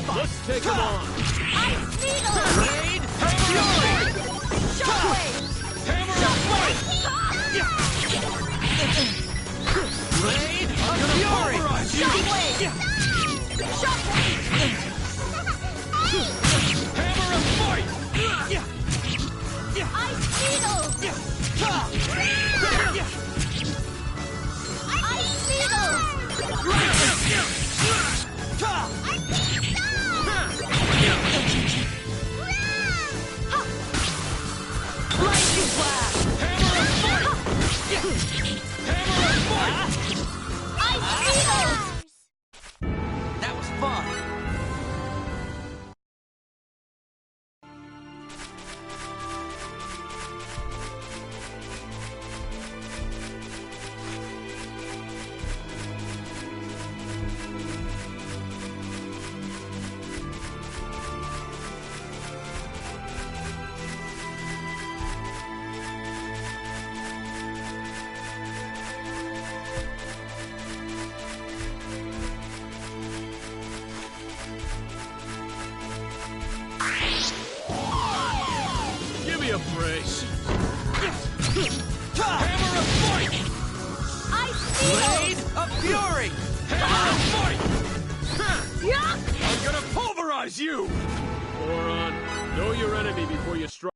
Let's take him on. Ice Needle! Raid of Fury! Shockwave! Hammer of Fight! Raid of Fury! Shockwave! Shockwave! Hammer of Fight! Ice Needle! Ice Needle! Lightning Blast! Hammer of Fight! Hammer of Fight! Ice Needle! That was fun. Give me a break. Hammer of Fight! Ice Needle! Raid of Fury! Hammer of Fight! Yuck! I'm gonna pulverize you! Moron, know your enemy before you strike.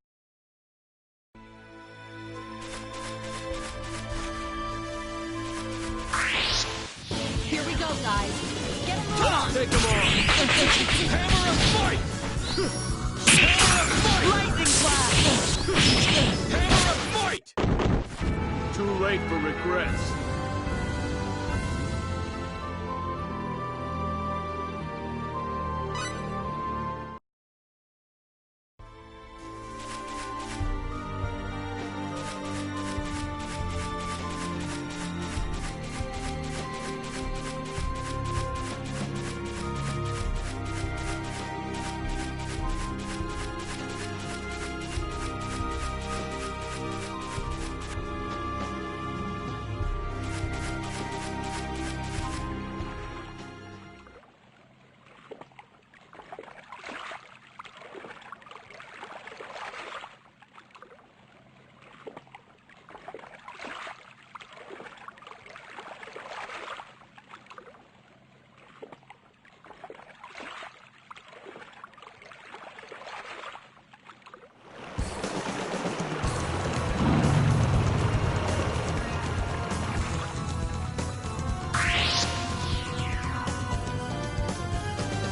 Here we go, guys. Get him moving! Take him on. Hammer of Fight! Hammer of Fight! Lightning Blast! Hammer of Fight! Too late for regrets.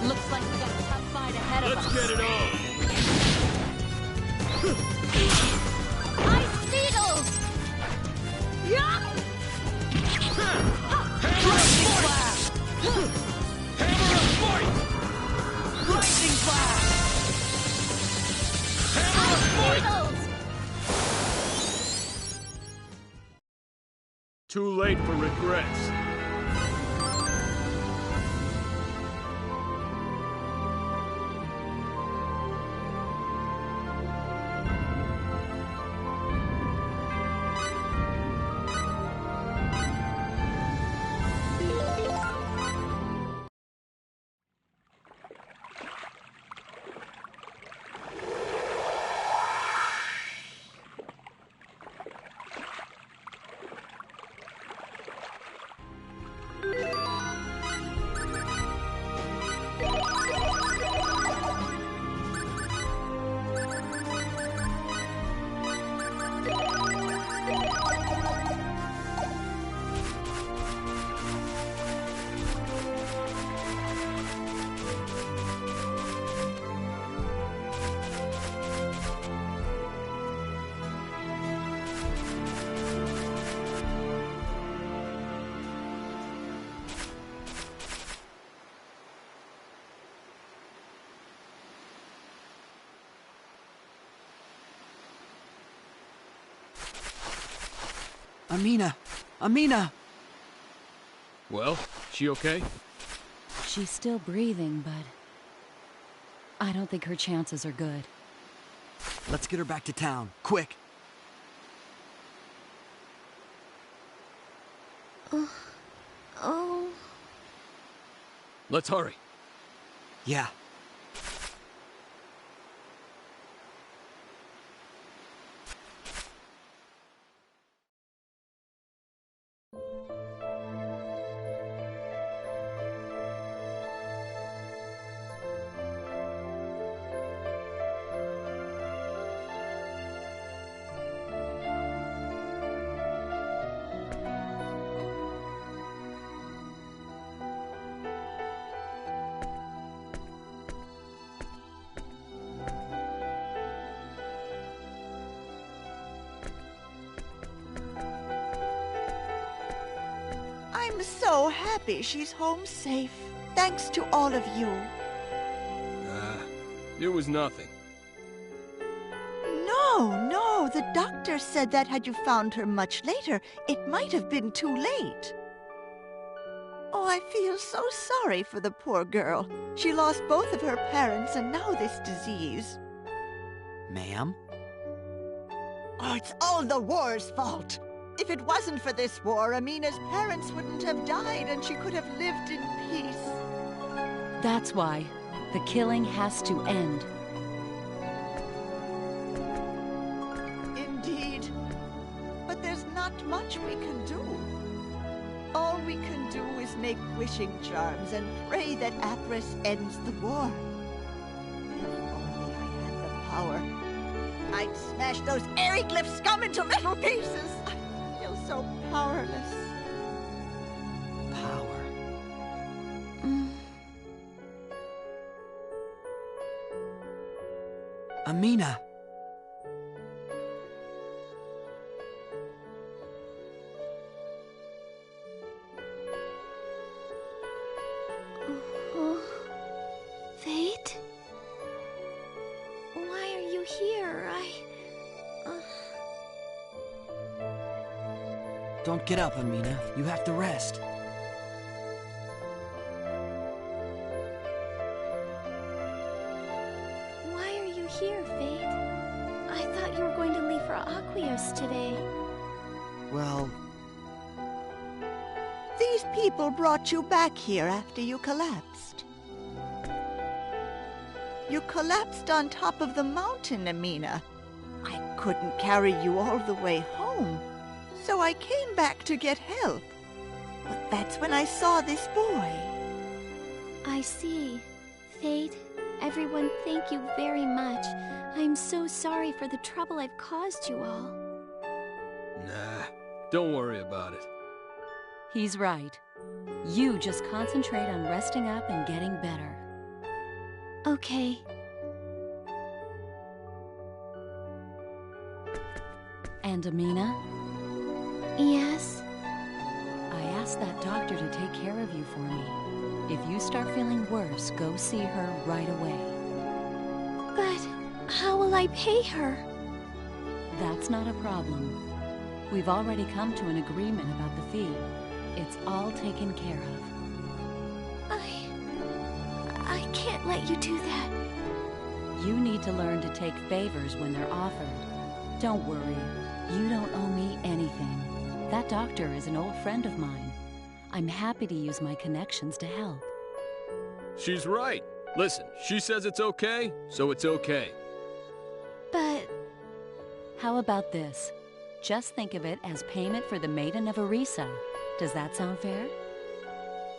Looks like we got a tough fight ahead of Let's us. get it on. Ice Needle! Yuck! Hammer of Fight! Hammer of Fight! Lightning Blast! Hammer of Fight! Needles! Too late for regrets. Amina! Amina! Well, she okay? She's still breathing, but I don't think her chances are good. Let's get her back to town, quick! Oh. Let's hurry. Yeah, I'm so happy she's home safe. Thanks to all of you. It was nothing. No, the doctor said that had you found her much later, it might have been too late. Oh, I feel so sorry for the poor girl. She lost both of her parents and now this disease. Ma'am? Oh, it's all the war's fault. If it wasn't for this war, Amina's parents wouldn't have died and she could have lived in peace. That's why. The killing has to end. Indeed. But there's not much we can do. All we can do is make wishing charms and pray that Apris ends the war. If only I had the power, I'd smash those Aeroglyph scum into little pieces. I feel so powerless. Power. Amina! Fate? Why are you here? Don't get up, Amina. You have to rest. Why are you here, Fate? I thought you were going to leave for Aquios today. Well, These people brought you back here after you collapsed. You collapsed on top of the mountain, Amina. I couldn't carry you all the way home, so I came back to get help. But that's when I saw this boy. I see. Fate, everyone, thank you very much. I'm so sorry for the trouble I've caused you all. Nah, don't worry about it. He's right. You just concentrate on resting up and getting better. Okay. And Amina, Yes? I asked that doctor to take care of you for me. If you start feeling worse, go see her right away. But how will I pay her? That's not a problem. We've already come to an agreement about the fee. It's all taken care of. I can't let you do that. You need to learn to take favors when they're offered. Don't worry. You don't owe me anything. That doctor is an old friend of mine. I'm happy to use my connections to help. She's right. Listen, she says it's okay, so it's okay. But How about this? Just think of it as payment for the Maiden of Arisa. Does that sound fair?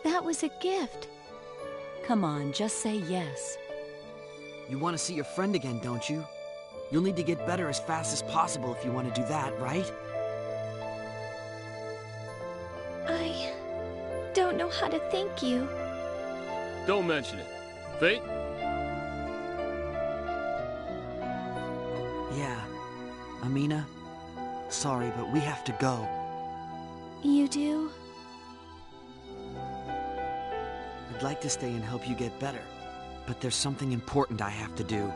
that was a gift. Come on, just say yes. you want to see your friend again, don't you? You'll need to get better as fast as possible if you want to do that, right? I don't know how to thank you. Don't mention it. Fate? Yeah. Amina, sorry, but we have to go. You do? I'd like to stay and help you get better, but there's something important I have to do.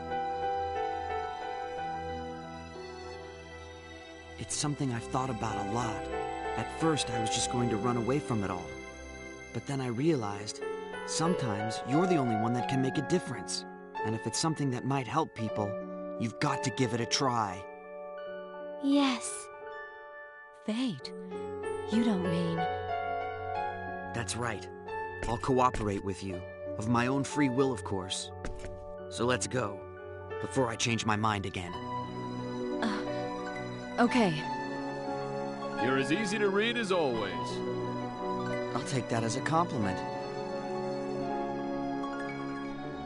It's something I've thought about a lot. At first, I was just going to run away from it all. But then I realized, sometimes you're the only one that can make a difference. And if it's something that might help people, you've got to give it a try. Yes. Fate, you don't mean... That's right. I'll cooperate with you. Of my own free will, of course. So let's go, before I change my mind again. Okay. You're as easy to read as always. I'll take that as a compliment.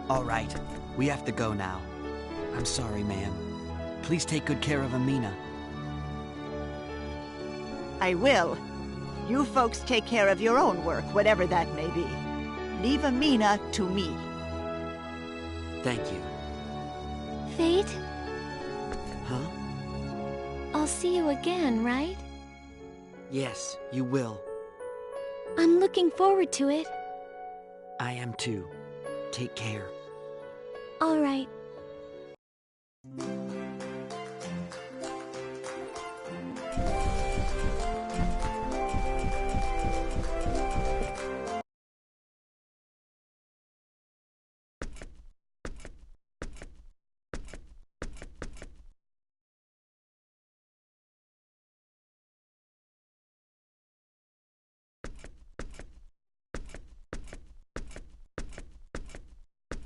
All right, we have to go now. I'm sorry, ma'am. Please take good care of Amina. I will. You folks take care of your own work, whatever that may be. Leave Amina to me. Thank you. Fate, Huh? I'll see you again, right? Yes, you will. I'm looking forward to it. I am too. Take care. All right.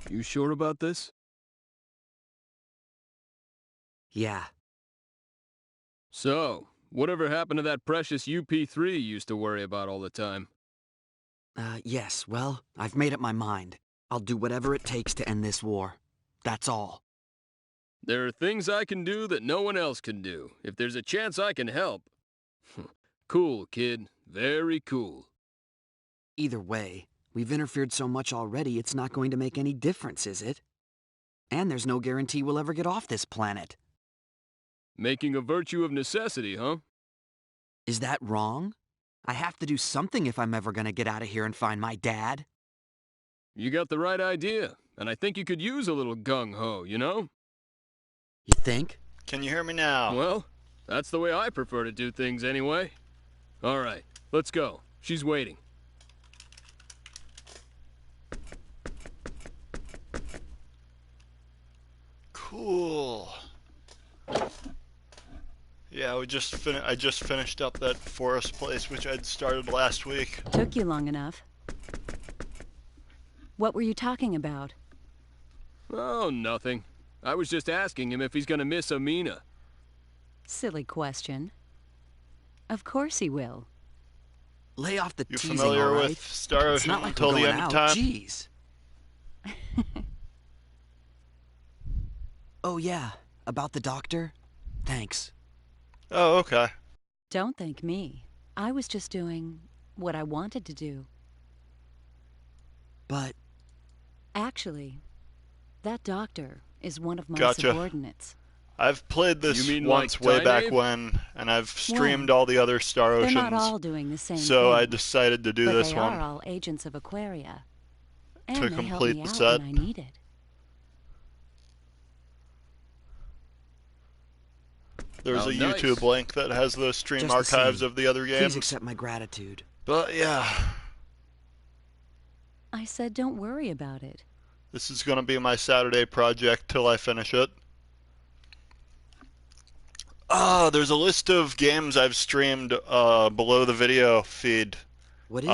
You sure about this? Yeah. So, whatever happened to that precious UP3 you used to worry about all the time? Yes, well, I've made up my mind. I'll do whatever it takes to end this war. That's all. There are things I can do that no one else can do. If there's a chance I can help. Cool, kid. Very cool. Either way, we've interfered so much already, it's not going to make any difference, is it? And there's no guarantee we'll ever get off this planet. Making a virtue of necessity, huh? Is that wrong? I have to do something if I'm ever gonna get out of here and find my dad. You got the right idea, and I think you could use a little gung-ho, you know? You think? Can you hear me now? Well, that's the way I prefer to do things anyway. All right, let's go. She's waiting. Cool. Yeah, I just finished up that forest place which I'd started last week. Took you long enough. What were you talking about? Oh, nothing. I was just asking him if he's gonna miss Amina. Silly question. Of course he will. Lay off the You teasing, familiar all right? with Star It's Ocean not like until we're the going end of out. time? Jeez. Oh yeah, about the doctor? Thanks. Oh, okay. Don't thank me. I was just doing what I wanted to do. But Actually, that doctor is one of my Gotcha. subordinates. I've played this You mean once like way Time back Ape? when, and I've streamed When? all the other Star They're Oceans. not all doing the same So thing. I decided to do but this they one. are all agents of Aquaria. And To they helped complete me the out set. when I needed. There's Oh, a nice. YouTube link that has the stream Just the archives same, of the other please games. accept my gratitude. But yeah, I said don't worry about it. this is going to be my Saturday project till I finish it. There's a list of games I've streamed below the video feed. What is it?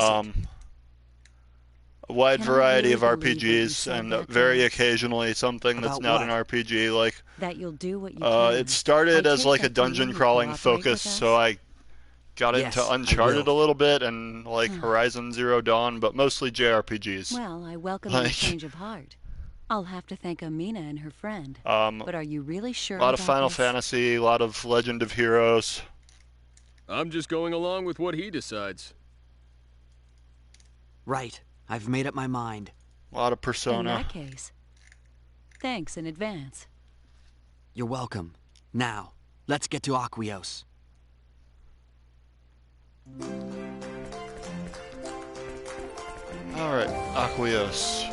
A wide Can I variety really of believe what you RPGs, said and that very day? occasionally something that's About not an what? RPG. Like, That you'll do what you can. it started I as take like a that you dungeon really crawling cooperate with focus, us? so I got Yes, into I Uncharted a will. little bit and like Horizon Zero Dawn, but mostly JRPGs. Well, I welcome Like- your change of heart. I'll have to thank Amina and her friend. A But are you really sure lot of about Final this? Fantasy, a lot of Legend of Heroes. I'm just going along with what he decides. Right. I've made up my mind. A lot of In Persona. that case, thanks in advance. You're welcome. Now, let's get to Aquios. Alright, Aquios.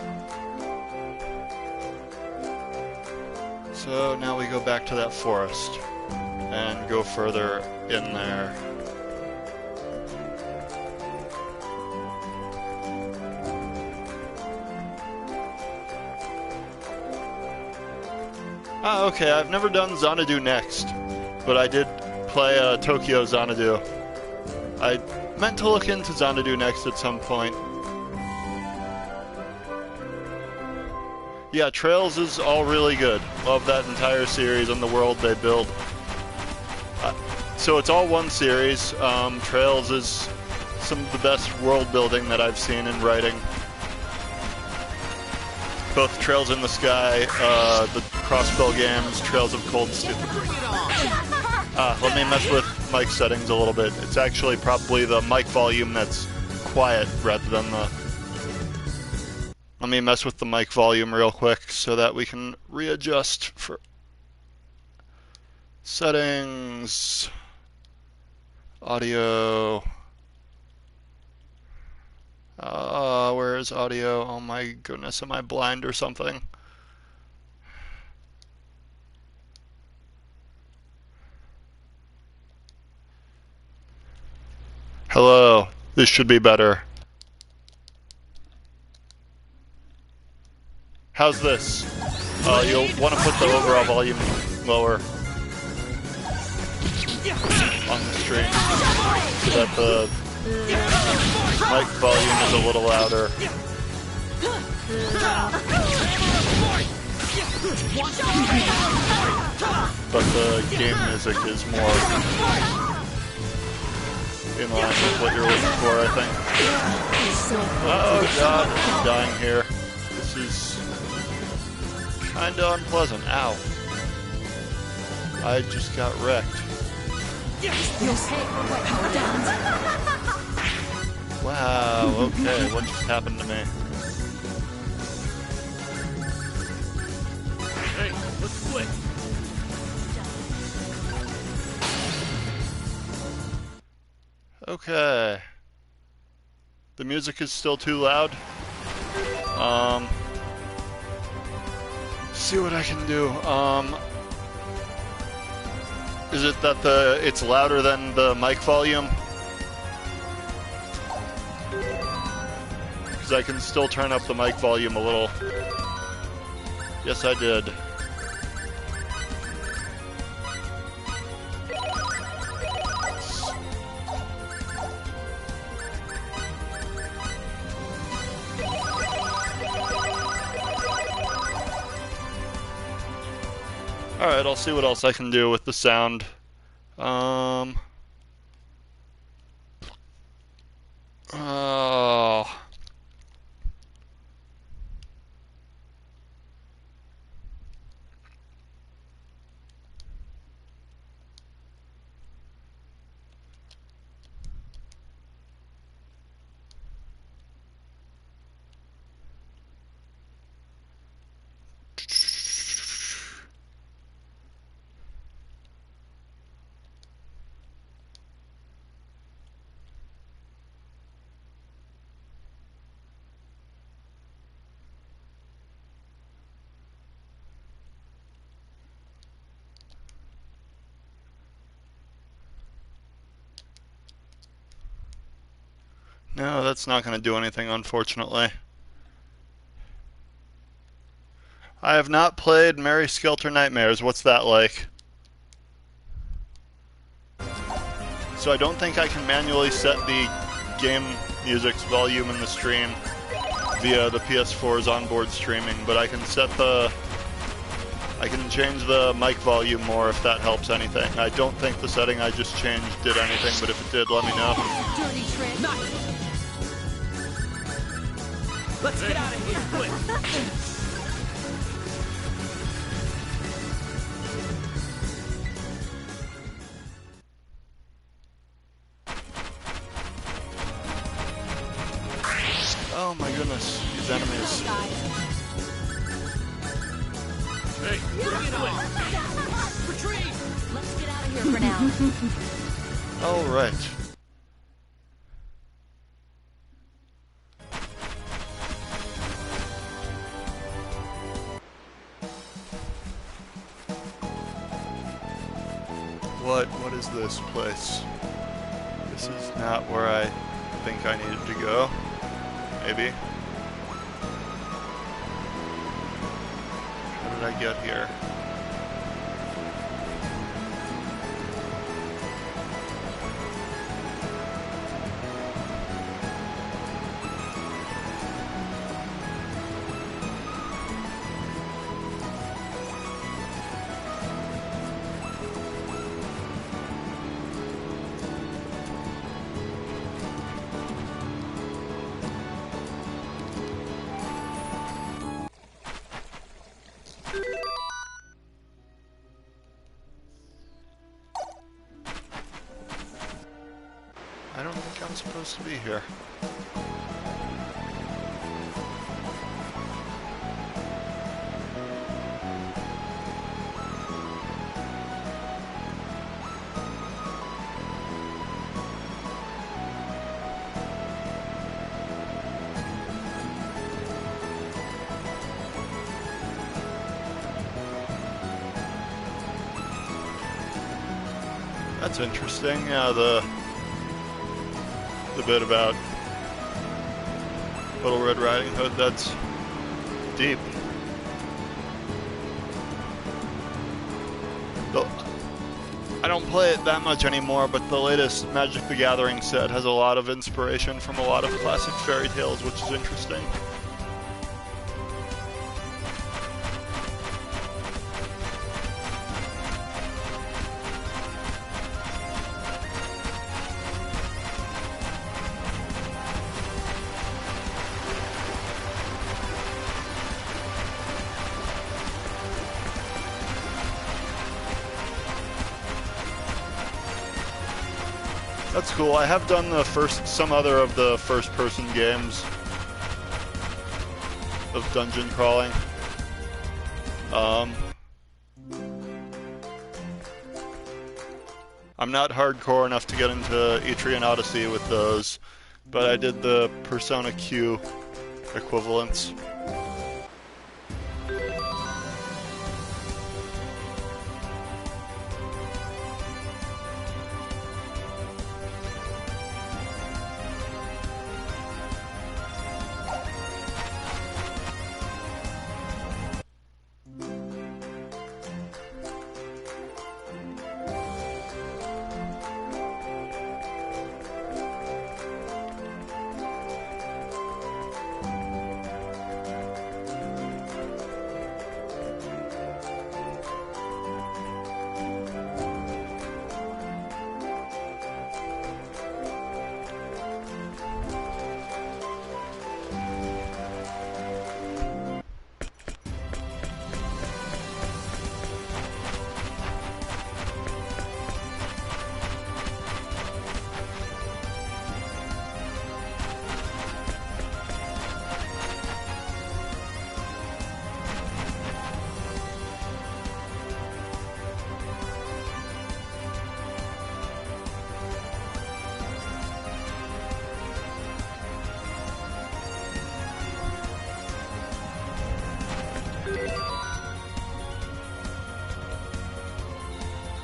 So now we go back to that forest and go further in there. Ah, okay, I've never done Xanadu Next, but I did play Tokyo Xanadu. I meant to look into Xanadu Next at some point. Yeah, Trails is all really good. Love that entire series and the world they build. so it's all one series. Trails is some of the best world building that I've seen in writing. Both Trails in the Sky, the Crossbell games, Trails of Cold Steel. Let me mess with mic settings a little bit. It's actually probably the mic volume that's quiet rather than the... Let me mess with the mic volume real quick so that we can readjust for settings, audio. Where is audio? Oh my goodness, am I blind or something? Hello, this should be better. How's this? You'll want to put the overall volume lower on the stream so that the mic volume is a little louder. But the game music is more in line with what you're looking for, I think. Oh god, I'm dying here. This is kinda unpleasant. Ow. I just got wrecked. Wow, okay, what just happened to me? Hey, let's split. Okay. The music is still too loud. See what I can do. Is it that it's louder than the mic volume? Because I can still turn up the mic volume a little. Yes, I did. Alright, I'll see what else I can do with the sound. Oh. No, that's not going to do anything, unfortunately. I have not played Mary Skelter Nightmares. What's that like? So I don't think I can manually set the game music's volume in the stream via the PS4's onboard streaming, but I can set the... I can change the mic volume more if that helps anything. I don't think the setting I just changed did anything, but if it did, let me know. Dirty trick. Let's get out of here, quick! Oh my goodness, these enemies. Hey, bring it on! Retreat! Let's get out of here for now. Alright. What is this place? This is not where I think I needed to go. Maybe. How did I get here? supposed to be here? That's interesting. Yeah, the bit about Little Red Riding Hood, that's deep. I don't play it that much anymore, but the latest Magic the Gathering set has a lot of inspiration from a lot of classic fairy tales, which is interesting. That's cool. I have done some other of the first-person games of dungeon crawling. I'm not hardcore enough to get into Etrian Odyssey with those, but I did the Persona Q equivalents.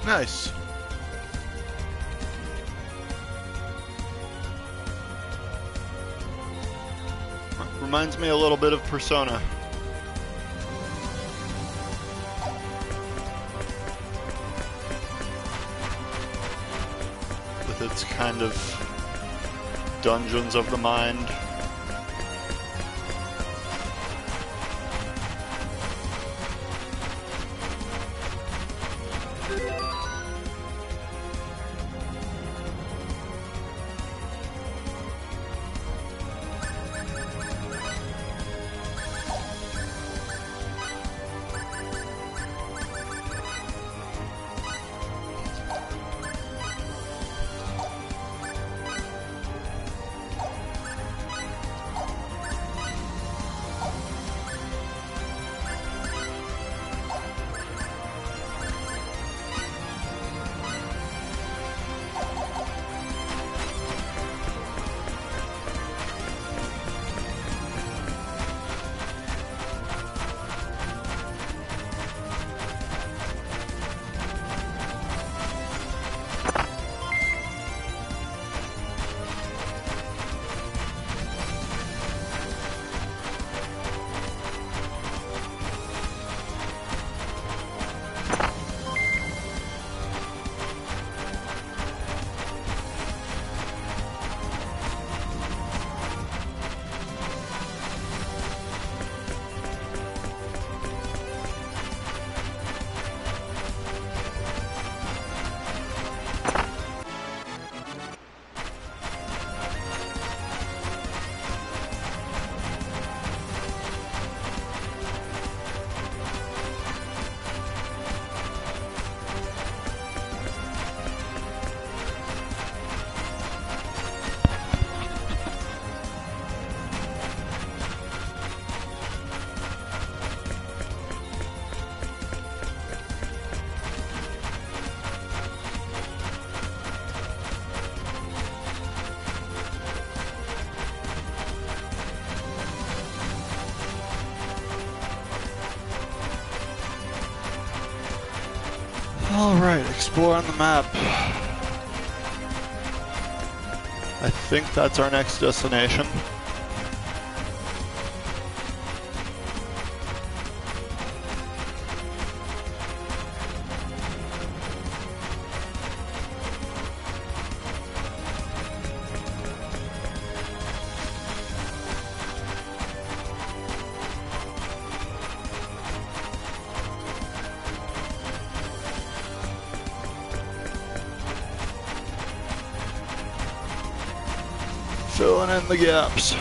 Nice. Reminds me a little bit of Persona. With its kind of dungeons of the mind. Alright, explore on the map. I think that's our next destination. Filling in the gaps.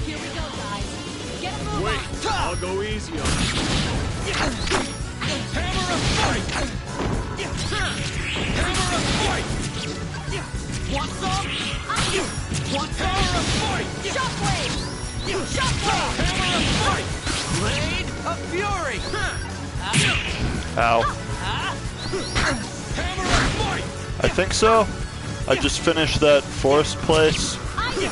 Here we go, guys. Get a move Wait, on. I'll go easy on you. Hammer of fight! Hammer of fight! Want some? Want hammer of fight? Shockwave! Shockwave! Hammer of fight! Blade of fury! Ow. Hammer of fight! I think so. I just finished that forest place,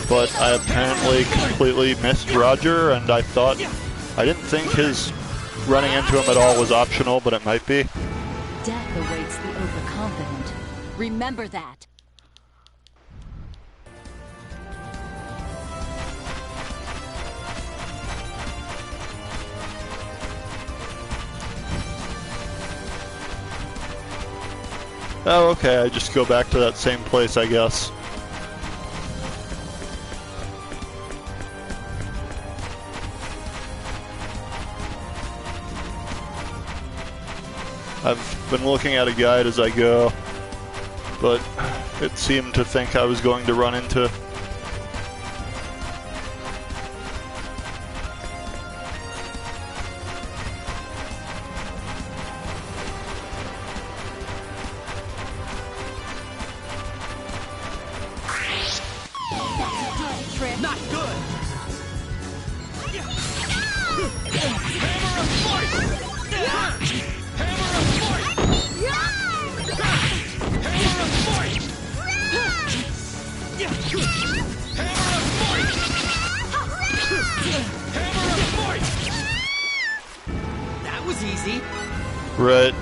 but I apparently completely missed Roger, and I didn't think his running into him at all was optional, but it might be. Death awaits the overconfident. Remember that. Oh, okay, I just go back to that same place, I guess. I've been looking at a guide as I go, but it seemed to think I was going to run into... Trick. Not good! Hammer of fight! Hammer of fight! Hammer of fight! Hammer of fight! Hammer of fight! That was easy. Right.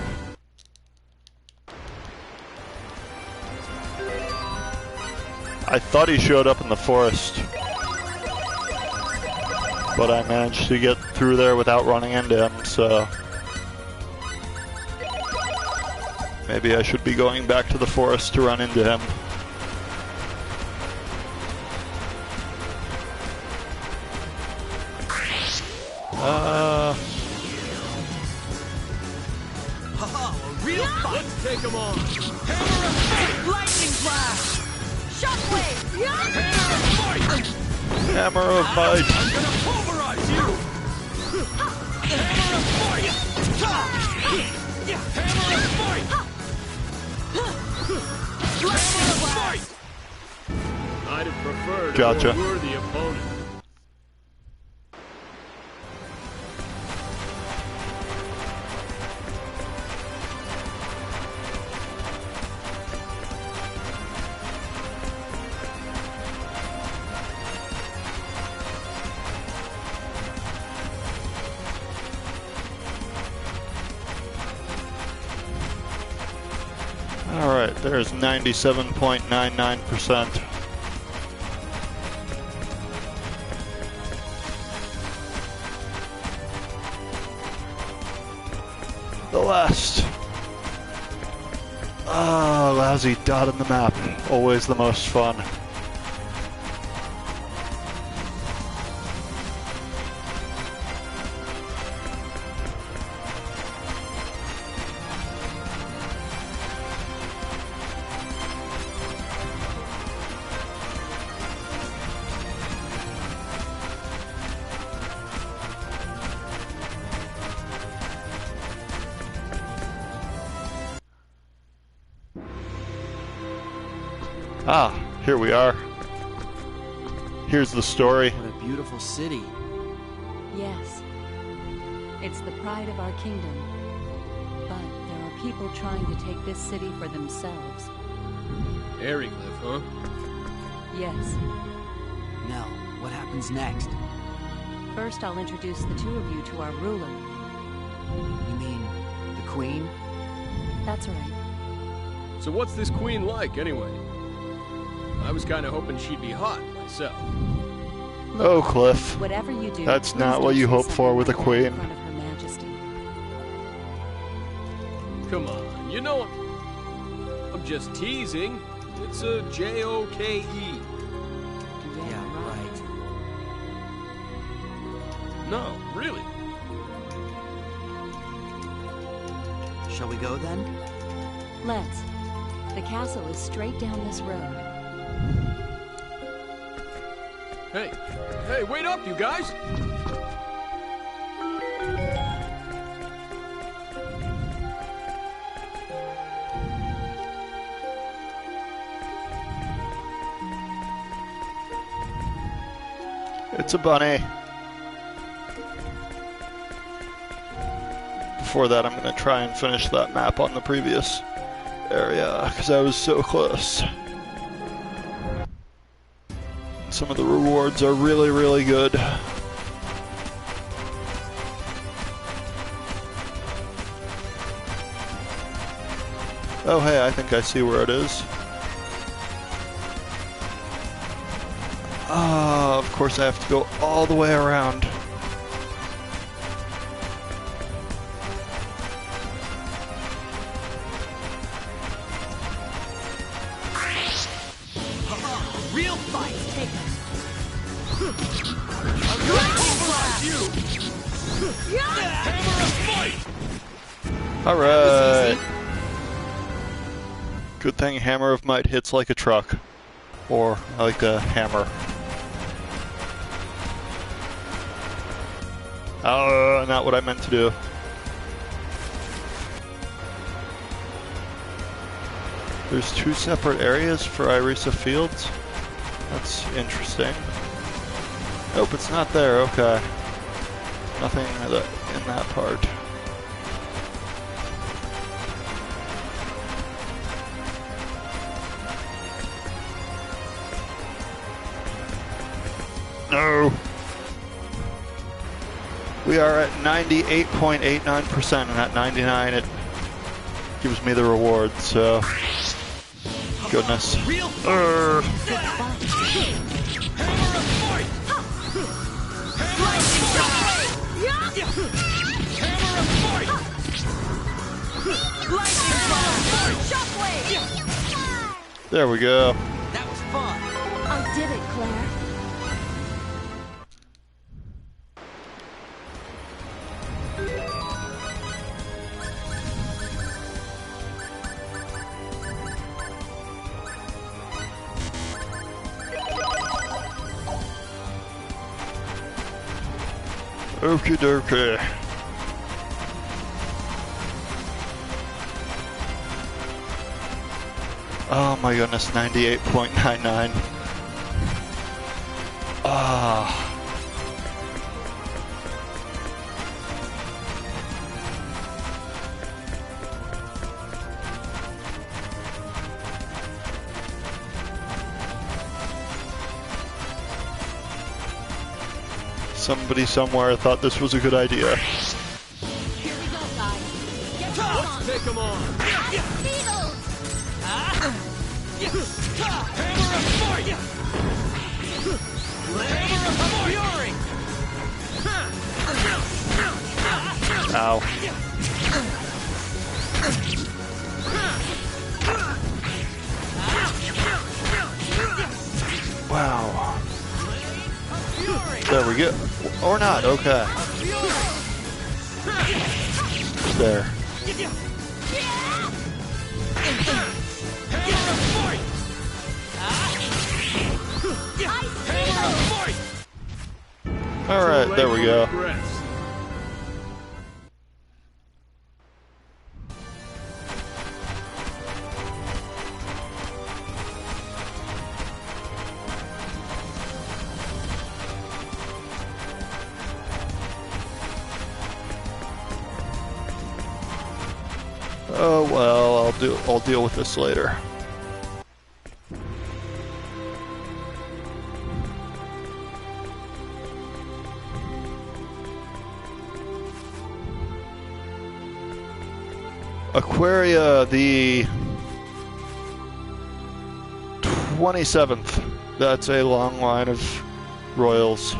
I thought he showed up in the forest, but I managed to get through there without running into him, so maybe I should be going back to the forest to run into him. Haha, a real fight! Let's take him on. Hammer of fight! Lightning blast! Shockwave! Hammer of fight! Hammer of might. I'm gonna pulverize you! Hammer of fight! Hammer of fight! Hammer of fight! I'd have preferred Gotcha. a more worthy opponent. Alright, there's 97.99%. The last. Lousy dot on the map. Always the most fun. Ah, here we are. Here's the story. What a beautiful city. Yes. It's the pride of our kingdom. But there are people trying to take this city for themselves. Elicoor, huh? Yes. Nell, what happens next? First, I'll introduce the two of you to our ruler. You mean the Queen? That's right. So what's this queen like, anyway? I was kind of hoping she'd be hot, myself. Look, Oh, Cliff. whatever you do, That's please not what don't you say hope for something with a like that queen. in front of Her Majesty. Come on, you know I'm just teasing. It's a J-O-K-E. Yeah, right. No, really. Shall we go then? Let's. The castle is straight down this road. Hey, wait up, you guys! It's a bunny. Before that, I'm going to try and finish that map on the previous area, because I was so close. Some of the rewards are really, really good. Oh hey, I think I see where it is. Ah, of course I have to go all the way around. Real fight. Take Alright. Good thing Hammer of Might hits like a truck. Or like a hammer. Oh, not what I meant to do. There's two separate areas for Irisa Fields. That's interesting. Nope, it's not there. Okay. Nothing in that part. No. We are at 98.89%, and at 99 it gives me the reward, so goodness. There we go. That was fun. I did it, Claire. Okie dokie. Oh my goodness, 98.99. Ah. Somebody somewhere thought this was a good idea. Here we go, guys. Get on. Take them on! Hammer of Fight! Hammer of Fury! Ow. Wow. There we go. Or not, okay. There. Alright, there we go. Oh well, I'll deal with this later. Aquaria, the 27th. That's a long line of royals.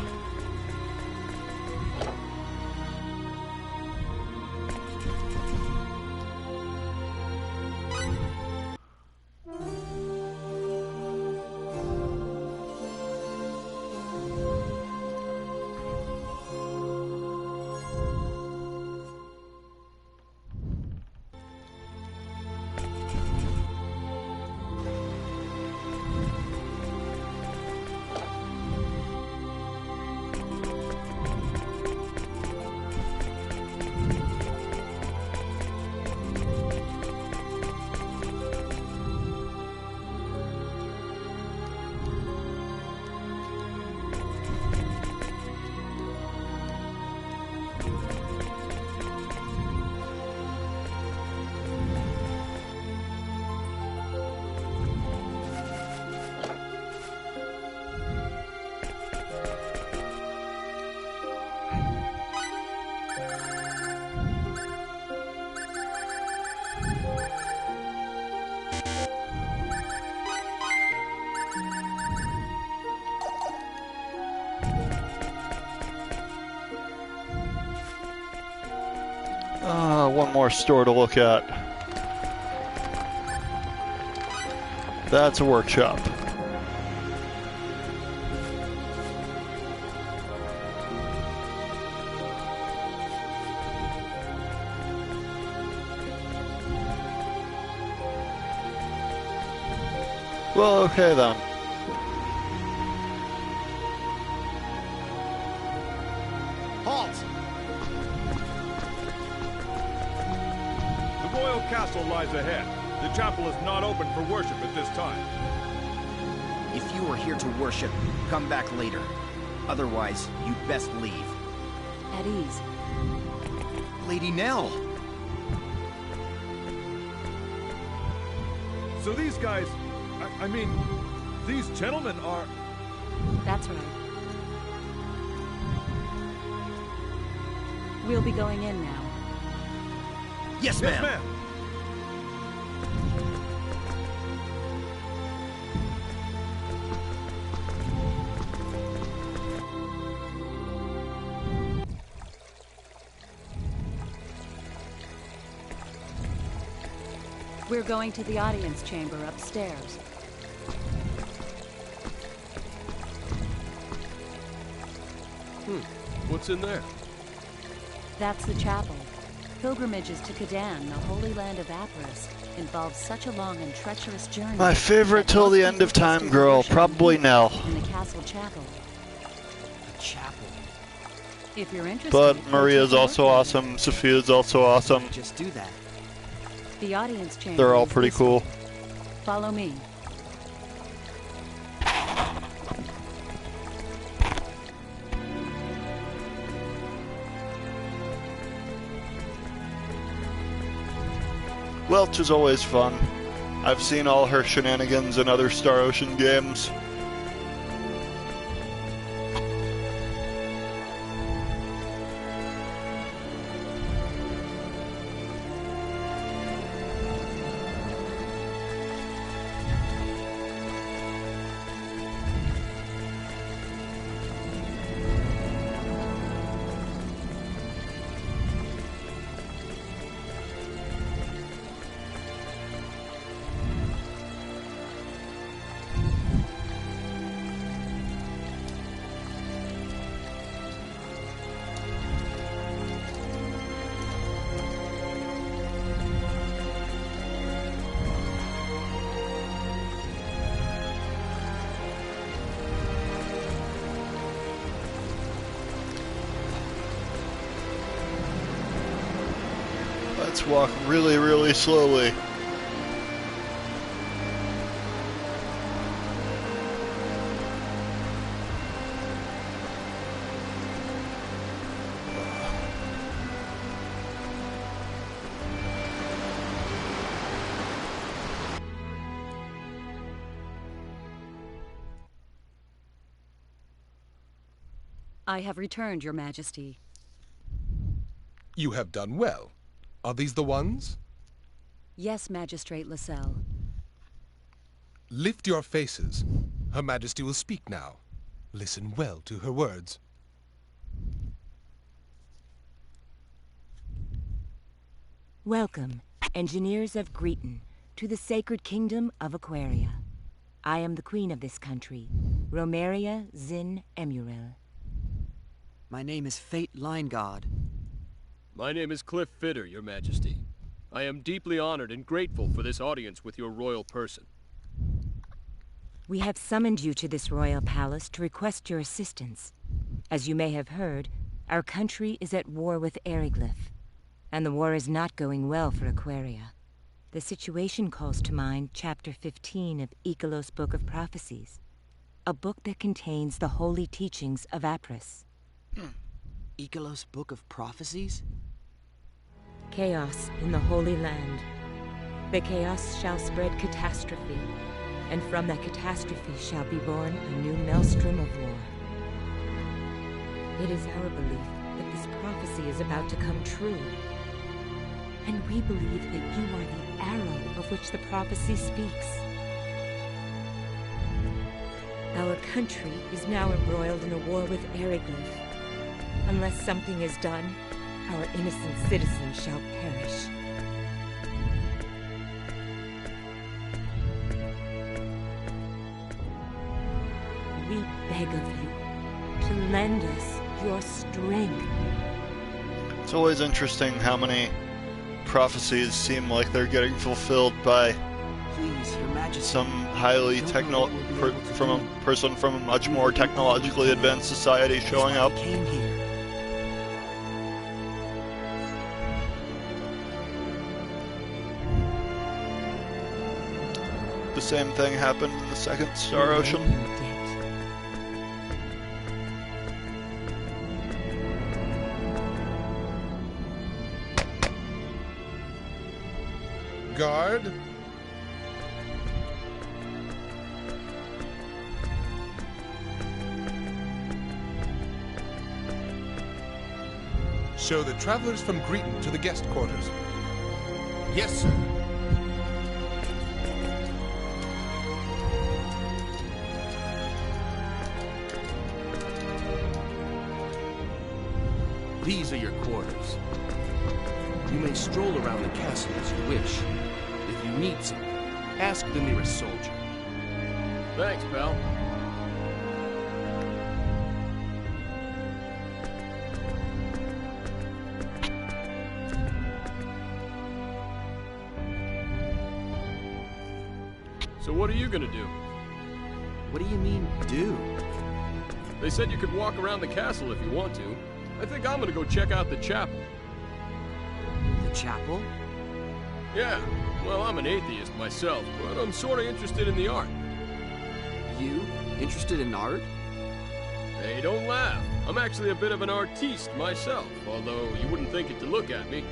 One more store to look at. That's a workshop. Well, okay then. Castle lies ahead. The chapel is not open for worship at this time. If you are here to worship, come back later. Otherwise, you'd best leave. At ease. Lady Nell! So these guys, I mean, these gentlemen are... That's right. We'll be going in now. Yes, ma'am! Yes, ma'am! We're going to the audience chamber upstairs. What's in there? That's the chapel. Pilgrimages to Kadan, the holy land of Apris, involves such a long and treacherous journey. My favorite till the end of time girl, probably Nell. In the castle chapel. The chapel. If you're interested, But Maria's also awesome, Sophia's also awesome. Just do that. The audience chamber. They're all is pretty this cool. way. Follow me. Welch is always fun. I've seen all her shenanigans in other Star Ocean games. Let's walk really, really slowly. I have returned, Your Majesty. You have done well. Are these the ones? Yes, Magistrate Lascelles. Lift your faces. Her Majesty will speak now. Listen well to her words. Welcome, engineers of Greeton, to the sacred kingdom of Aquaria. I am the queen of this country, Romeria Zin Emuril. My name is Fate Lineguard. My name is Cliff Fitter, Your Majesty. I am deeply honored and grateful for this audience with your royal person. We have summoned you to this royal palace to request your assistance. As you may have heard, our country is at war with Eriglyph, and the war is not going well for Aquaria. The situation calls to mind Chapter 15 of Icolos' Book of Prophecies, a book that contains the holy teachings of Apris. Icolos' Book of Prophecies? Chaos in the Holy Land. The chaos shall spread catastrophe, and from that catastrophe shall be born a new maelstrom of war. It is our belief that this prophecy is about to come true. And we believe that you are the arrow of which the prophecy speaks. Our country is now embroiled in a war with Eriglyph. Unless something is done, our innocent citizens shall perish. We beg of you to lend us your strength. It's always interesting how many prophecies seem like they're getting fulfilled by Please, Your Majesty. some highly from a person from a much more technologically advanced society showing up. Came here. The same thing happened in the Second Star Ocean. Guard. Show the travelers from Greeton to the guest quarters. Yes, sir. These are your quarters. You may stroll around the castle as you wish. If you need something, ask the nearest soldier. Thanks, pal. So what are you gonna do? What do you mean, do? They said you could walk around the castle if you want to. I think I'm gonna go check out the chapel. The chapel? Yeah, well, I'm an atheist myself, but I'm sorta interested in the art. You? Interested in art? Hey, don't laugh. I'm actually a bit of an artiste myself, although you wouldn't think it to look at me.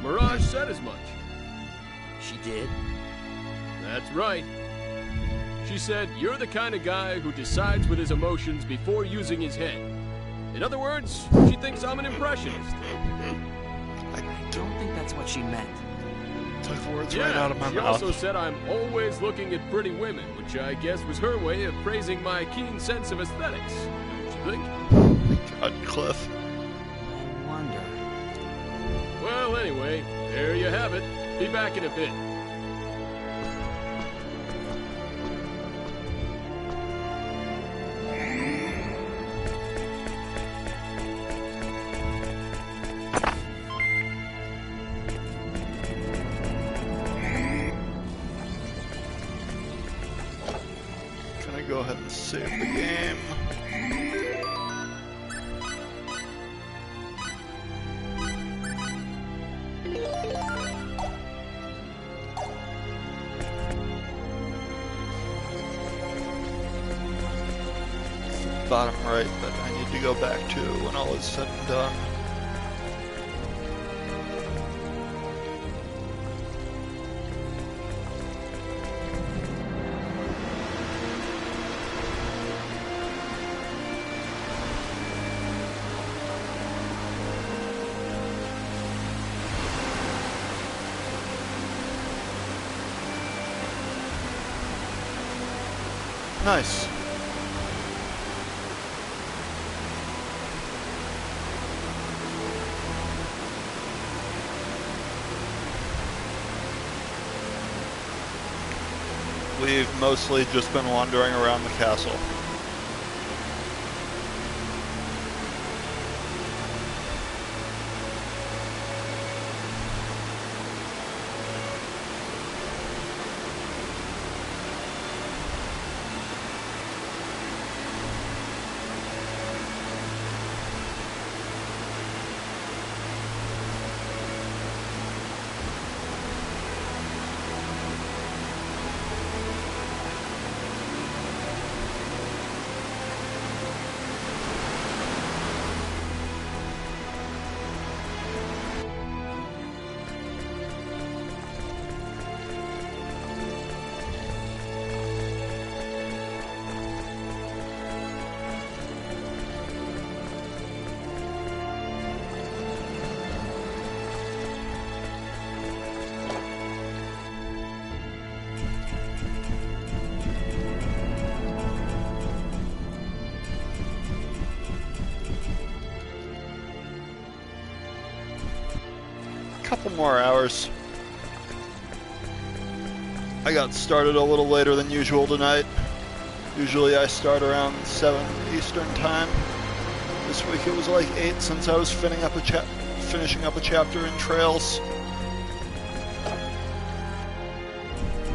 Mirage said as much. She did? That's right. She said, you're the kind of guy who decides with his emotions before using his head. In other words, she thinks I'm an impressionist. I don't think that's what she meant. Took the words right out of my she mouth. also said I'm always looking at pretty women, which I guess was her way of praising my keen sense of aesthetics. Don't you think? God, Cliff. I wonder. Well, anyway, there you have it. Be back in a bit. Go ahead and save the game. Bottom right that I need to go back to when all is said and done. Nice. We've mostly just been wandering around the castle. Couple more hours. I got started a little later than usual tonight. Usually I start around 7 Eastern time. This week it was like 8 since I was finishing up a chapter in Trails.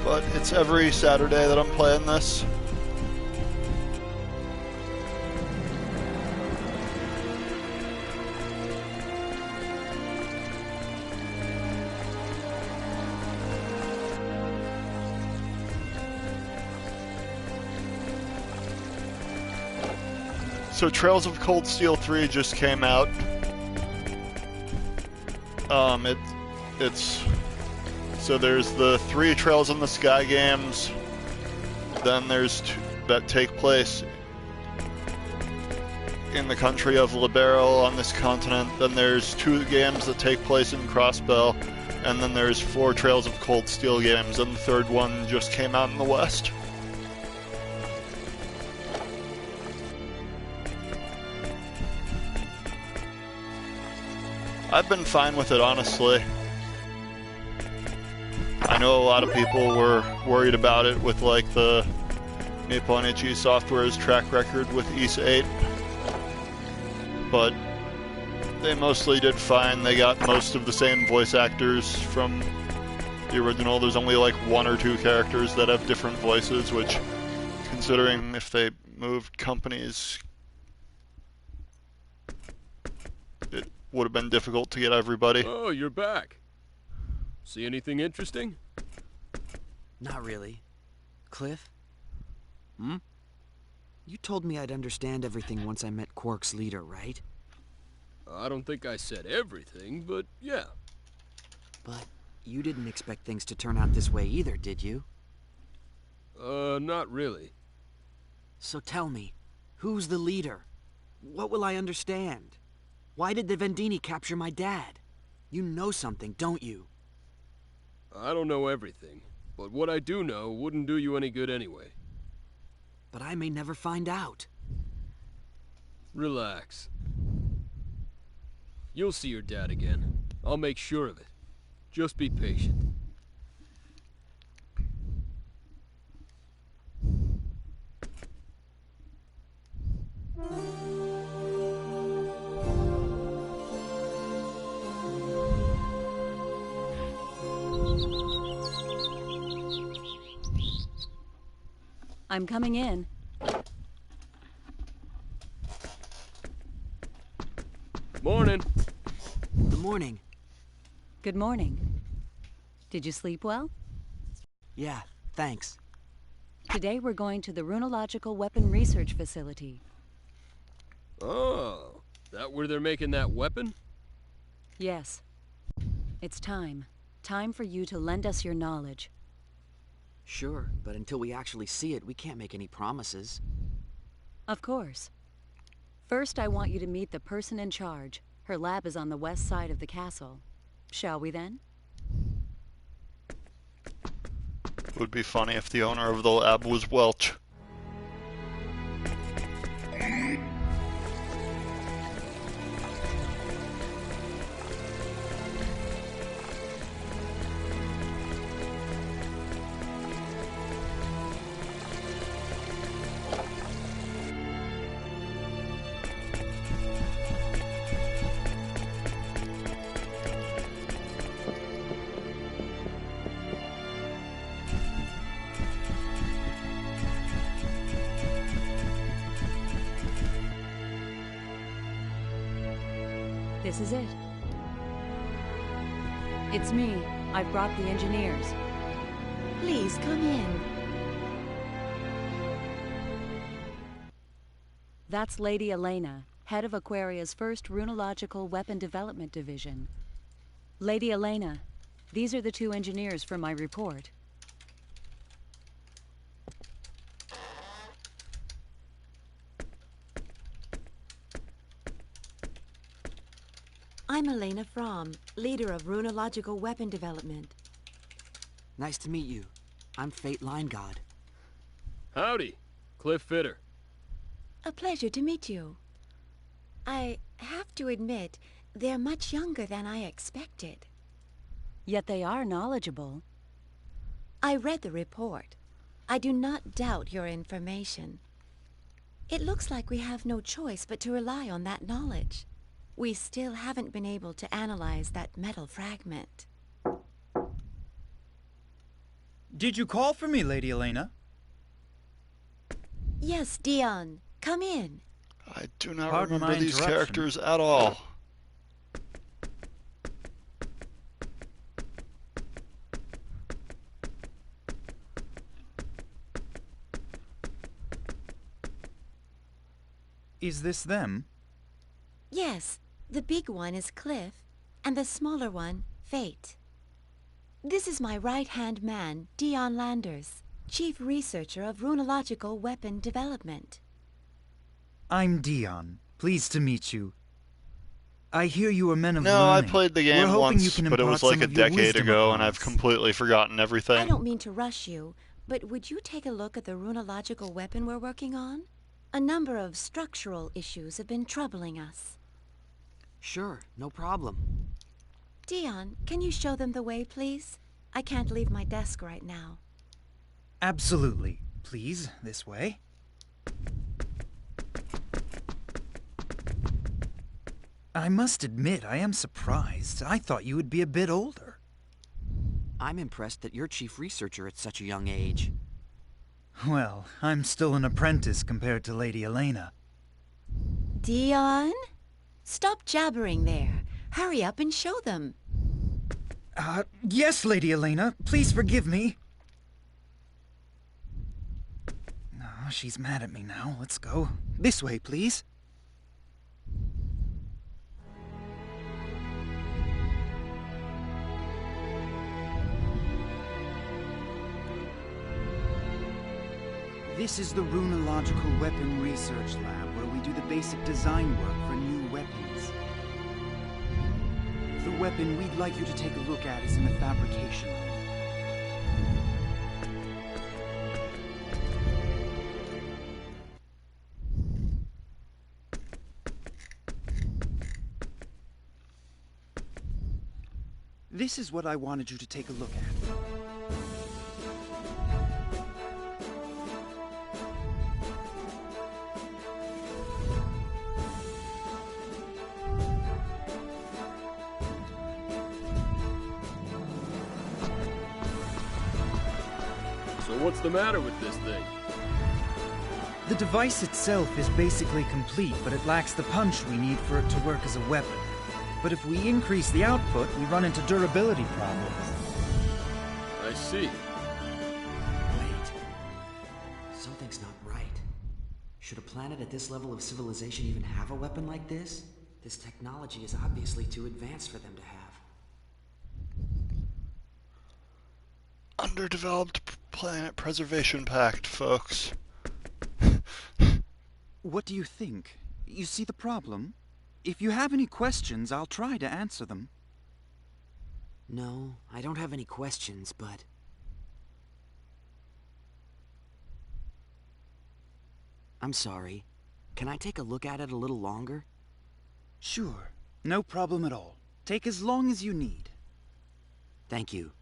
But it's every Saturday that I'm playing this. So Trails of Cold Steel 3 just came out. So there's the 3 Trails in the Sky games. Then there's 2 that take place in the country of Libero on this continent. Then there's 2 games that take place in Crossbell. And then there's 4 Trails of Cold Steel games, and the 3rd one just came out in the West. I've been fine with it, honestly. I know a lot of people were worried about it with like the Nippon Ichi Software's track record with Ys 8, but they mostly did fine. They got most of the same voice actors from the original. There's only like 1 or 2 characters that have different voices, which, considering if they moved companies, it would have been difficult to get everybody. Oh, you're back. See anything interesting? Not really. Cliff? Hmm? You told me I'd understand everything once I met Quark's leader, right? I don't think I said everything, but yeah. But you didn't expect things to turn out this way either, did you? Not really. So tell me, who's the leader? What will I understand? Why did the Vendini capture my dad? You know something, don't you? I don't know everything, but what I do know wouldn't do you any good anyway. But I may never find out. Relax. You'll see your dad again. I'll make sure of it. Just be patient. I'm coming in. Morning. Good morning. Good morning. Did you sleep well? Yeah, thanks. Today we're going to the Runological Weapon Research Facility. Oh, that where they're making that weapon? Yes. It's time. Time for you to lend us your knowledge. Sure, but until we actually see it, we can't make any promises. Of course. First, I want you to meet the person in charge. Her lab is on the west side of the castle. Shall we then? It would be funny if the owner of the lab was Welch. This is it. It's me. I've brought the engineers. Please come in. That's Lady Elena, head of Aquaria's first runological weapon development division. Lady Elena, these are the two engineers for my report. I'm Elena Fromm, leader of runological weapon development. Nice to meet you. I'm Fate Line God. Howdy, Cliff Fitter. A pleasure to meet you. I have to admit, they're much younger than I expected. Yet they are knowledgeable. I read the report. I do not doubt your information. It looks like we have no choice but to rely on that knowledge. We still haven't been able to analyze that metal fragment. Did you call for me, Lady Elena? Yes, Dion. Come in. I do not Pardon remember my these interruption. characters at all. Is this them? Yes, the big one is Cliff, and the smaller one, Fate. This is my right-hand man, Dion Landers, chief researcher of runological weapon development. I'm Dion. Pleased to meet you. I hear you are men of No, I learning. played the We're game hoping you once, can but it impart was like some a of your decade wisdom ago, upon and I've us. completely forgotten everything. I don't mean to rush you, but would you take a look at the runological weapon we're working on? A number of structural issues have been troubling us. Sure, no problem. Dion, can you show them the way, please? I can't leave my desk right now. Absolutely. Please, this way. I must admit, I am surprised. I thought you would be a bit older. I'm impressed that you're chief researcher at such a young age. Well, I'm still an apprentice compared to Lady Elena. Dion? Stop jabbering there. Hurry up and show them. Yes, Lady Elena. Please forgive me. Oh, she's mad at me now. Let's go. This way, please. This is the Runological Weapon Research Lab, where we do the basic design work for new weapons. The weapon we'd like you to take a look at is in the fabrication room. This is what I wanted you to take a look at. So what's the matter with this thing? The device itself is basically complete, but it lacks the punch we need for it to work as a weapon. But if we increase the output, we run into durability problems. I see. Wait. Something's not right. Should a planet at this level of civilization even have a weapon like this? This technology is obviously too advanced for them to have. Underdeveloped Planet Preservation Pact, folks. What do you think? You see the problem? If you have any questions, I'll try to answer them. No, I don't have any questions, but... I'm sorry. Can I take a look at it a little longer? Sure. No problem at all. Take as long as you need. Thank you.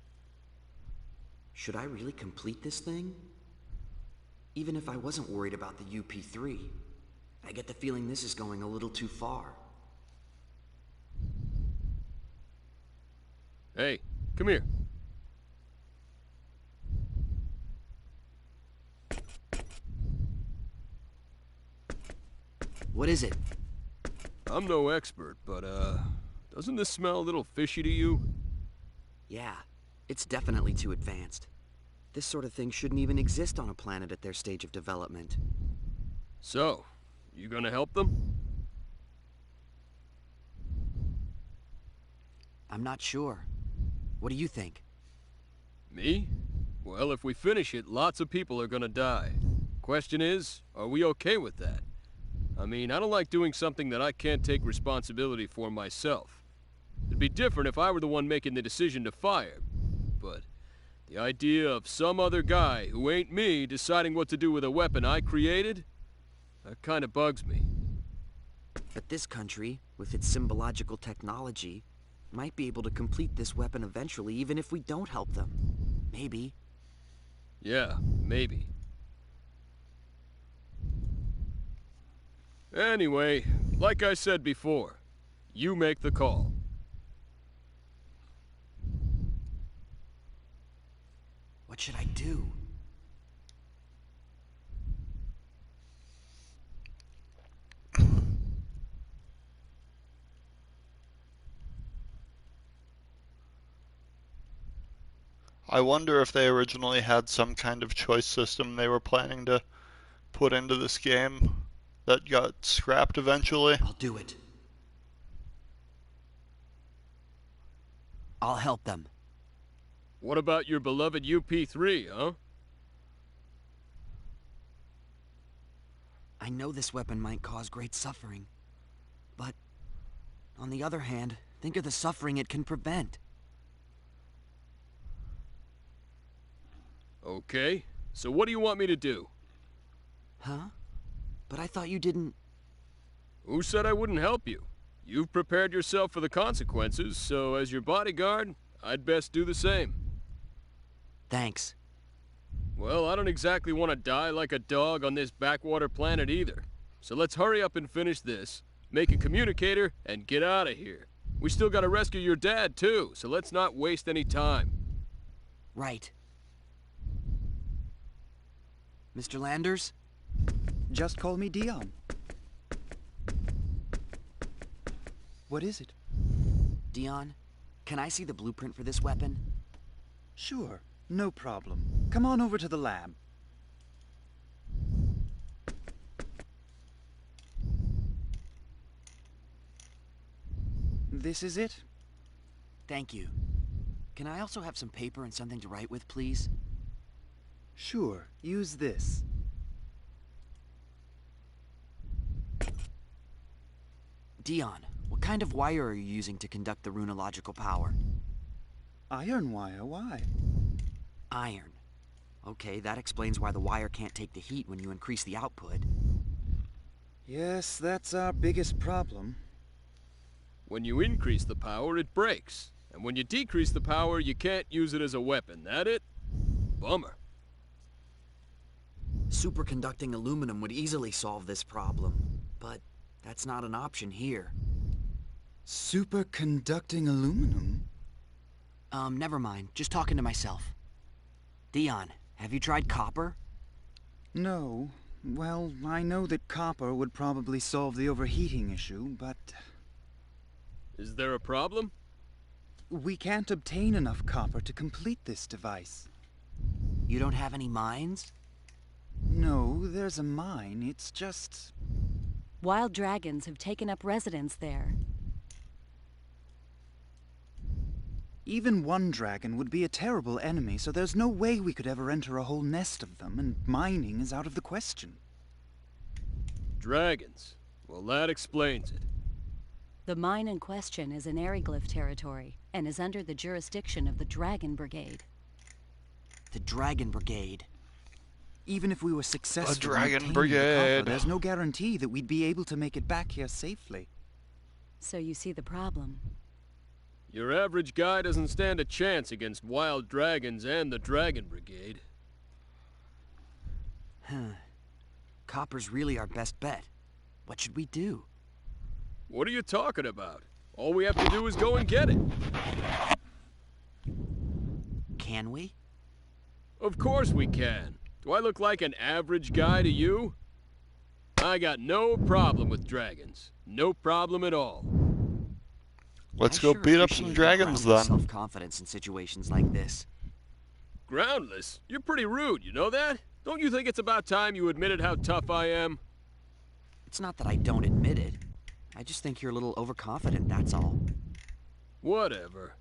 Should I really complete this thing? Even if I wasn't worried about the UP3, I get the feeling this is going a little too far. Hey, come here. What is it? I'm no expert, but, doesn't this smell a little fishy to you? Yeah, it's definitely too advanced. This sort of thing shouldn't even exist on a planet at their stage of development. So, you gonna help them? I'm not sure. What do you think? Me? Well, if we finish it, lots of people are gonna die. Question is, are we okay with that? I mean, I don't like doing something that I can't take responsibility for myself. It'd be different if I were the one making the decision to fire, but the idea of some other guy who ain't me deciding what to do with a weapon I created, that kinda bugs me. But this country, with its symbological technology, might be able to complete this weapon eventually even if we don't help them. Maybe. Yeah, maybe. Anyway, like I said before, you make the call. What should I do? I wonder if they originally had some kind of choice system they were planning to put into this game that got scrapped eventually. I'll do it. I'll help them. What about your beloved UP3, huh? I know this weapon might cause great suffering. But, on the other hand, think of the suffering it can prevent. Okay, so what do you want me to do? Huh? But I thought you didn't... Who said I wouldn't help you? You've prepared yourself for the consequences, so as your bodyguard, I'd best do the same. Thanks. Well, I don't exactly want to die like a dog on this backwater planet either. So let's hurry up and finish this, make a communicator, and get out of here. We still gotta rescue your dad, too, so let's not waste any time. Right. Mr. Landers? Just call me Dion. What is it? Dion, can I see the blueprint for this weapon? Sure, no problem. Come on over to the lab. This is it? Thank you. Can I also have some paper and something to write with, please? Sure, use this. Dion, what kind of wire are you using to conduct the runological power? Iron wire, why? Iron. Okay, that explains why the wire can't take the heat when you increase the output. Yes, that's our biggest problem. When you increase the power, it breaks. And when you decrease the power, you can't use it as a weapon. That it? Bummer. Superconducting aluminum would easily solve this problem, but that's not an option here. Superconducting aluminum? Never mind. Just talking to myself. Dion, have you tried copper? No. Well, I know that copper would probably solve the overheating issue, but... Is there a problem? We can't obtain enough copper to complete this device. You don't have any mines? No, there's a mine. It's just... Wild dragons have taken up residence there. Even one dragon would be a terrible enemy, so there's no way we could ever enter a whole nest of them, and mining is out of the question. Dragons. Well, that explains it. The mine in question is in Eriglyph territory, and is under the jurisdiction of the Dragon Brigade. The Dragon Brigade? Even if we were successful a Dragon in obtaining Brigade. the copper, there's no guarantee that we'd be able to make it back here safely. So you see the problem. Your average guy doesn't stand a chance against wild dragons and the Dragon Brigade. Copper's really our best bet. What should we do? What are you talking about? All we have to do is go and get it. Can we? Of course we can. Do I look like an average guy to you? I got no problem with dragons. No problem at all. Let's go beat up some dragons then. Self-confidence in situations like this. Groundless? You're pretty rude, you know that? Don't you think it's about time you admitted how tough I am? It's not that I don't admit it. I just think you're a little overconfident, that's all. Whatever.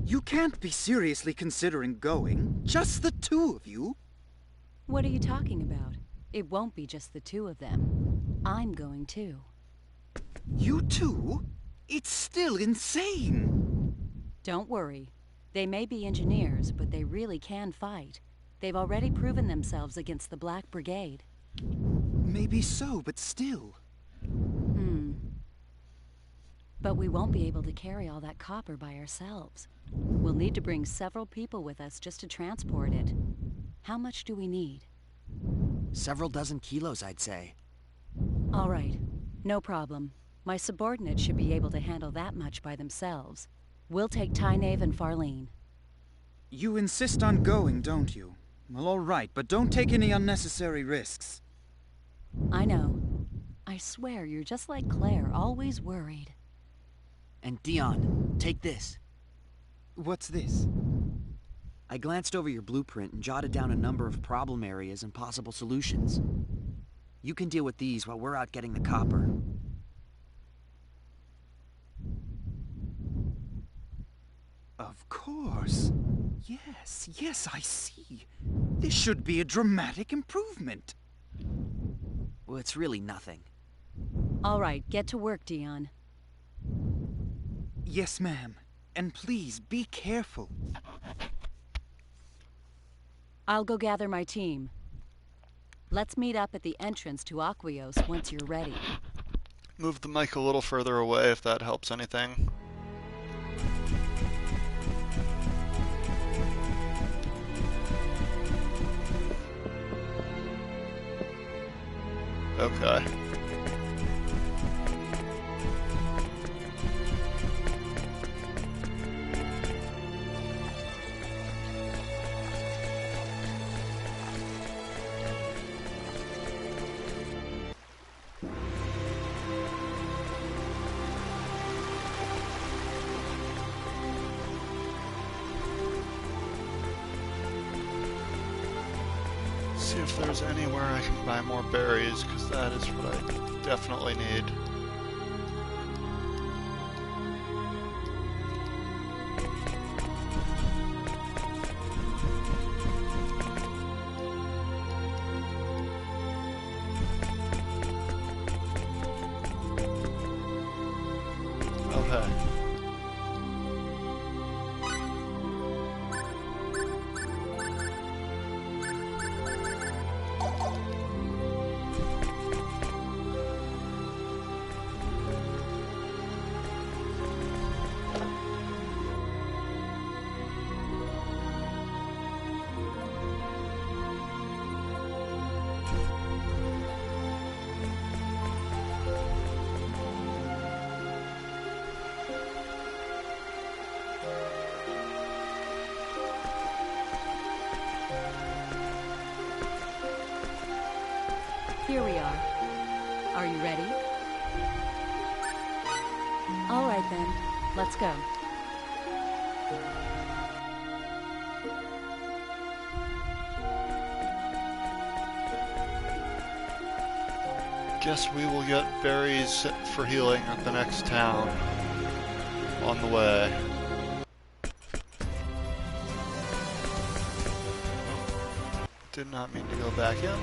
You can't be seriously considering going. Just the two of you. What are you talking about? It won't be just the two of them. I'm going too. You two? It's still insane. Don't worry. They may be engineers, but they really can fight. They've already proven themselves against the Black Brigade. Maybe so, but still. But we won't be able to carry all that copper by ourselves. We'll need to bring several people with us just to transport it. How much do we need? Several dozen kilos, I'd say. All right. No problem. My subordinates should be able to handle that much by themselves. We'll take Tynaeve and Farlene. You insist on going, don't you? Well, all right, but don't take any unnecessary risks. I know. I swear you're just like Claire, always worried. And Dion, take this. What's this? I glanced over your blueprint and jotted down a number of problem areas and possible solutions. You can deal with these while we're out getting the copper. Of course. Yes, I see. This should be a dramatic improvement. Well, it's really nothing. All right, get to work, Dion. Yes, ma'am. And please, be careful. I'll go gather my team. Let's meet up at the entrance to Aquios once you're ready. Move the mic a little further away if that helps anything. Okay. See if there's anywhere I can buy more berries, because that is what I definitely need. Okay. Here we are. Are you ready? All right then, let's go. Guess we will get berries for healing at the next town on the way. Did not mean to go back in.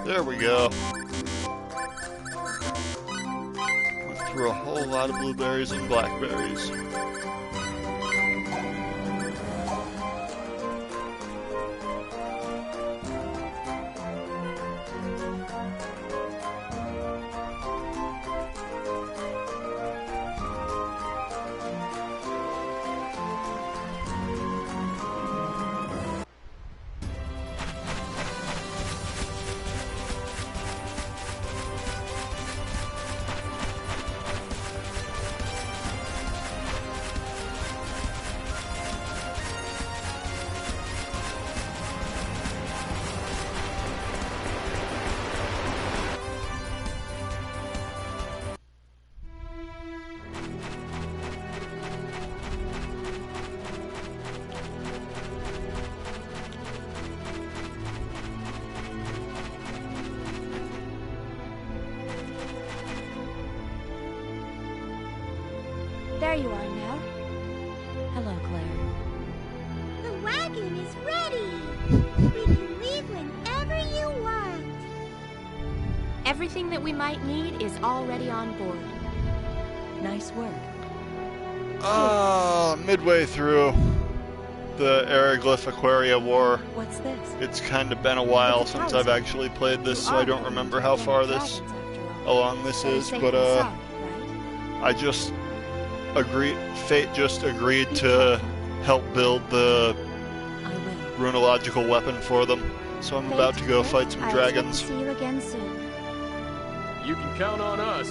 There we go. Went through a whole lot of blueberries and blackberries. There you are, Nell. Hello, Claire. The wagon is ready! We can leave whenever you want. Everything that we might need is already on board. Nice work. Midway through the Aeroglyph Aquaria War. What's this? It's kind of been a while since I've actually played this, so I don't remember how far along this is, but I just Fate just agreed to help build the runological weapon for them. So I'm about to go fight some dragons. See you again soon. You can count on us.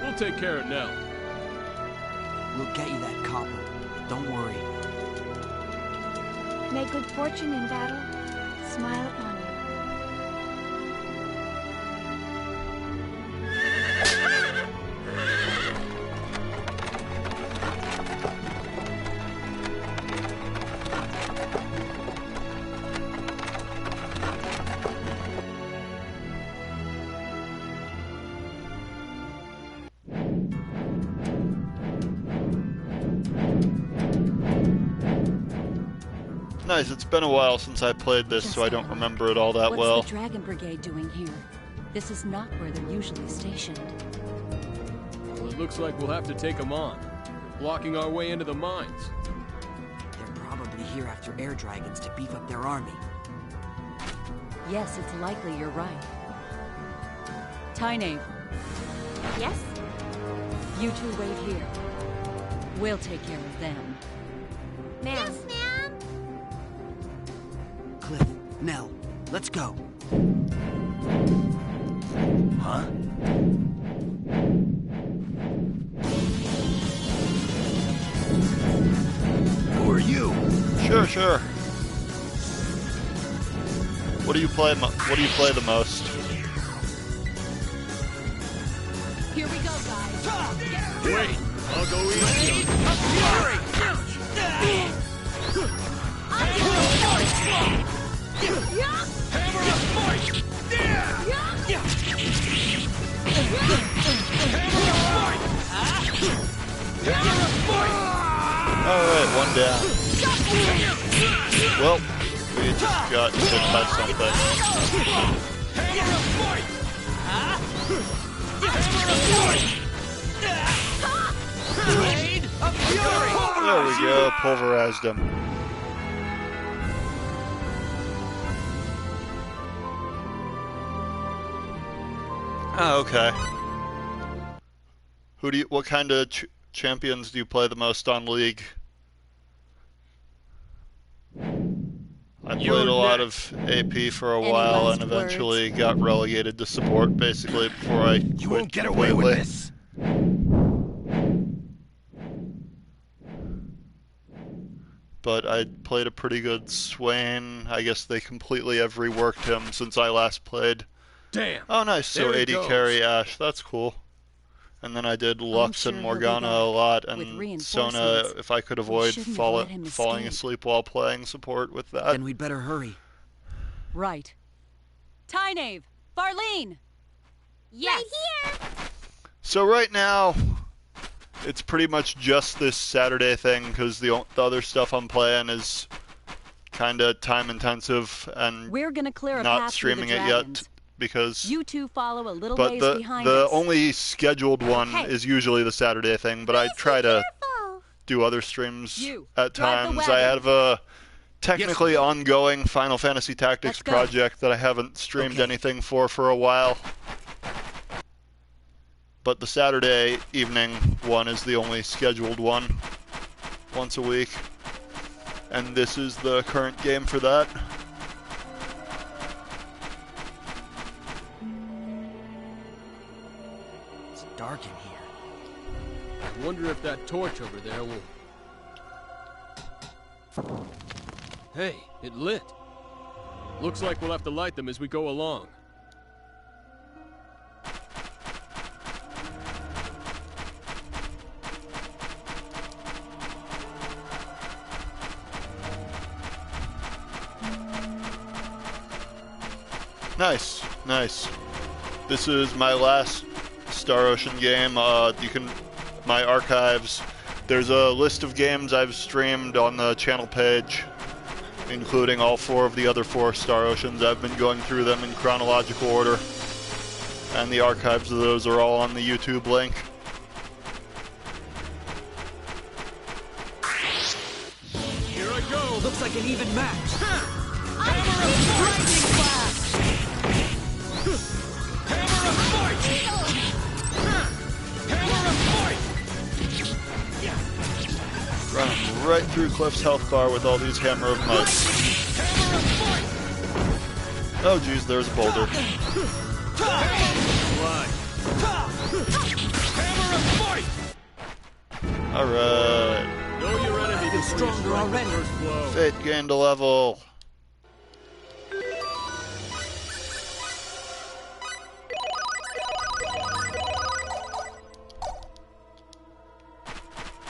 We'll take care of Nell. We'll get you that copper. Don't worry. May good fortune in battle smile upon you. Nice, it's been a while since I played this, so I don't remember it all that well. What's the Dragon Brigade doing here? This is not where they're usually stationed. Well, it looks like we'll have to take them on. They're blocking our way into the mines. They're probably here after air dragons to beef up their army. Yes, it's likely you're right. Tyne, Yes? you two wait here. We'll take care of them. Ma'am. Yes, ma'am. Cliff, Nell, let's go. Huh? Who are you? Sure. What do you play the most? Here we go, guys. Wait, I'll go easy. Alright, one down. Well, we just got hit by something. There we go, pulverized him. Oh, okay. What kind of champions do you play the most on League? I played a lot of AP for a while and eventually got relegated to support basically before I quit. You won't get away with this. But I played a pretty good Swain. I guess they completely have reworked him since I last played. Damn. Oh, nice. So 80 carry Ash. That's cool. And then I did Lux and Morgana a lot, and Sona, if I could avoid falling asleep while playing support with that. Then we'd better hurry. Right. Tyne, Farlene! Yes! Right here! So right now, it's pretty much just this Saturday thing, because the other stuff I'm playing is kind of time intensive, and we're gonna clear a not path streaming through the it yet. dragons. because You two follow a little but ways the behind the us. only scheduled one Hey. is usually the Saturday thing, but I try to do other streams at drive the times. I wagon. have a technically ongoing Final Fantasy Tactics Let's go. project that I haven't streamed anything for a while. But the Saturday evening one is the only scheduled one, once a week. And this is the current game for that. It's dark in here. I wonder if that torch over there will... Hey, it lit. Looks like we'll have to light them as we go along. Nice, nice. This is my last Star Ocean game. You can, my archives, there's a list of games I've streamed on the channel page, including all 4 of the other 4 Star Oceans. I've been going through them in chronological order, and the archives of those are all on the YouTube link. Here I go. Looks like an even match. Hammer of fight! Hammer of fight! Running right through Cliff's health bar with all these Hammer of Might. Oh geez, there's a boulder. Alright. Know your enemy is stronger already. Fate gained a level.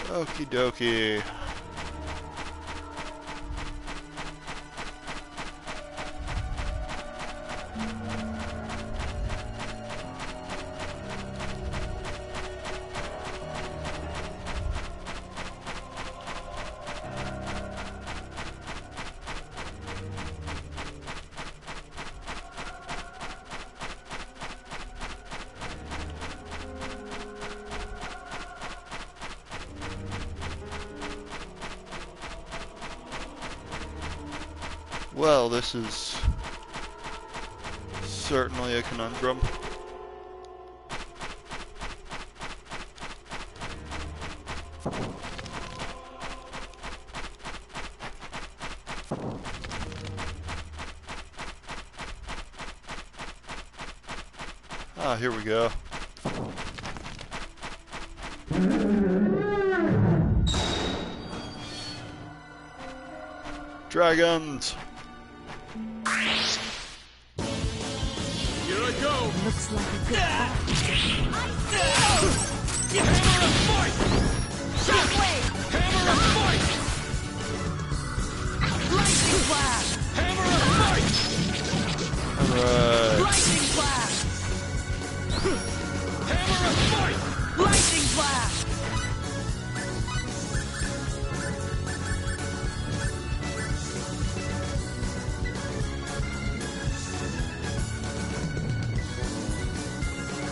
Okie dokie. Well, this is certainly a conundrum. Ah, here we go. Dragons! Here I go! Looks like a good Hammer of fight! Shockwave! Hammer of fight! Lightning blast! Hammer of fight! Alright. Lightning blast! Hammer of fight! Lightning blast!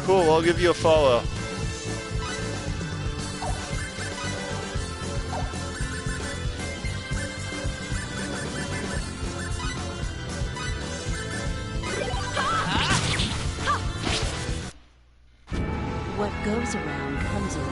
Cool, I'll give you a follow. What goes around comes around.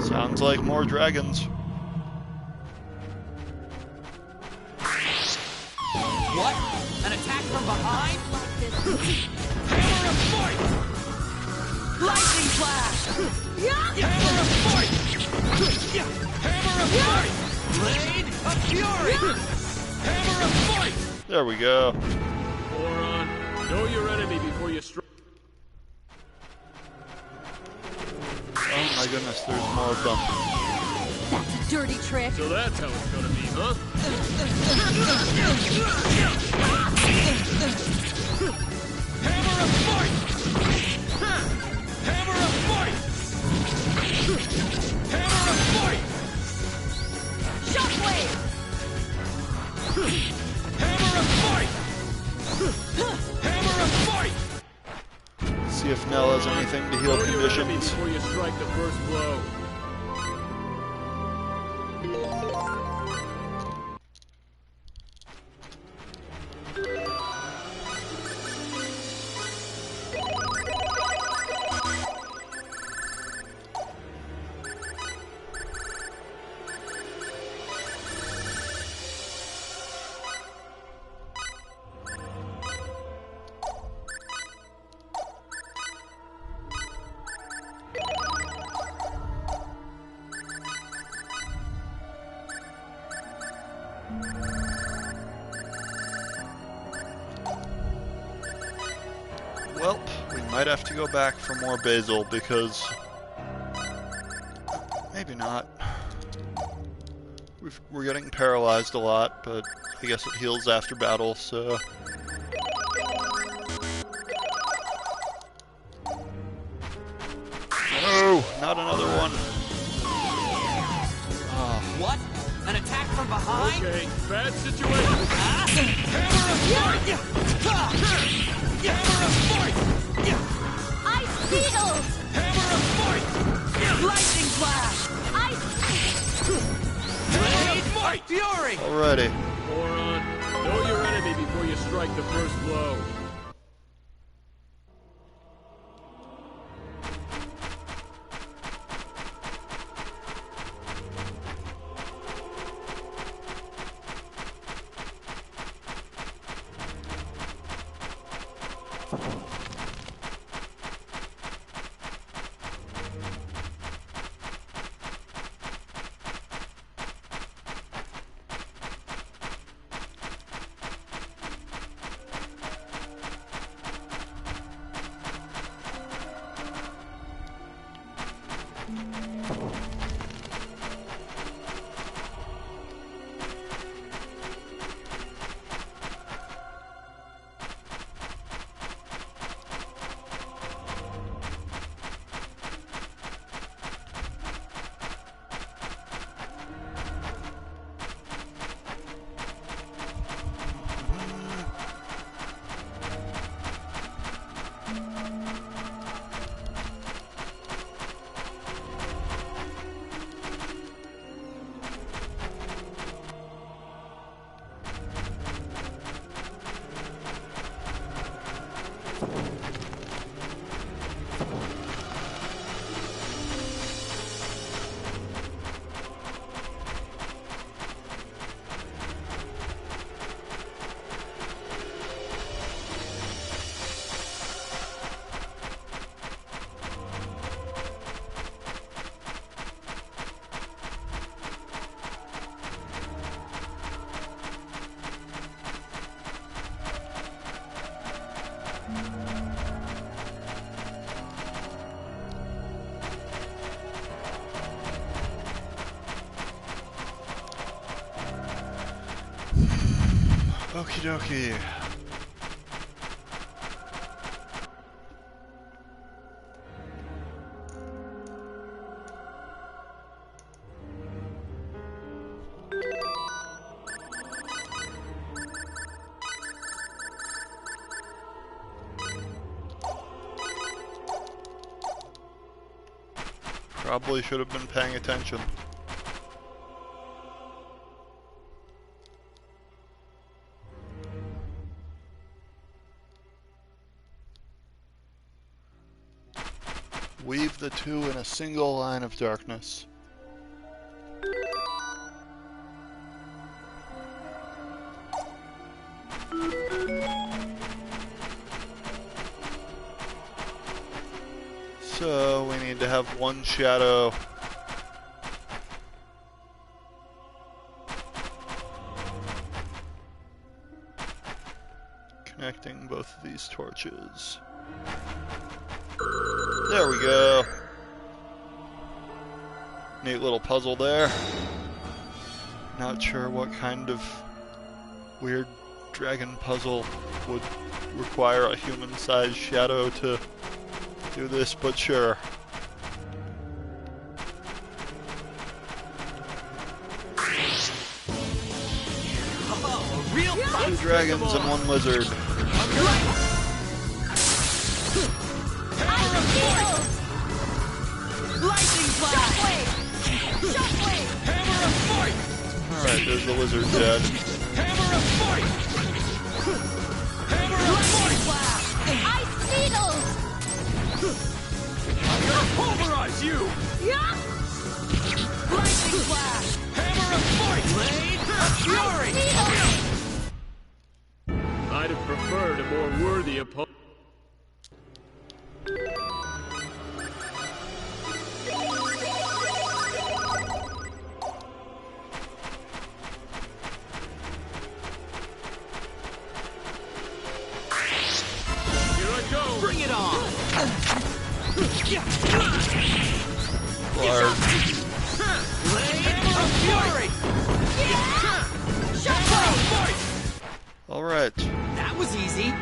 Sounds like more dragons. What? An attack from behind? Hammer of fight! Lightning clash! Hammer of fight! Hammer of fight! Blade of fury! Hammer of fight! There we go. Moron, know your enemy before you strike. Oh my goodness, there's more of them. That's a dirty trick. So that's how it's gonna be, huh? Hammer of fight! Hammer of fight! Hammer of fight! Shockwave! Hammer of fight! Hammer of fight! See if Nell has anything to heal Know your enemy conditions. before you strike the first blow. Well, we might have to go back for more basil because... maybe not. We're getting paralyzed a lot, but I guess it heals after battle, so... No! Not another one! What? An attack from behind? Okay, bad situation. Hammer of fight! Hammer of fight! Ice needles! Hammer of fight! Lightning flash! Ice... Blade of fury! Alrighty. Moron, know your enemy before you strike the first blow. Okie dokie. Probably should have been paying attention. Weave the two in a single line of darkness. So we need to have one shadow. Connecting both of these torches. There we go. Neat little puzzle there. Not sure what kind of weird dragon puzzle would require a human-sized shadow to do this, but sure. Oh, a real fight! 2 dragons and 1 lizard. Lightning blast! Shockwave! Hammer of fight! Alright, there's the lizard dead. Hammer of fight! Hammer of fight! Ice needles! I'm gonna pulverize you! Yeah! Lightning blast! Hammer of fight! Blade of fury! I'd have preferred a more worthy opponent. Bring it on! Large. Hammer of fury! Shockwave! Alright. That was easy.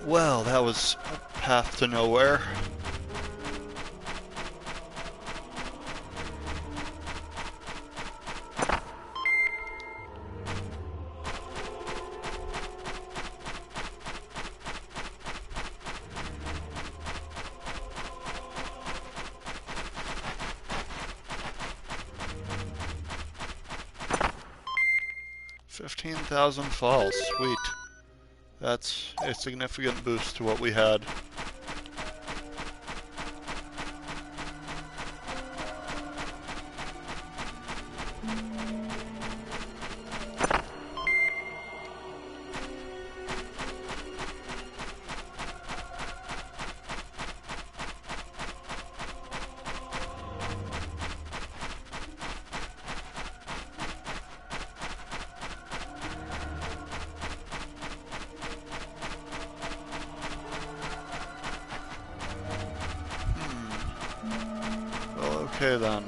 Well, that was a path to nowhere. $15,000 falls, sweet. That's a significant boost to what we had. Okay then.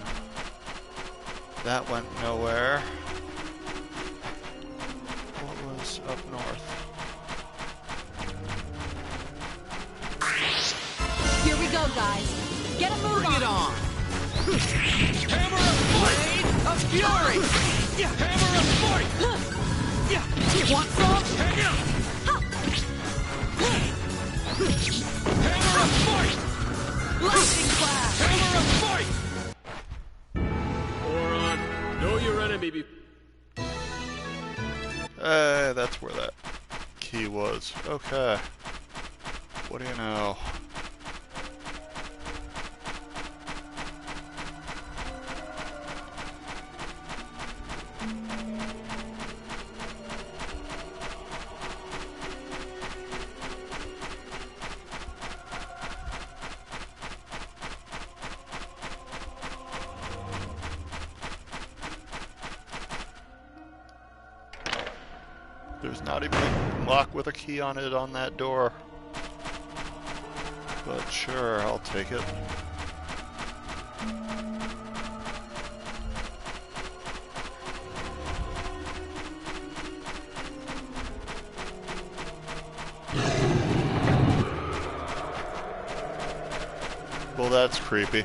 That went nowhere. What was up north? Here we go, guys. Get a move Bring it on! Hammer of blade of fury! Hammer of fight! You want some? Hammer of fight! Lightning blast! Hammer of fight! Know your enemy That's where that key was. Okay. What do you know? There's not even a lock with a key on it on that door. But sure, I'll take it. Well, that's creepy.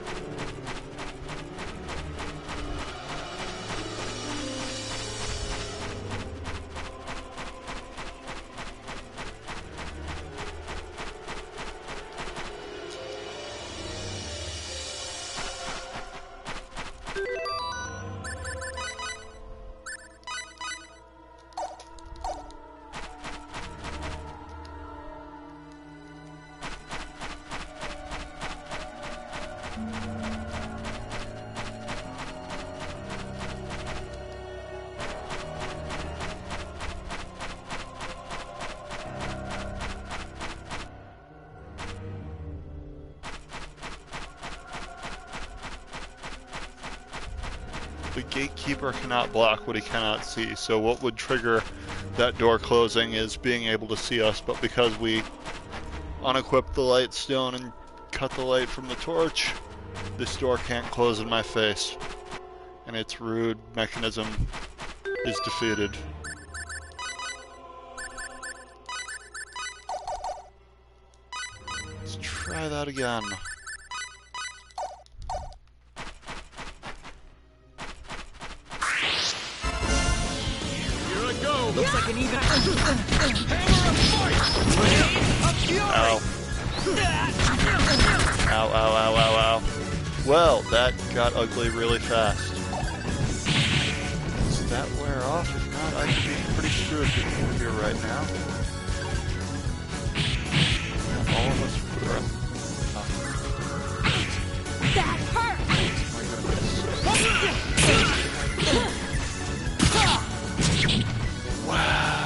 a gatekeeper cannot block what he cannot see. So what would trigger that door closing is being able to see us, but because we unequip the light stone and cut the light from the torch, this door can't close in my face. And its rude mechanism is defeated. Let's try that again. Here I go! Looks like an even... Hammer of fight! Blade of fury! Ow. Ow, ow, ow, ow, ow. Well, that got ugly really fast. Does that wear off? If not, I could be pretty screwed here right now. All of us were up. That hurt! Wow.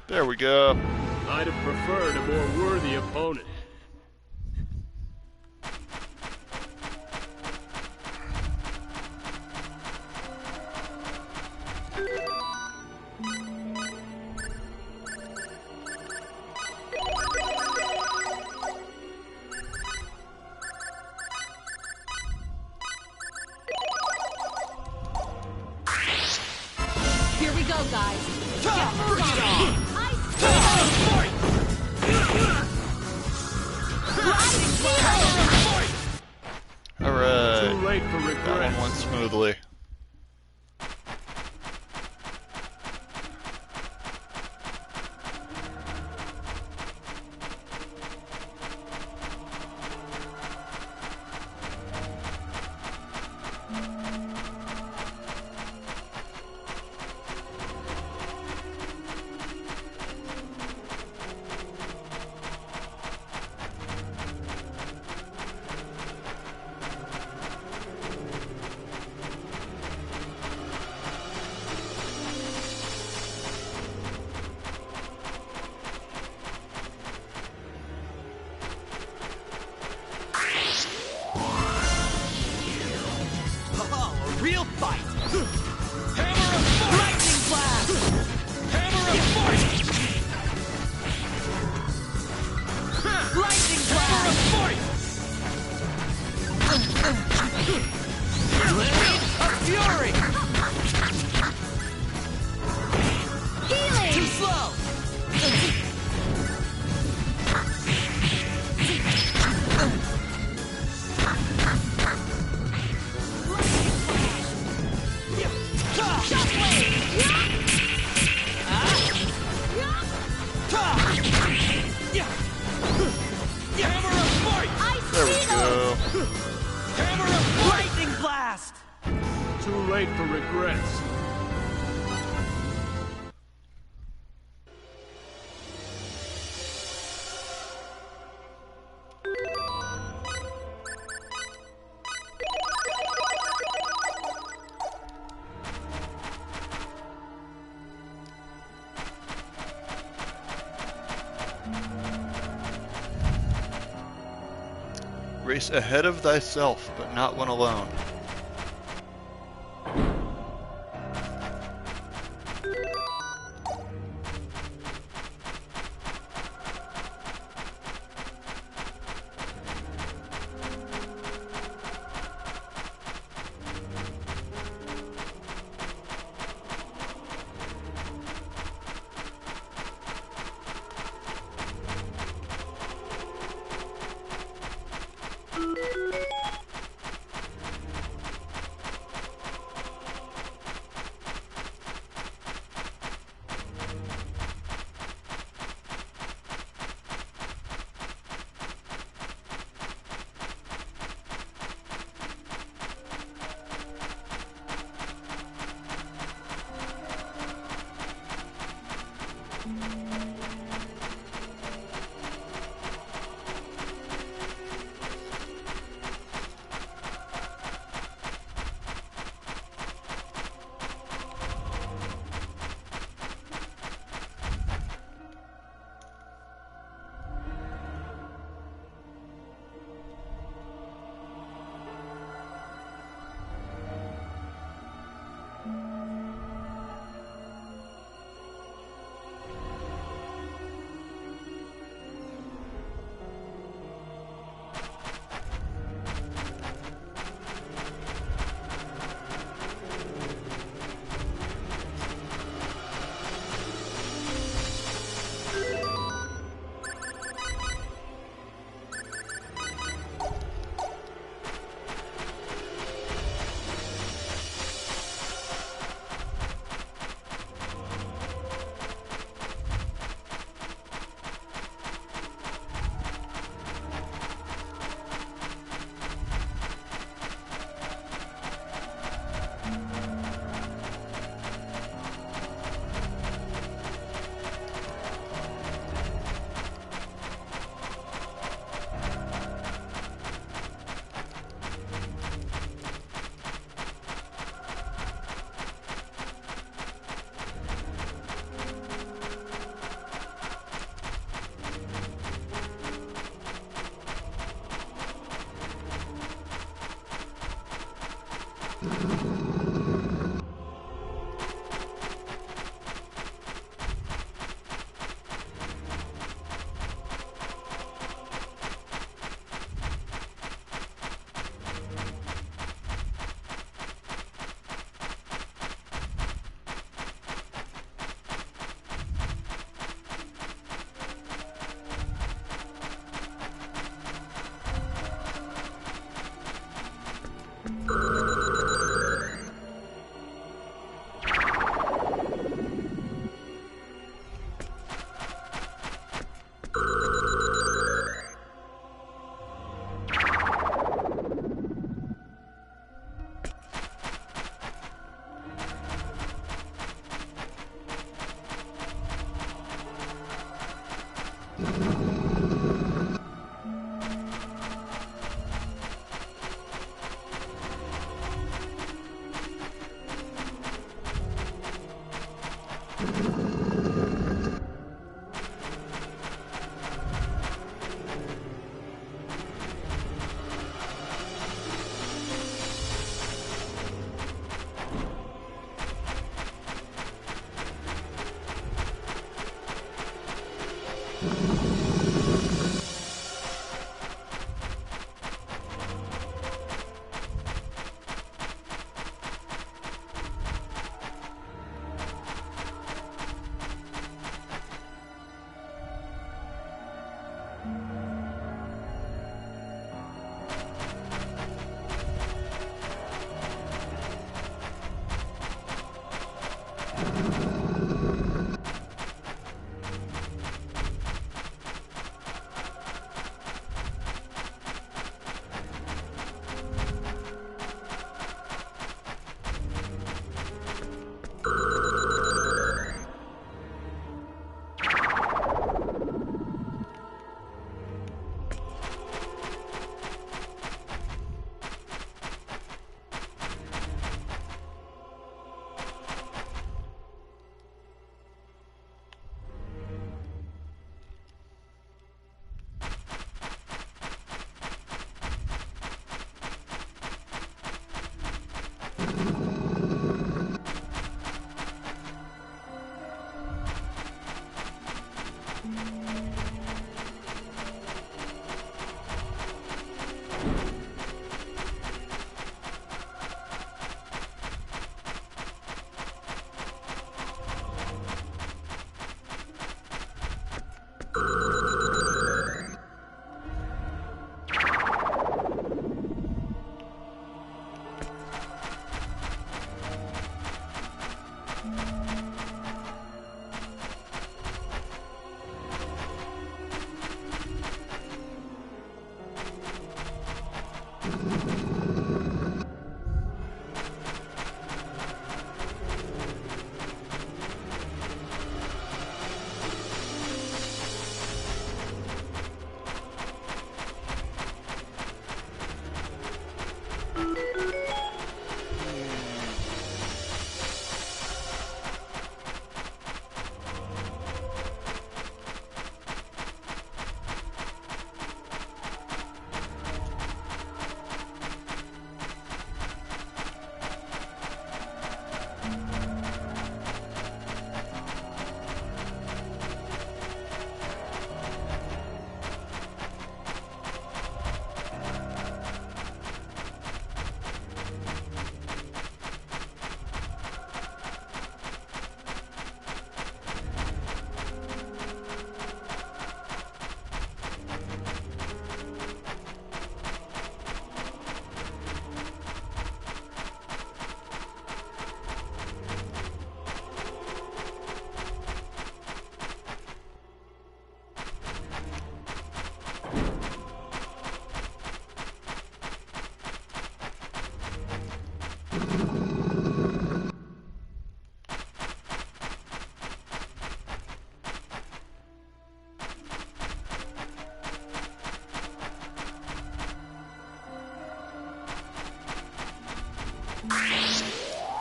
There we go. I'd have preferred a more worthy opponent. Here we go, guys. Bring it on! Alright. Too late for That regret. one went smoothly. Real fight! Hammer of fight! Lightning blast! Hammer of fight! Lightning blast! Hammer of fight! Blade of fury! Healing! Too slow! There we go. Hammer of lightning blast! Too late for regrets. Race ahead of thyself, but not when alone.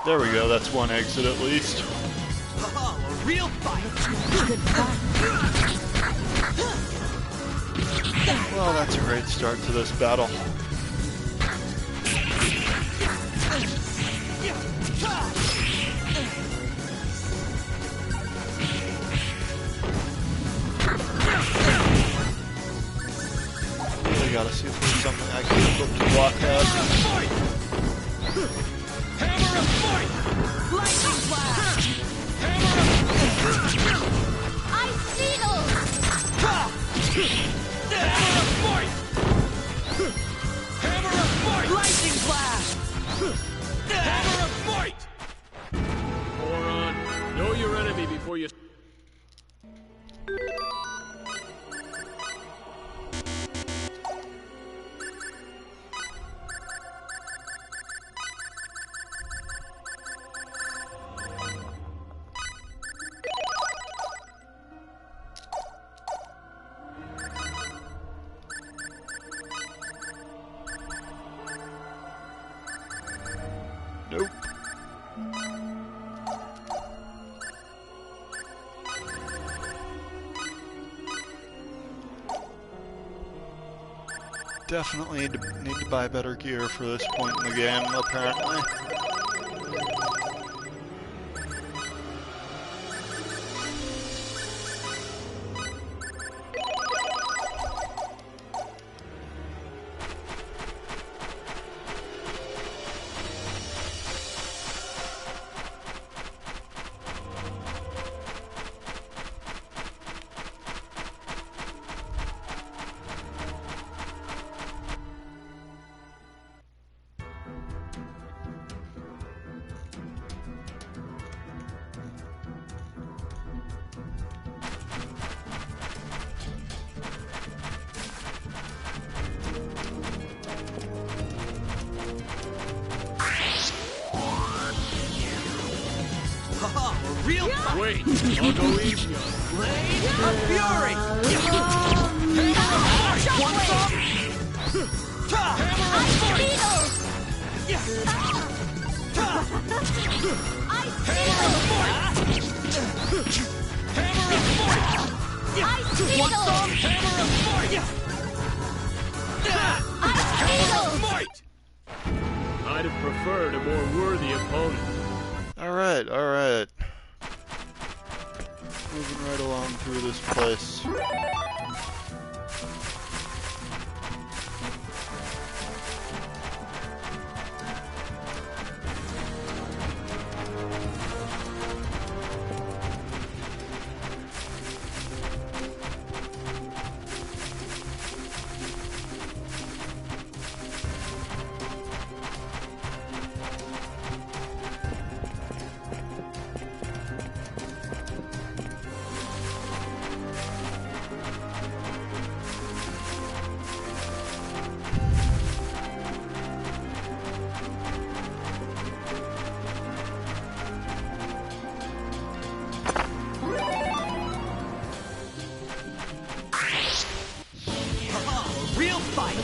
There we go, that's one exit at least. Oh, a real fight! Well, that's a great start to this battle. Really gotta see if there's something I can flip to block that. Hammer of fight! Lightning blast! Ice needle! Hammer of fight! Hammer of fight! Lightning blast! Hammer of fight! Moron, know your enemy before you... Nope. Definitely need to buy better gear for this point in the game, apparently. Real fight! Wait, I'll go easy on it. Blade of Fury! Hammer of fight! One thumb! Hammer of fight! Hammer of fight! Hammer of fight! One thumb! Hammer of fight! Hammer of fight! I'd have preferred a more worthy opponent. Alright, alright. Moving right along through this place. Real fight!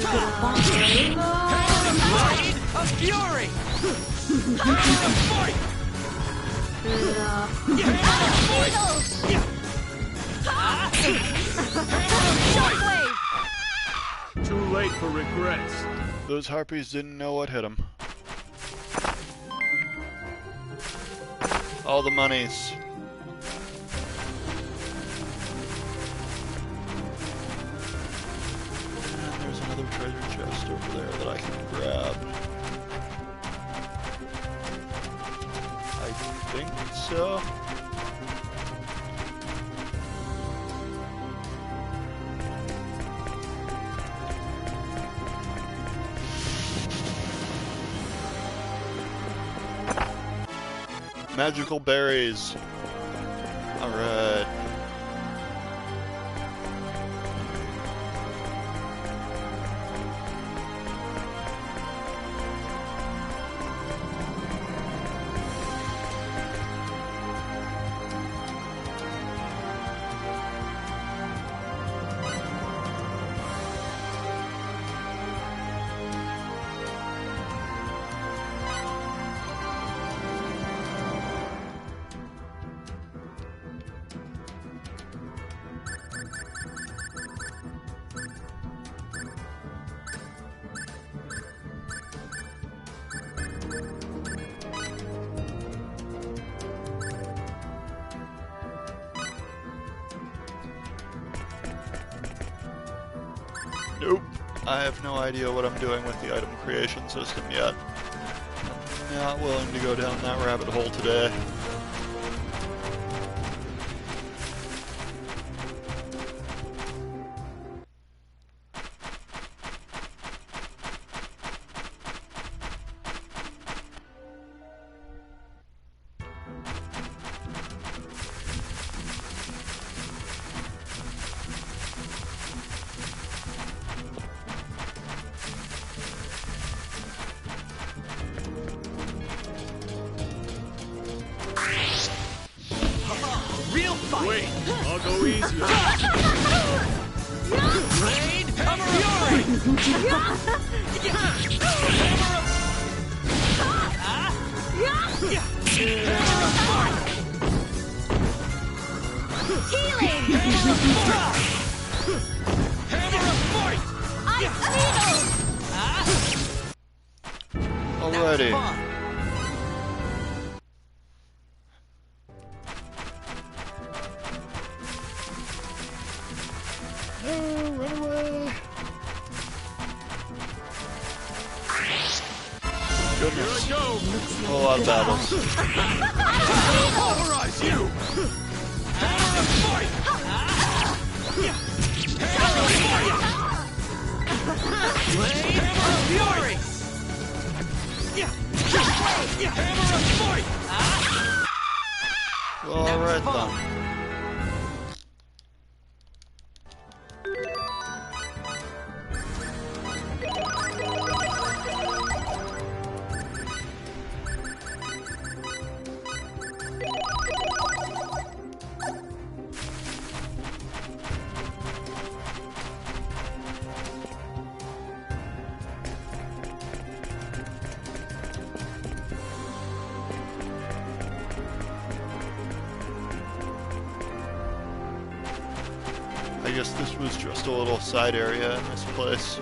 Hammer of Blade of Fury! Hammer of fight! Hammer of fight! Too late for regrets. Those harpies didn't know what hit them. All the monies. And there's another treasure chest over there that I can grab. I think so. Magical berries. Alright. Nope. I have no idea what I'm doing with the item creation system yet. I'm not willing to go down that rabbit hole today. Real fight! Wait, I'll go easy on Blade of Fury! Healing! Hammer of Fight! Alrighty. No, run away! Goodness. Here I go! A lot of battles. Pulverize you! Hammer of Fight! Hammer of Fight! Blade of Fury! Hammer of Fight! Alright then. I guess this was just a little side area in this place.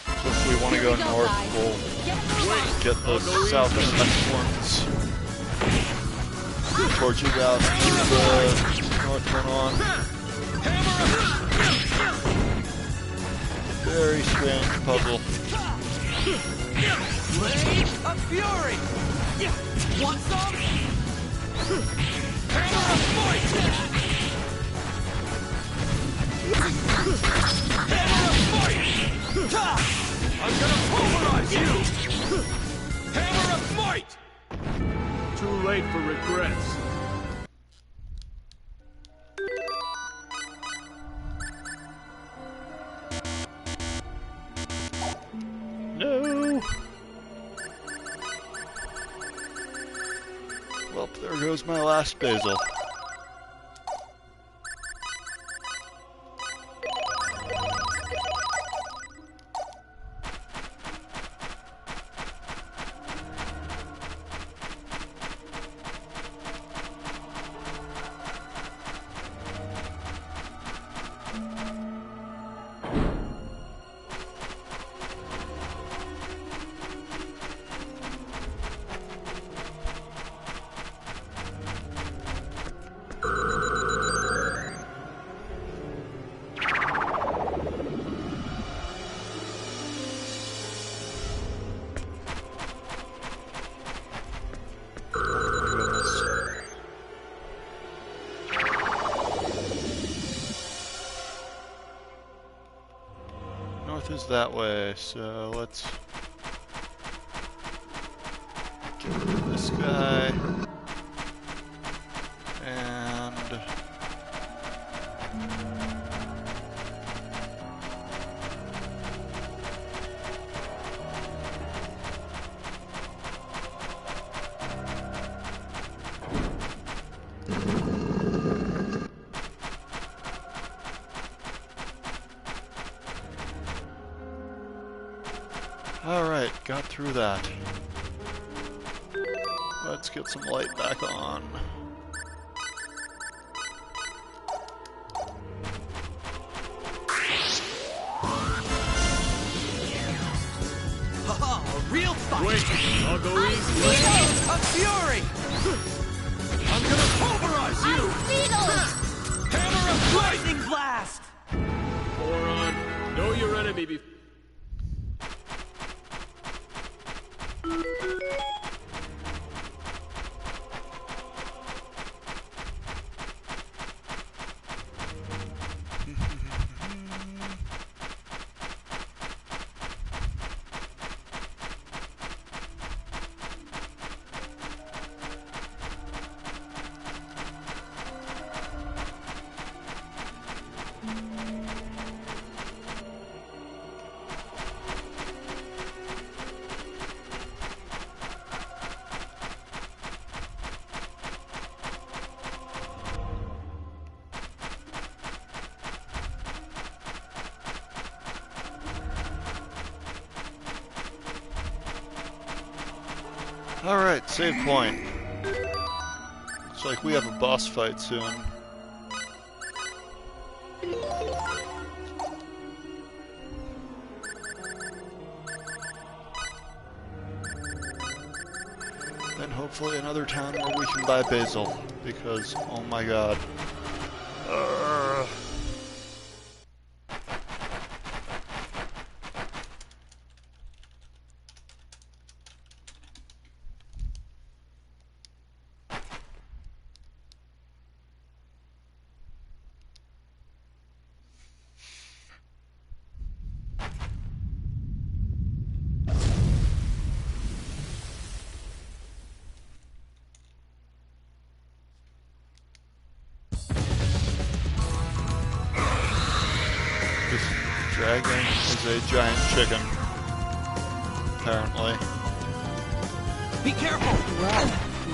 So if we want to go north, we'll get the south and west ones towards you out to the north turn on. Very strange puzzle. Blade of Fury! Want some? Hammer of Fight! Hammer of Fight! I'm gonna pulverize you! Hammer of Fight! Too late for regrets. No! Well, there goes my last basil. North is that way, so let's get rid of this guy. And alright, got through that. Let's get some light back on. Haha, a real fight! Wait, I'll go easy. Blade of fury! I'm gonna pulverize you! Hammer of lightning blast! Moron, know your enemy before. Alright, save point. Looks like we have a boss fight soon. Then hopefully another town where we can buy basil, because, oh my god. Dragon is a giant chicken, apparently. Be careful! Well,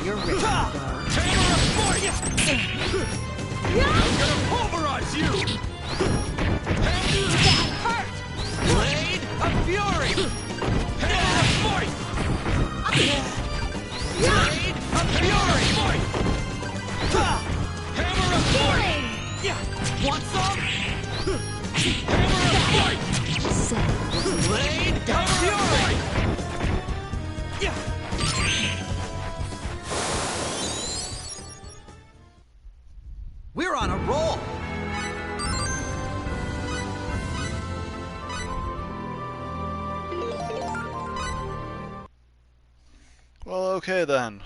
you're ready to go. Hammer of force! I'm gonna pulverize you! That hurt! Blade of fury! Hammer of force! Blade of fury! Hammer of force! Want some? Hammer of force! Blade of fury! We're on a roll! Well, okay then.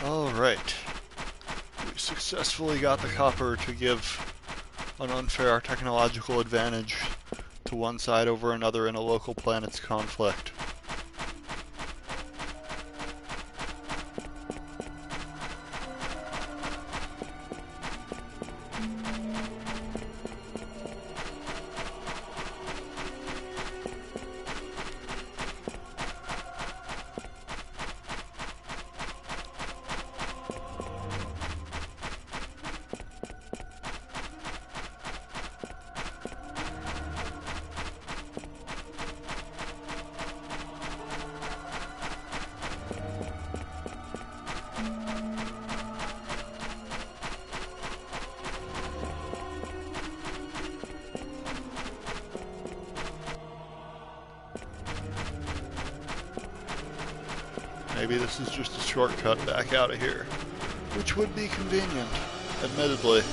Alright. We successfully got the copper to give an unfair technological advantage to one side over another in a local planet's conflict. Maybe this is just a shortcut back out of here, which would be convenient. admittedly.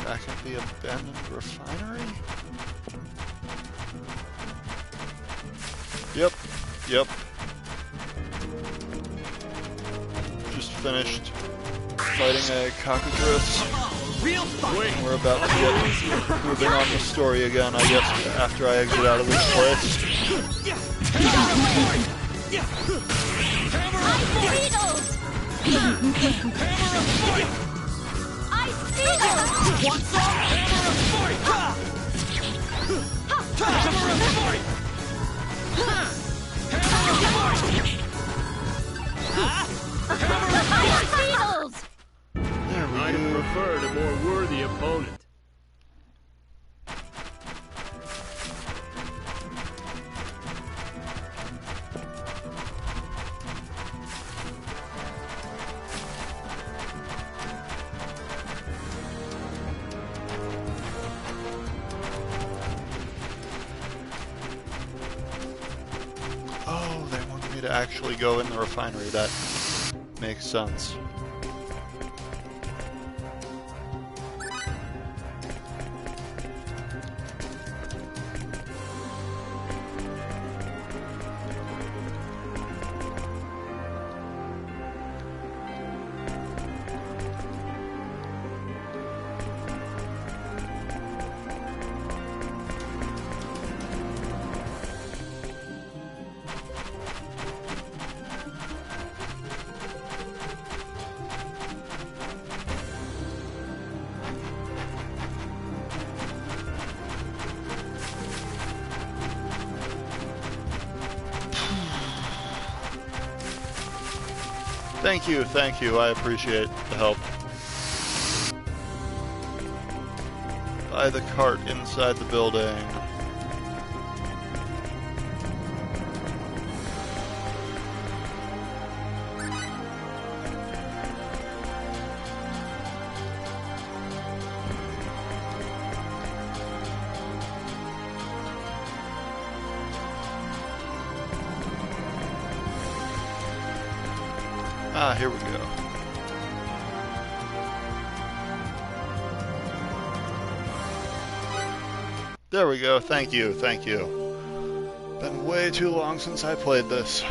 Back at the abandoned refinery? Yep. Just finished fighting a cockatrice. We're about to get moving on the story again, I guess, after I exit out of this place. Want some? Hammer of fight! Hammer of fight! Hammer of fight! I'd have preferred a more worthy opponent. Oh, they wanted me to actually go in the refinery. That makes sense. Thank you, I appreciate the help. Buy the cart inside the building. Ah, here we go. There we go, thank you. Been way too long since I played this.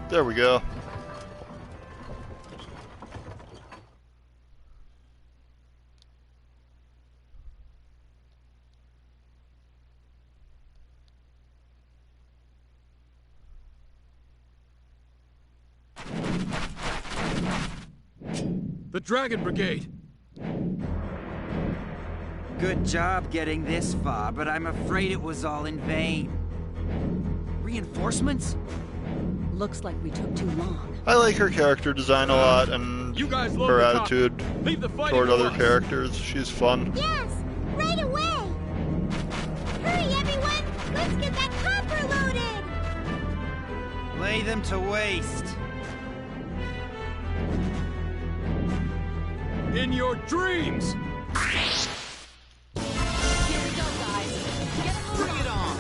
There we go. The Dragon Brigade! Good job getting this far, but I'm afraid it was all in vain. Reinforcements? Looks like we took too long. I like her character design a lot, and You guys love her the attitude Leave the fighting toward to other us. characters. She's fun. Yes! Right away! Hurry, everyone! Let's get that copper loaded! Lay them to waste. In your dreams! Here we go, guys. Get a move Bring it on!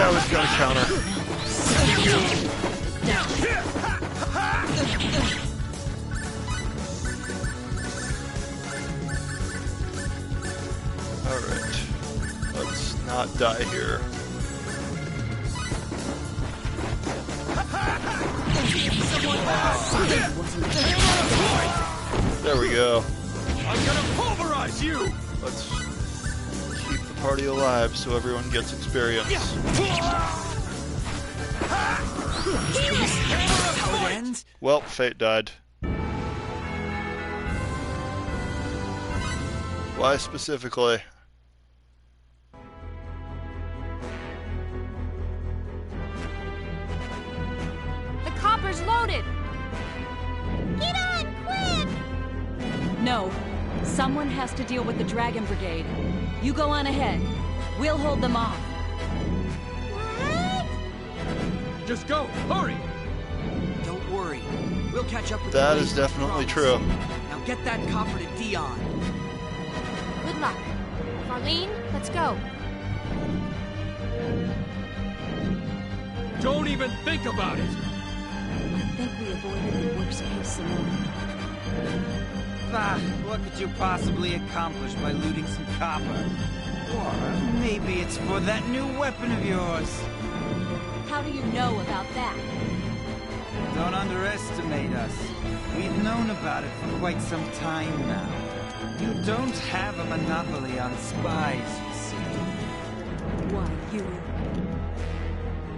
Yeah, we've got a counter. Alright. Let's not die here. There we go. I'm gonna pulverize you! Let's keep the party alive so everyone gets experience. How it ends? Well, Fate died. Why specifically? The copper's loaded! Get on, quick! No. Someone has to deal with the Dragon Brigade. You go on ahead. We'll hold them off. What? Just go! Hurry! Don't worry. We'll catch up with That you is later, I definitely promise. true. Now get that copper to Dion. Good luck. Marlene, let's go. Don't even think about it! I think we avoided the worst-case scenario. Ah, what could you possibly accomplish by looting some copper? Or maybe it's for that new weapon of yours. How do you know about that? Don't underestimate us. We've known about it for quite some time now. You don't have a monopoly on spies, you see. Why, you...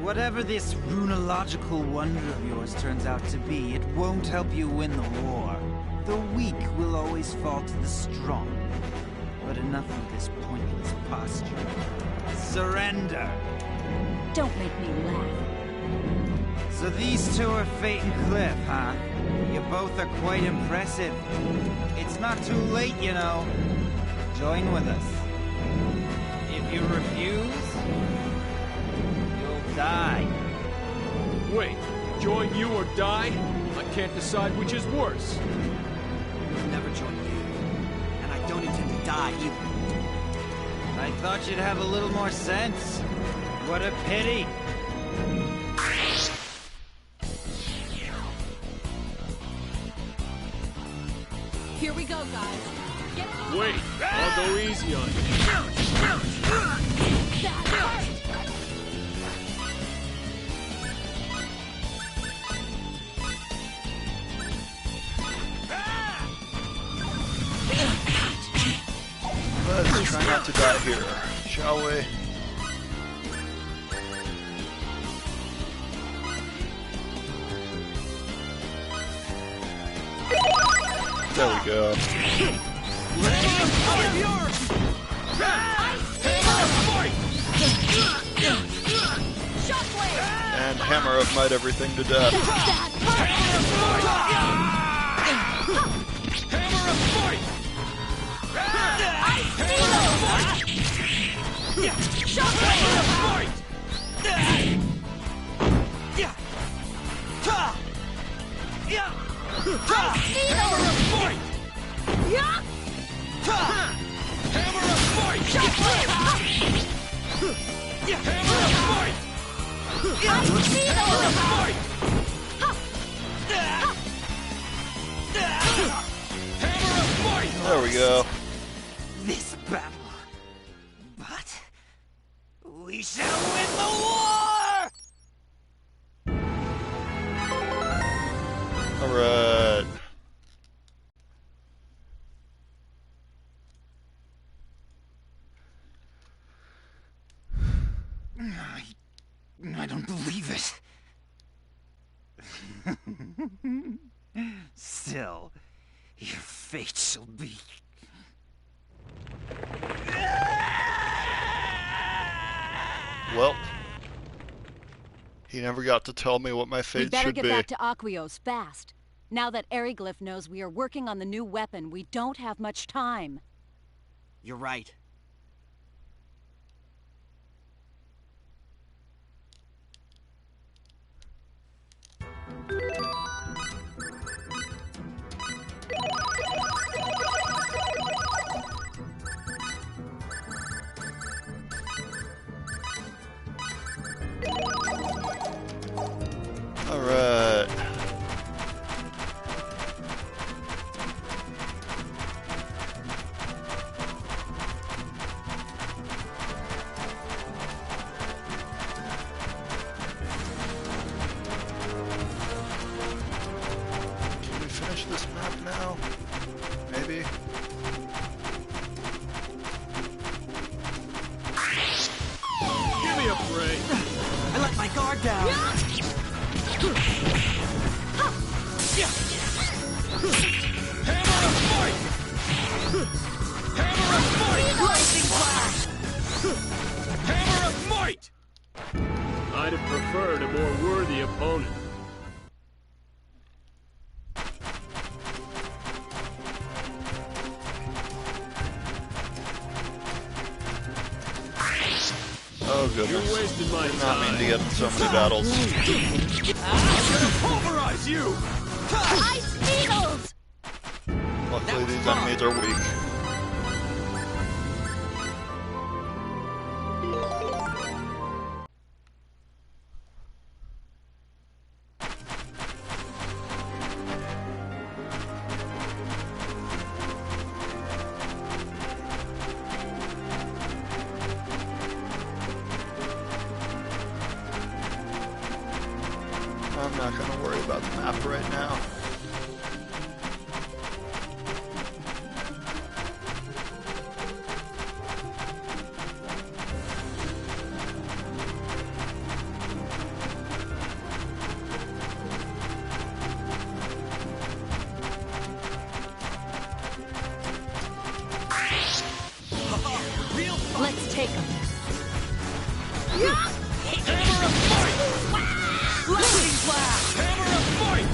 Whatever this runological wonder of yours turns out to be, it won't help you win the war. The weak will always fall to the strong. But enough of this pointless posture. Surrender! Don't make me laugh. So these two are Fate and Cliff, huh? You both are quite impressive. It's not too late, you know. Join with us. If you refuse, you'll die. Wait, join you or die? I can't decide which is worse. We'll never join you. And I don't intend to die either. I thought you'd have a little more sense. What a pity. Here we go, guys. Get Wait, I'll go easy on you. that hurt! Let's try not to die here, shall we? There we go. And hammer of might everything to death. There we go. This battle. But we shall win the war! Alright. I don't believe it. Still, your fate shall be... Well, he never got to tell me what my We fate better should get be. back to Aquios fast. Now that Eriglyph knows we are working on the new weapon, we don't have much time. You're right. let my guard down. Hammer of fight! Hammer of fight! Lightning blast! Hammer of might! I'd have preferred a more worthy opponent. Oh goodness. You wasted my Did not mean time. to get in so many battles. I'm gonna pulverize you! Ice Eagles! Luckily these enemies are weak. I'm not going to worry about the map right now. Let's take them. Hammer of fight! Lightning blast! Hammer of fight!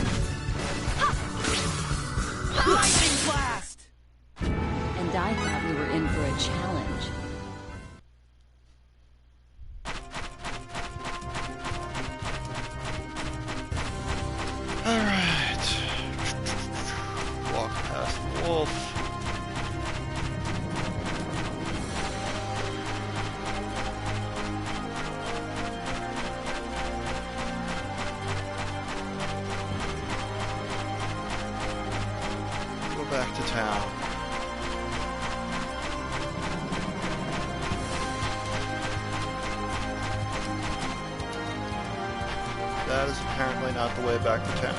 Lightning blast! And I thought we were in for a challenge. Alright. Walk past the wolf. Go back to town. That is apparently not the way back to town.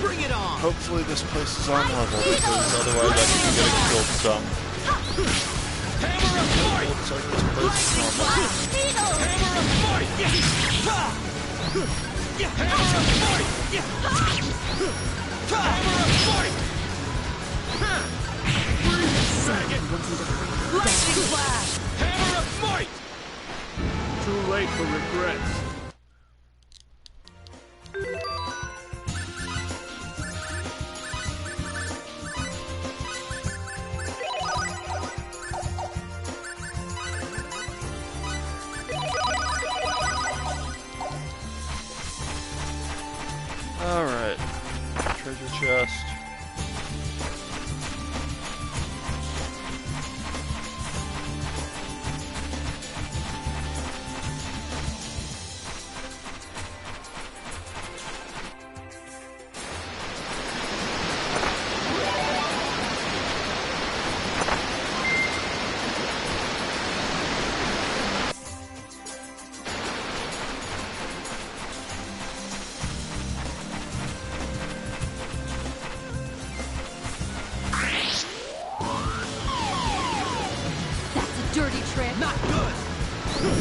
Bring it on! Hopefully this place is on level, because otherwise I could be getting killed some. Hammer of fight! Looks like this place is normal. Hammer of fight! Hammer of fight! Hammer of fight! Faggot! Lightning blast! Hammer of might! Too late for regrets. Alright. Treasure chest. Dirty trick. Not good!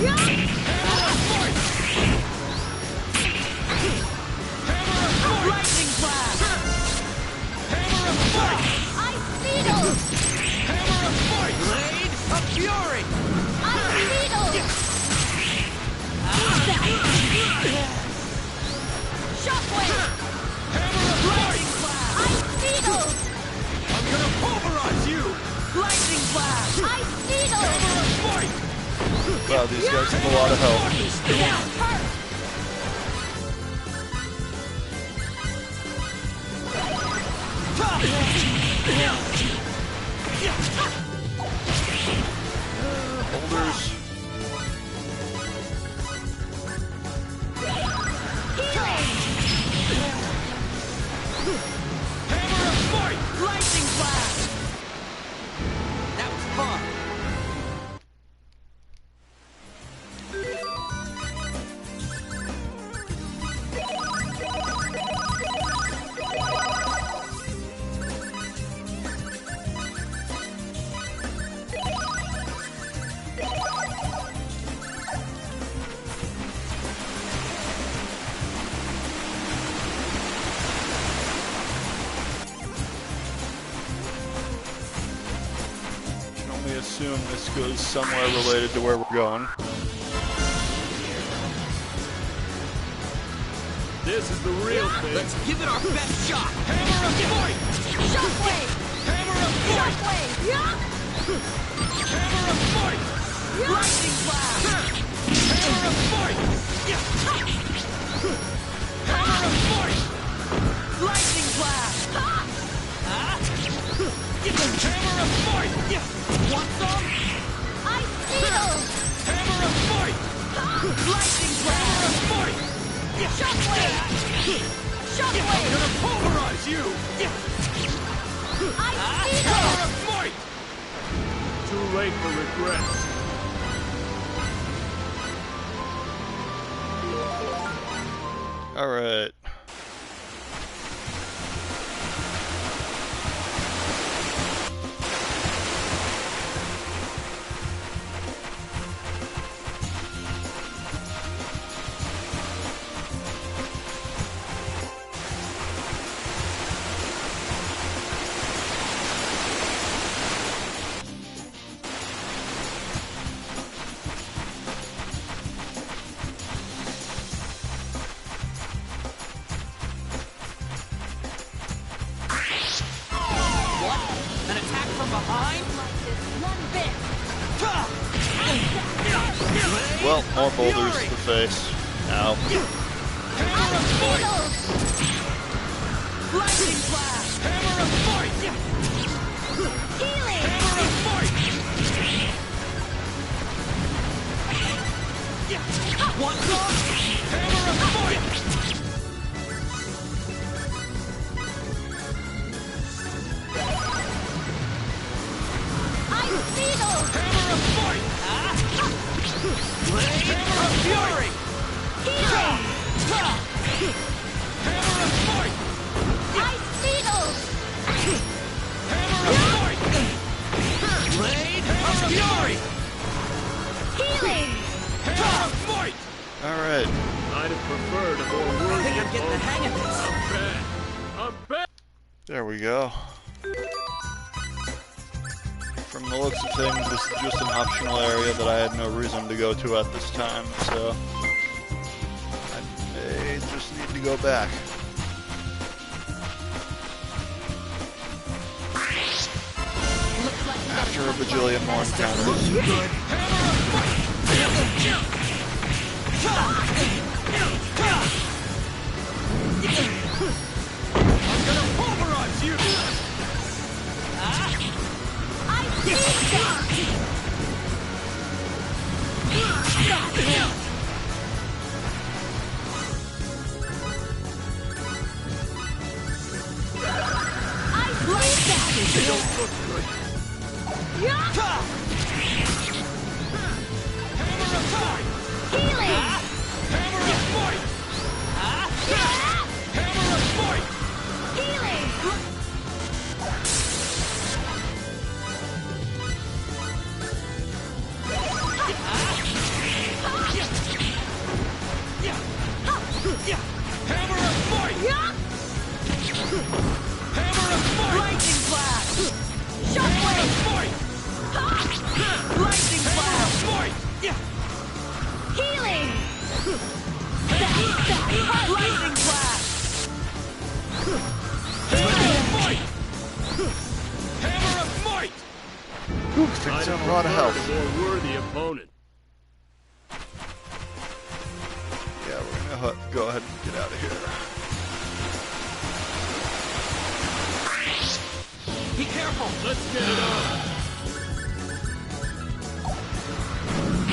Hammer of fight! a lot of health. Boulders. Hammer of Fight! Lightning Blast! That was fun. Assume this goes somewhere related to where we're going. This is the real thing. Let's give it our best shot. Hammer of Fight! Shockwave! Hammer of Fight! Shockwave! Yeah! Hammer of Fight! Lightning Blast! Hammer of Fight! Hammer of Fight! Lightning Blast! Hammer of Fight! Want some? Ice Needle! Hammer of Fight! Lightning Blast! Hammer of Fight! Shockwave! Shockwave! I'm gonna pulverize you! Ice Needle! Hammer of Fight! Too late for regret. All right. An attack from behind? One bit! Well, more boulders to the face. Ow. Hammer of Fight! Needles! Lightning Blast! Hammer of Fight! Healing! Hammer of Fight! Want some? Hammer of Fight! Ice Needle! Hammer of Fight! Blade of Fury! Healing! Hammer of Fight! Ice Needle! Hammer of Fight! Blade of Fury! Healing! Hammer of Fight! All right. I'd have preferred a more worthy I think I'm getting the hang of this. I'm bad. I'm bad. There we go. From the looks of things, this is just an optional area that I had no reason to go to at this time, so I may just need to go back. After a bajillion more encounters. I'm gonna pulverize you! They don't look good. Hammer of Fight! Healing! Hammer of Fight! Hammer of Fight! Healing! Hammer of Fight! Hammer of Fight! Lightning Blast! Hammer of Shockwave! Fight! Lightning Blast! Fight! Healing! Lightning Blast! Hammer of Fight! Hammer of Might! Takes down a lot of health. A more worthy opponent. go ahead and get out of here. Be careful! Let's get it on!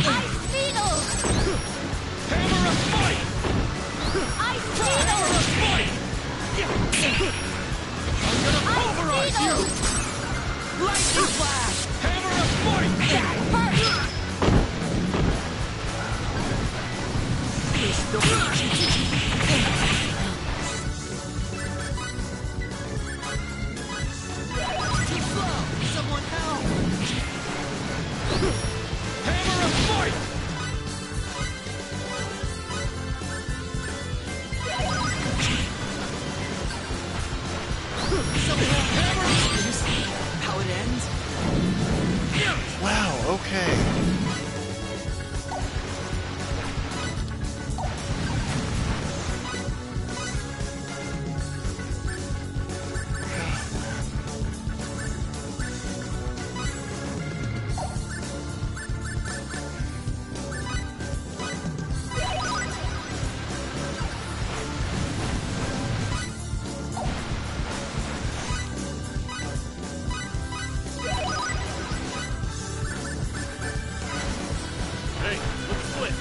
Ice Beetle! Hammer of fight! Ice Hammer Beetle! of fight! I'm gonna pulverize you! Lightning flash! Hammer of fight! That hurt! Too slow! Someone help! Hammer of fight! How it ends? Wow, okay. Hey, let's flip.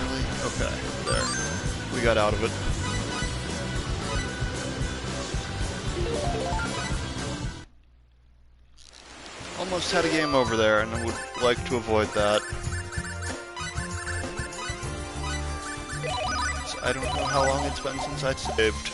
Really? Okay, there. We got out of it. Almost had a game over there, and I would like to avoid that. So I don't know how long it's been since I'd saved.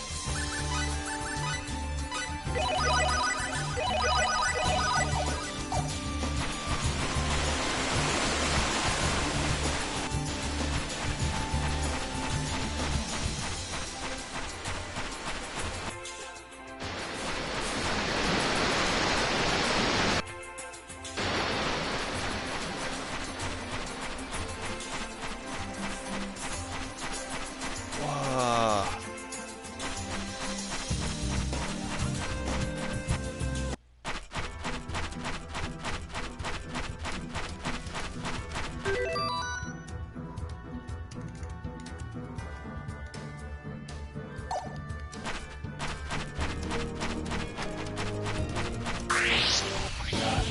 Wow.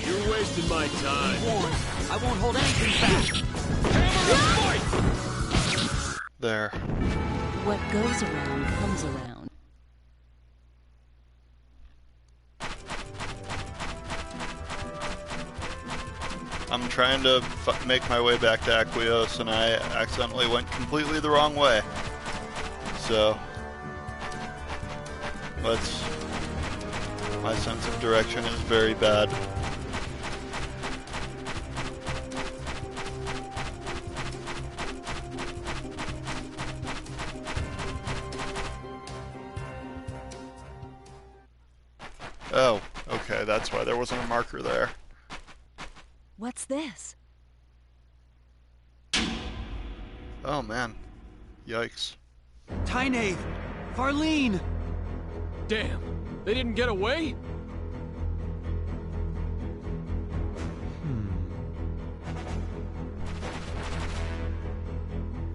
You're wasting my time. Warned. I won't hold anything back. There. What goes around comes around. I'm trying to make my way back to Aquios, and I accidentally went completely the wrong way. So, my sense of direction is very bad. Oh, okay, that's why there wasn't a marker there. What's this? Oh man, yikes. Tyne! Farlene! Damn, they didn't get away?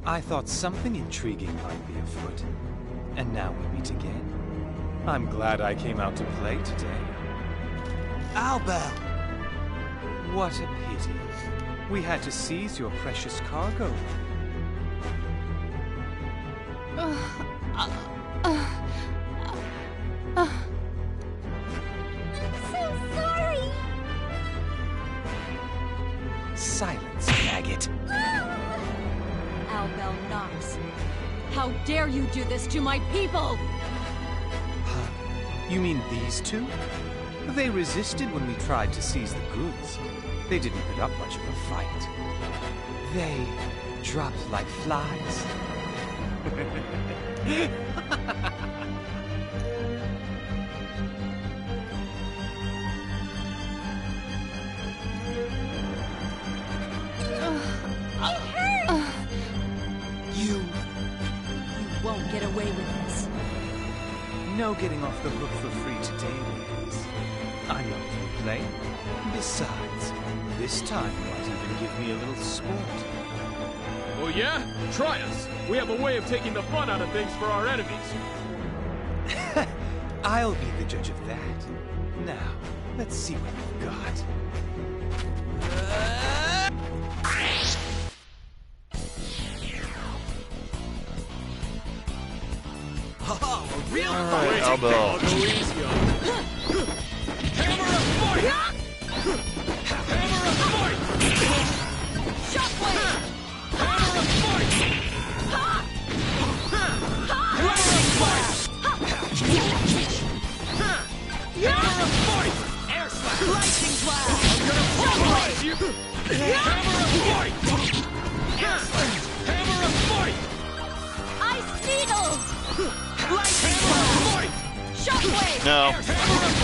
I thought something intriguing might be afoot. And now we meet again. I'm glad I came out to play today. Albel! What a pity. We had to seize your precious cargo. So sorry! Silence, maggot. Albel Knox. How dare you do this to my people? You mean these two? They resisted when we tried to seize the goods. They didn't put up much of a fight. They dropped like flies. You won't get away with this. No getting off the hook for free today, ladies. I'm not going to play. Besides, this time you might even give me a little sport. Oh yeah? Try us. We have a way of taking the fun out of things for our enemies. I'll be the judge of that. Now, let's see what you've got. Oh, a real Alright, elbow. Hammer of fight! Hammer of fight! Shockwave! Hammer of fight! Hammer of fight! Hammer of fight! Air slap! Lightning blast! I'm gonna pulverize you! Hammer of fight! Air slap! Hammer of fight! Ice needle! Lightning blast! Shockwave! No,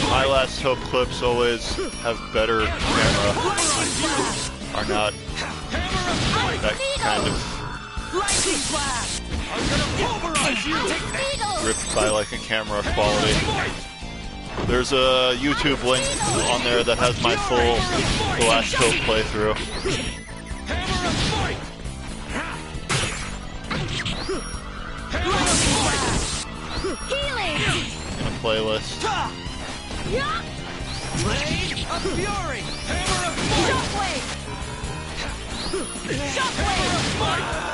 my Last Hope clips always have better camera. Are not that kind of Lightning blast! I'm gonna pulverize you! ripped by like a camera quality. There's a YouTube link on there that has my full The Last Hope playthrough. Hammer of fight! Hammer of fight! Healing! In a playlist. Blade of fury! Hammer of fight! Shockwave! Shockwave!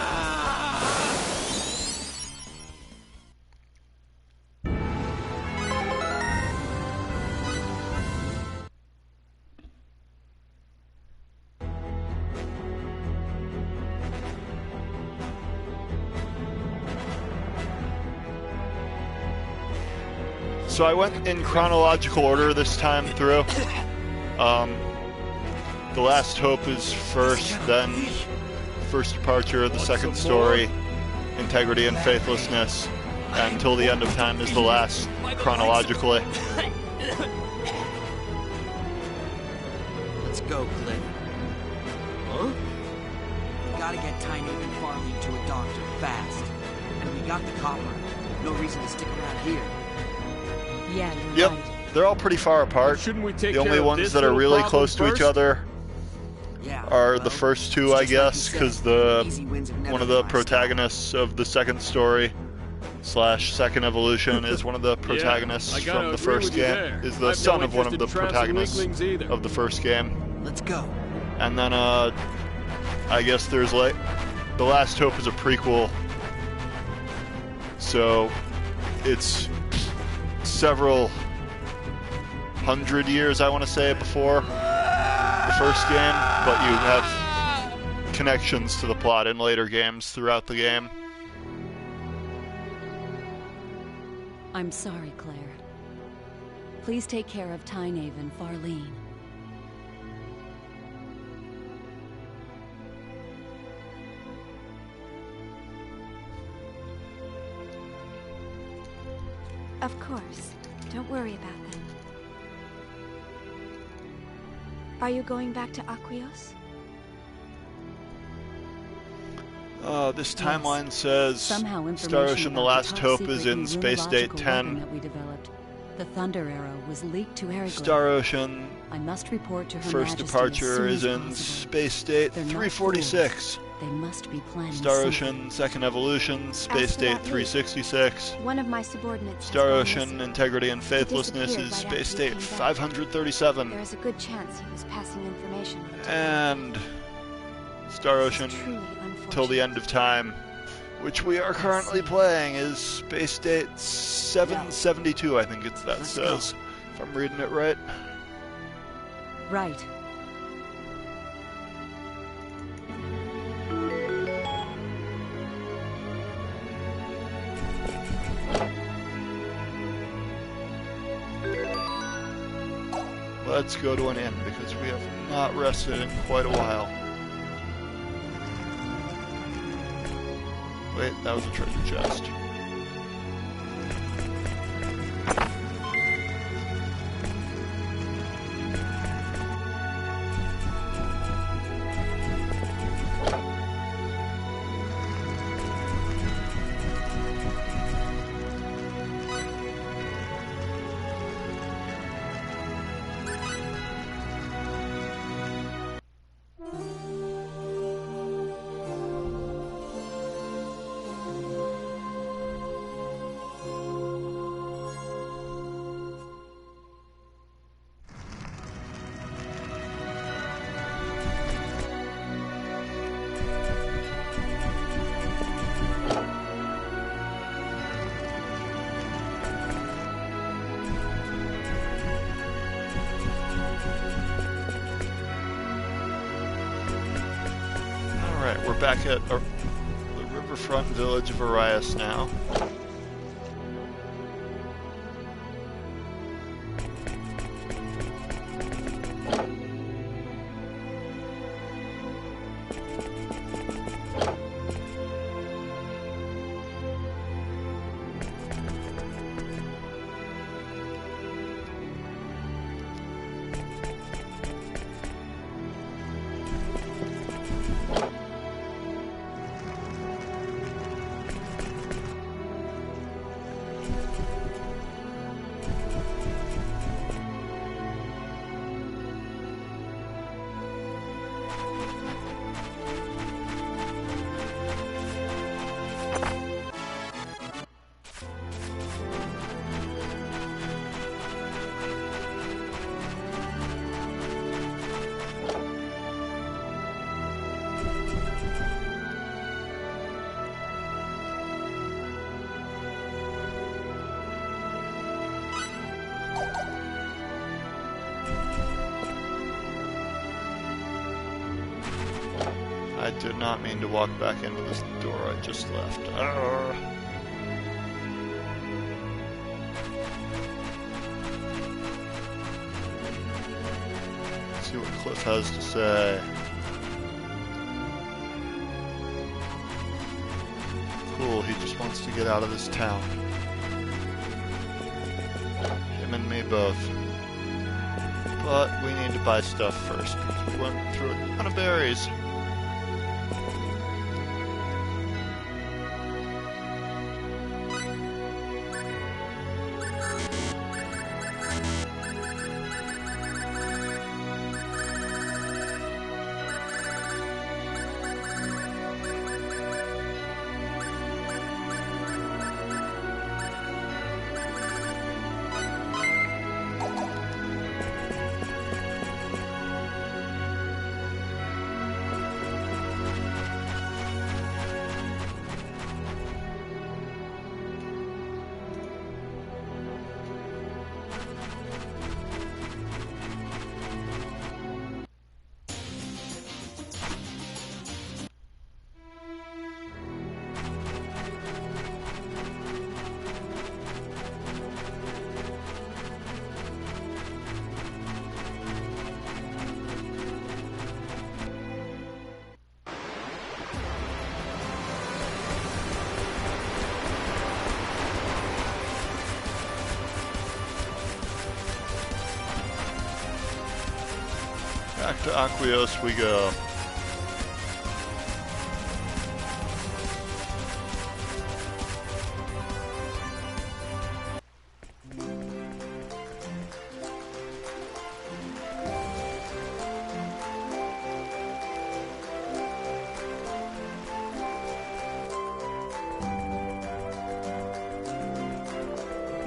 So I went in chronological order this time through. The Last Hope is first, then First Departure, the second story, Integrity and Faithlessness, and Until the End of Time is the last chronologically. Let's go, Cliff. Huh? We gotta get Tiny and Farley to a doctor fast. And we got the copper. No reason to stick around here. Yeah, you're Yep, right. they're all pretty far apart. Shouldn't we take The only care of ones this that are little really problem close to first? each other Yeah, are well, the first two, I it's just like guess, you because said, easy wins have never one of the been my protagonists of the second story / second evolution is one of the protagonists I gotta from the agree first with you game. there. Is I the have son no of one of interest the in Traps and protagonists Weaklings either. of the first game. Let's go. And then I guess there's like The Last Hope is a prequel, so it's several hundred years, I want to say, before the first game, but you have connections to the plot in later games throughout the game. I'm sorry, Claire. Please take care of Tynave and Farlene. Of course. Don't worry about them. Are you going back to Aquios? This timeline says Somehow Star information Ocean The about Last the Hope top-secret is in Space Date numerological weapon 10. that we developed. The Thunder Arrow was leaked to Eriglyph. Star Ocean I must report to Her First Majesty Departure as soon is as in possible. Space Date They're not 346. fools. They must be planning Star something. Ocean Second Evolution, Space for Date that leak. 366. One of my subordinates. Star has gone Ocean missing. Integrity and Faithlessness disappeared is right after Space you Date came back. 537. There is a good chance he was passing information on to And Star Ocean truly Till the End of Time, which we are currently playing, is Space Date 772, I think that says, if I'm reading it right. Right. Let's go to an inn because we have not rested in quite a while. Wait, that was a treasure chest. we're back at the riverfront village of Arias now. I did not mean to walk back into this door I just left. Let's see what Cliff has to say. Cool, he just wants to get out of this town. Him and me both. But we need to buy stuff first because we went through a ton of berries. Back to Aquios we go.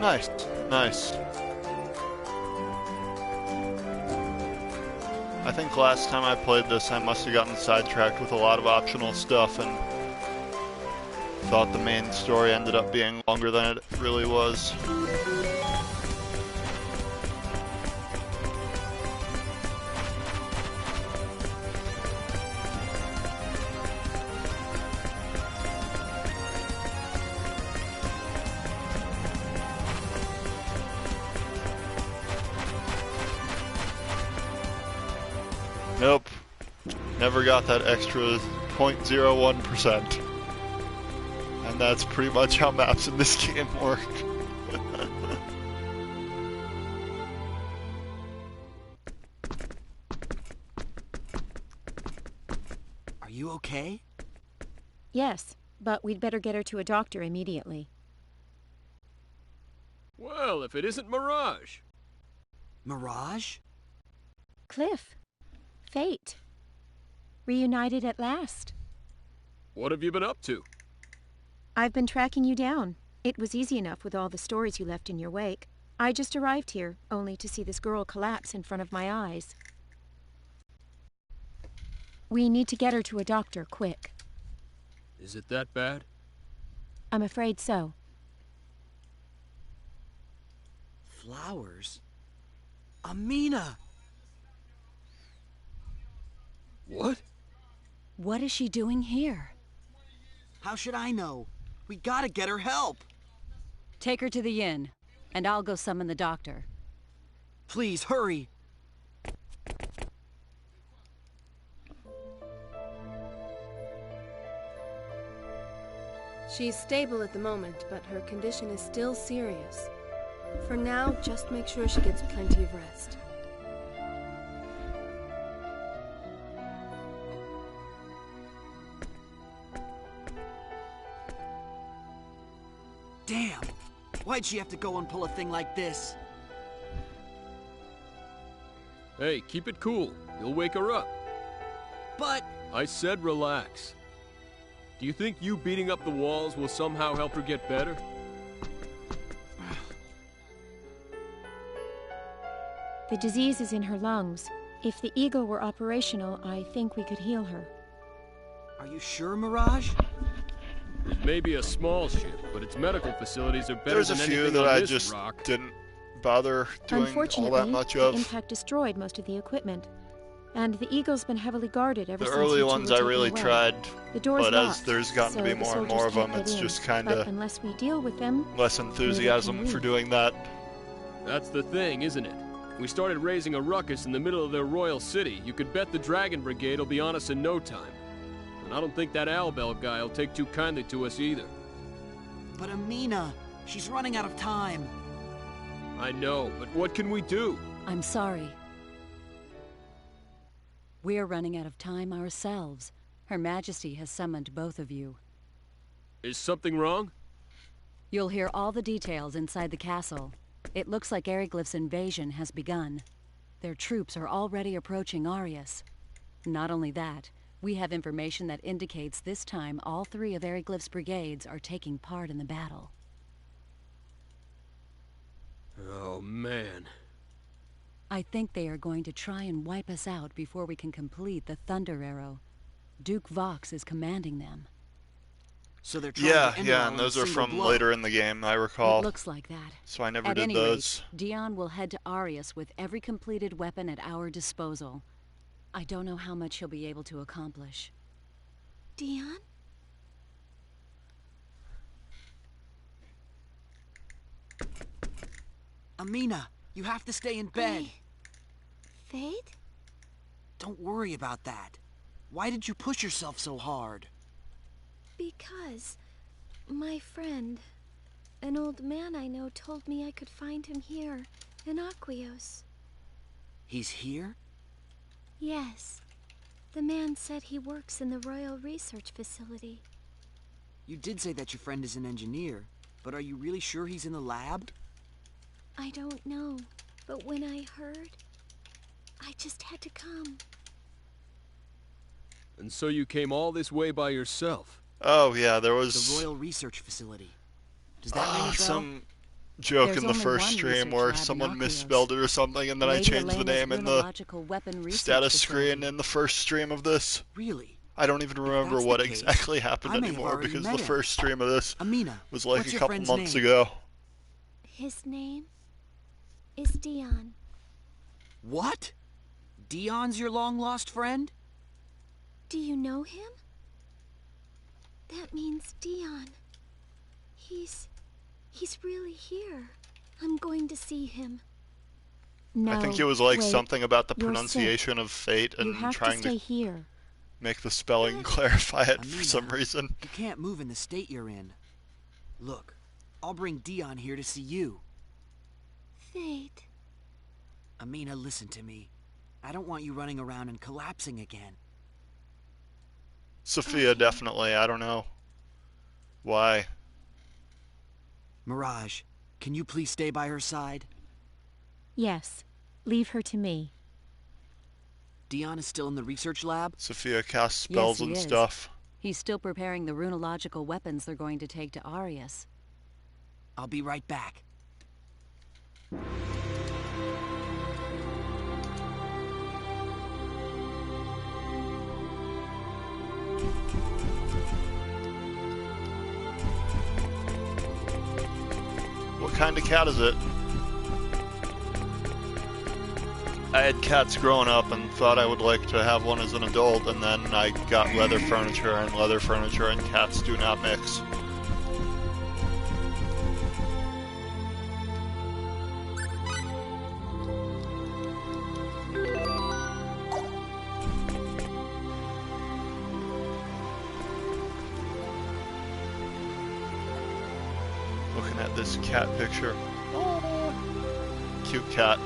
Nice, nice. I think last time I played this, I must have gotten sidetracked with a lot of optional stuff and thought the main story ended up being longer than it really was. Nope. Never got that extra 0.01%. And that's pretty much how maps in this game work. Are you okay? Yes, but we'd better get her to a doctor immediately. Well, if it isn't Mirage. Mirage? Cliff. Fate. Reunited at last. What have you been up to? I've been tracking you down. It was easy enough with all the stories you left in your wake. I just arrived here, only to see this girl collapse in front of my eyes. We need to get her to a doctor, quick. Is it that bad? I'm afraid so. Flowers? Amina! What? What is she doing here? How should I know? We gotta get her help. Take her to the inn, and I'll go summon the doctor. Please, hurry. She's stable at the moment, but her condition is still serious. For now, just make sure she gets plenty of rest. Damn! Why'd she have to go and pull a thing like this? Hey, keep it cool. You'll wake her up. But... I said relax. Do you think you beating up the walls will somehow help her get better? The disease is in her lungs. If the eagle were operational, I think we could heal her. Are you sure, Mirage? It may be a small ship, but its medical facilities are better There's a than few anything that on I this just rock. didn't bother doing all Unfortunately, that much the of. impact destroyed most of the equipment. And the eagle's been heavily guarded ever The since early you two ones were I taken really away. tried, The door's but as locked, there's gotten to be so the more and soldiers more of them, can't get it's in. just kind But of unless we deal with them, less enthusiasm for doing that. That's the thing, isn't it? If we started raising a ruckus in the middle of their royal city, you could bet the Dragon Brigade will be on us in no time. And I don't think that Albel guy will take too kindly to us either. But Amina, she's running out of time. I know, but what can we do? I'm sorry. We're running out of time ourselves. Her Majesty has summoned both of you. Is something wrong? You'll hear all the details inside the castle. It looks like Eriglyph's invasion has begun. Their troops are already approaching Arius. Not only that, we have information that indicates this time all 3 of Eriglyph's brigades are taking part in the battle. Oh, man. I think they are going to try and wipe us out before we can complete the Thunder Arrow. Duke Vox is commanding them. So they're trying to end it all and in those a are single from blow. later in the game, I recall. It looks like that. So I never At did any those. rate, Dion will head to Arius with every completed weapon at our disposal. I don't know how much he'll be able to accomplish. Dion? Amina, you have to stay in bed. Fate? Don't worry about that. Why did you push yourself so hard? Because my friend, an old man I know, told me I could find him here, in Aquios. He's here? Yes. The man said he works in the Royal Research Facility. You did say that your friend is an engineer, but are you really sure he's in the lab? I don't know, but when I heard, I just had to come. And so you came all this way by yourself? Oh, yeah, there was... The Royal Research Facility. Does that ring a bell? Some joke There's in the only first one stream research where lab in someone Aquios. misspelled it or something, and then I Lady changed the Elena's name in the Runological Weapon Research status Facility. screen in the first stream of this. Really? I don't even remember that's what the case, exactly happened I may have anymore already because met the him. first stream of this Amina, was like what's a your couple friend's months name? ago. His name is Dion. What? Dion's your long-lost friend? Do you know him? That means Dion. He's really here. I'm going to see him. No, I think it was like wait. something about the You're pronunciation of fate You and have trying to stay here. make the spelling clarify it for Amina, some reason. You can't move in the state you're in. Look, I'll bring Dion here to see you. Fate. Amina, listen to me. I don't want you running around and collapsing again. Sophia, definitely. I don't know why. Mirage, can you please stay by her side? Yes. Leave her to me. Dion is still in the research lab? Sophia casts spells Yes, he and is. stuff. He's still preparing the runological weapons they're going to take to Arius. I'll be right back. What kind of cat is it? I had cats growing up and thought I would like to have one as an adult, and then I got leather furniture and cats do not mix. Looking at this cat picture. Oh, cute cat.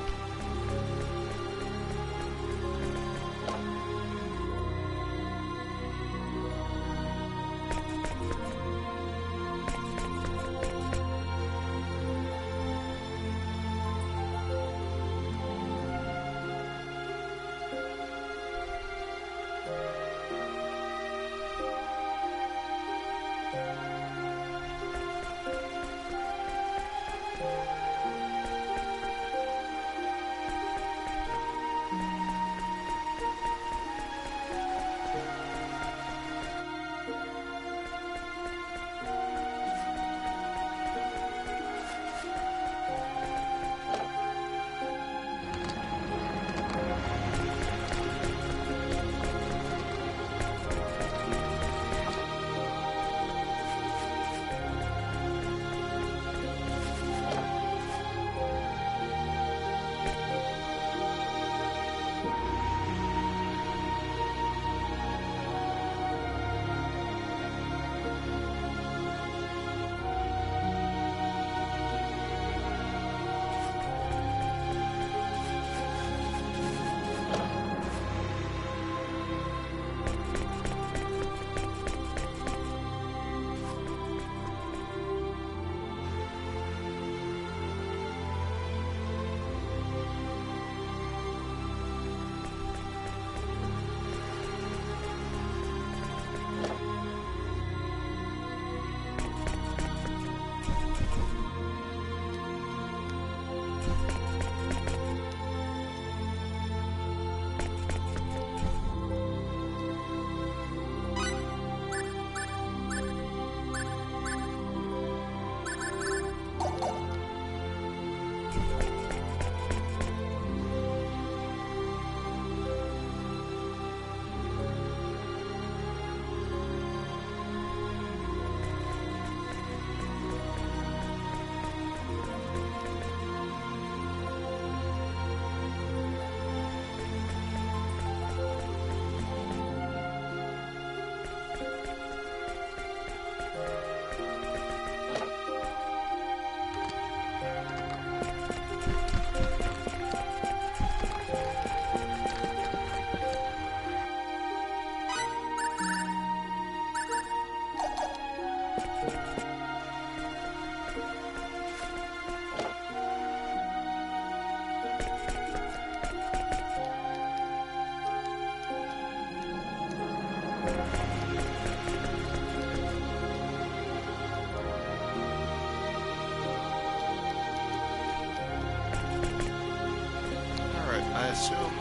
I assume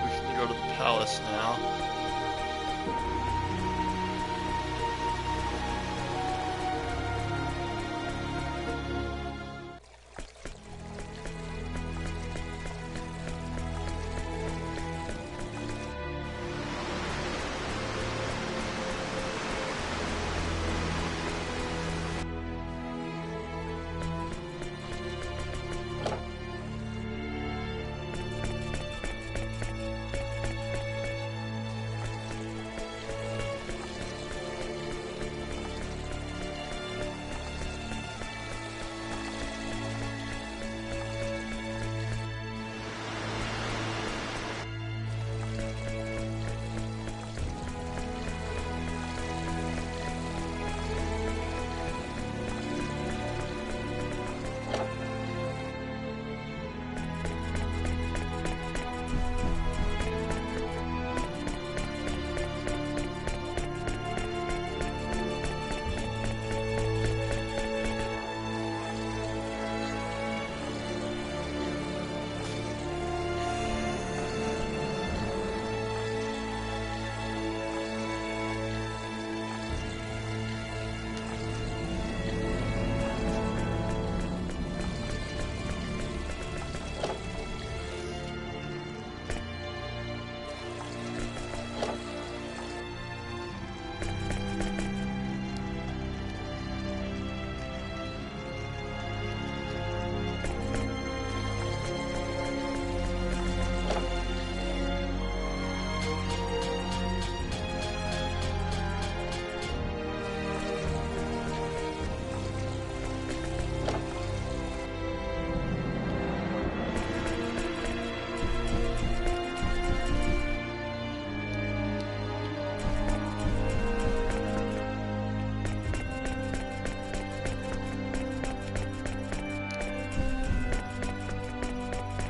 we can go to the palace now.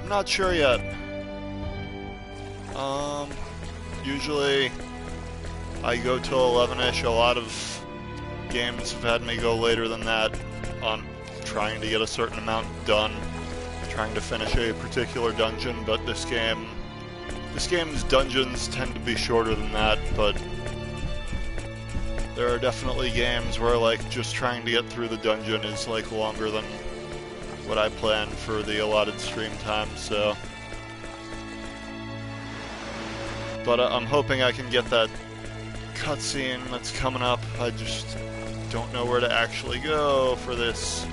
I'm not sure yet. Usually I go till 11ish. A lot of games have had me go later than that on trying to get a certain amount done, trying to finish a particular dungeon, but this game's dungeons tend to be shorter than that, but there are definitely games where like just trying to get through the dungeon is like longer than what I planned for the allotted stream time, so. But I'm hoping I can get that cutscene that's coming up. I just don't know where to actually go for this.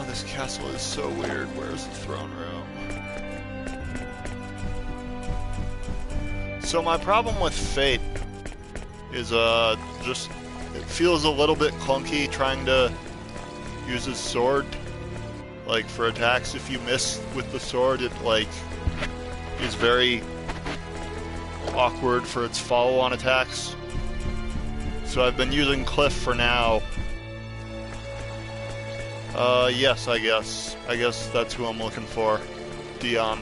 This castle is so weird. Where's the throne room? So my problem with Fate is just it feels a little bit clunky trying to use his sword. Like for attacks, if you miss with the sword, it like is very awkward for its follow-on attacks. So I've been using Cliff for now. Yes, I guess. I guess that's who I'm looking for. Dion.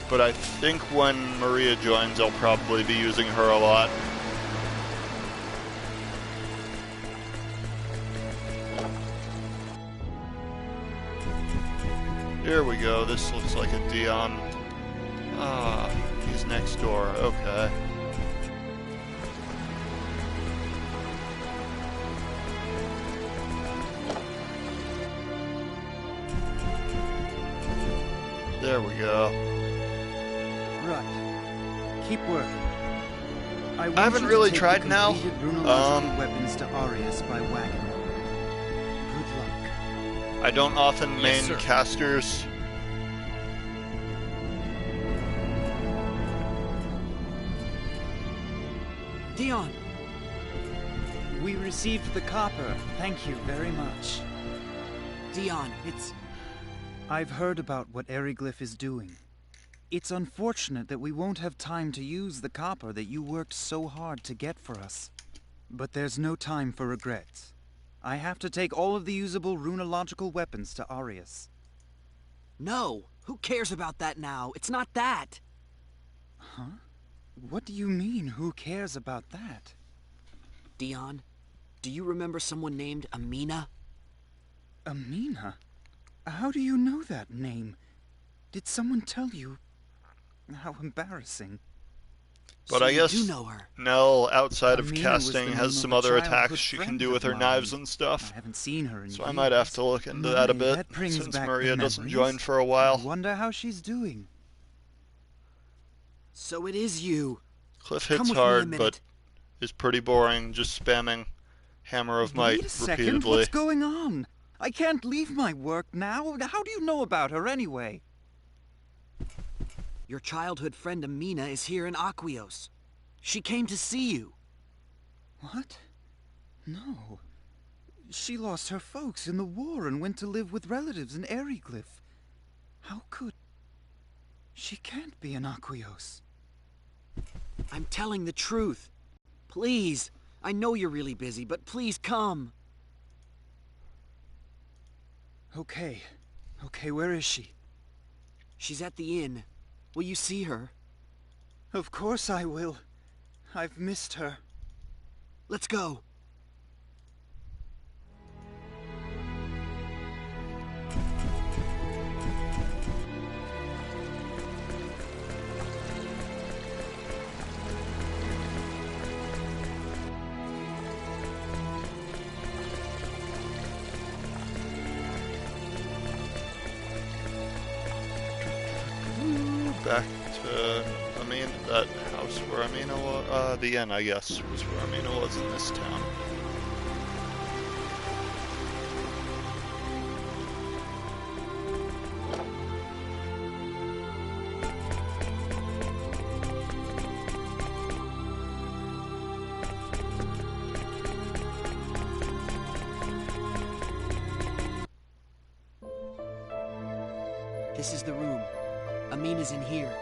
But I think when Maria joins, I'll probably be using her a lot. Here we go. This looks like a Dion. Ah, he's next door. Okay. There we go. Right. Keep working. I haven't really tried now. Weapons to Arius by wagon. Good luck. I don't often main casters. Dion! We received the copper. Thank you very much. Dion, it's... I've heard about what Eriglyph is doing. It's unfortunate that we won't have time to use the copper that you worked so hard to get for us. But there's no time for regrets. I have to take all of the usable runological weapons to Arius. No! Who cares about that now? It's not that! Huh? What do you mean, who cares about that? Dion, do you remember someone named Amina? Amina? How do you know that name? Did someone tell you? How embarrassing. But So I guess you do know her. Nell, outside of Amina was casting, the has name some of a other childhood attacks she can friend do with of her knives mine. and stuff. I haven't seen her in So years. I might have to look into that a bit, That brings since back Maria the doesn't memories. join for a while. I wonder how she's doing. So it is you. Cliff Come hits with me a hard, minute. but is pretty boring, just spamming Hammer of Might Wait a second, repeatedly. what's going on? I can't leave my work now. How do you know about her anyway? Your childhood friend Amina is here in Aquios. She came to see you. What? No. She lost her folks in the war and went to live with relatives in Eriglyph. How could... She can't be in Aquios. I'm telling the truth. Please. I know you're really busy, but please come. Okay. Okay, where is she? She's at the inn. Will you see her? Of course I will. I've missed her. Let's go. Back to, that house where Amina was, the inn, I guess, was where Amina was in this town. This is the room. Amina's in here.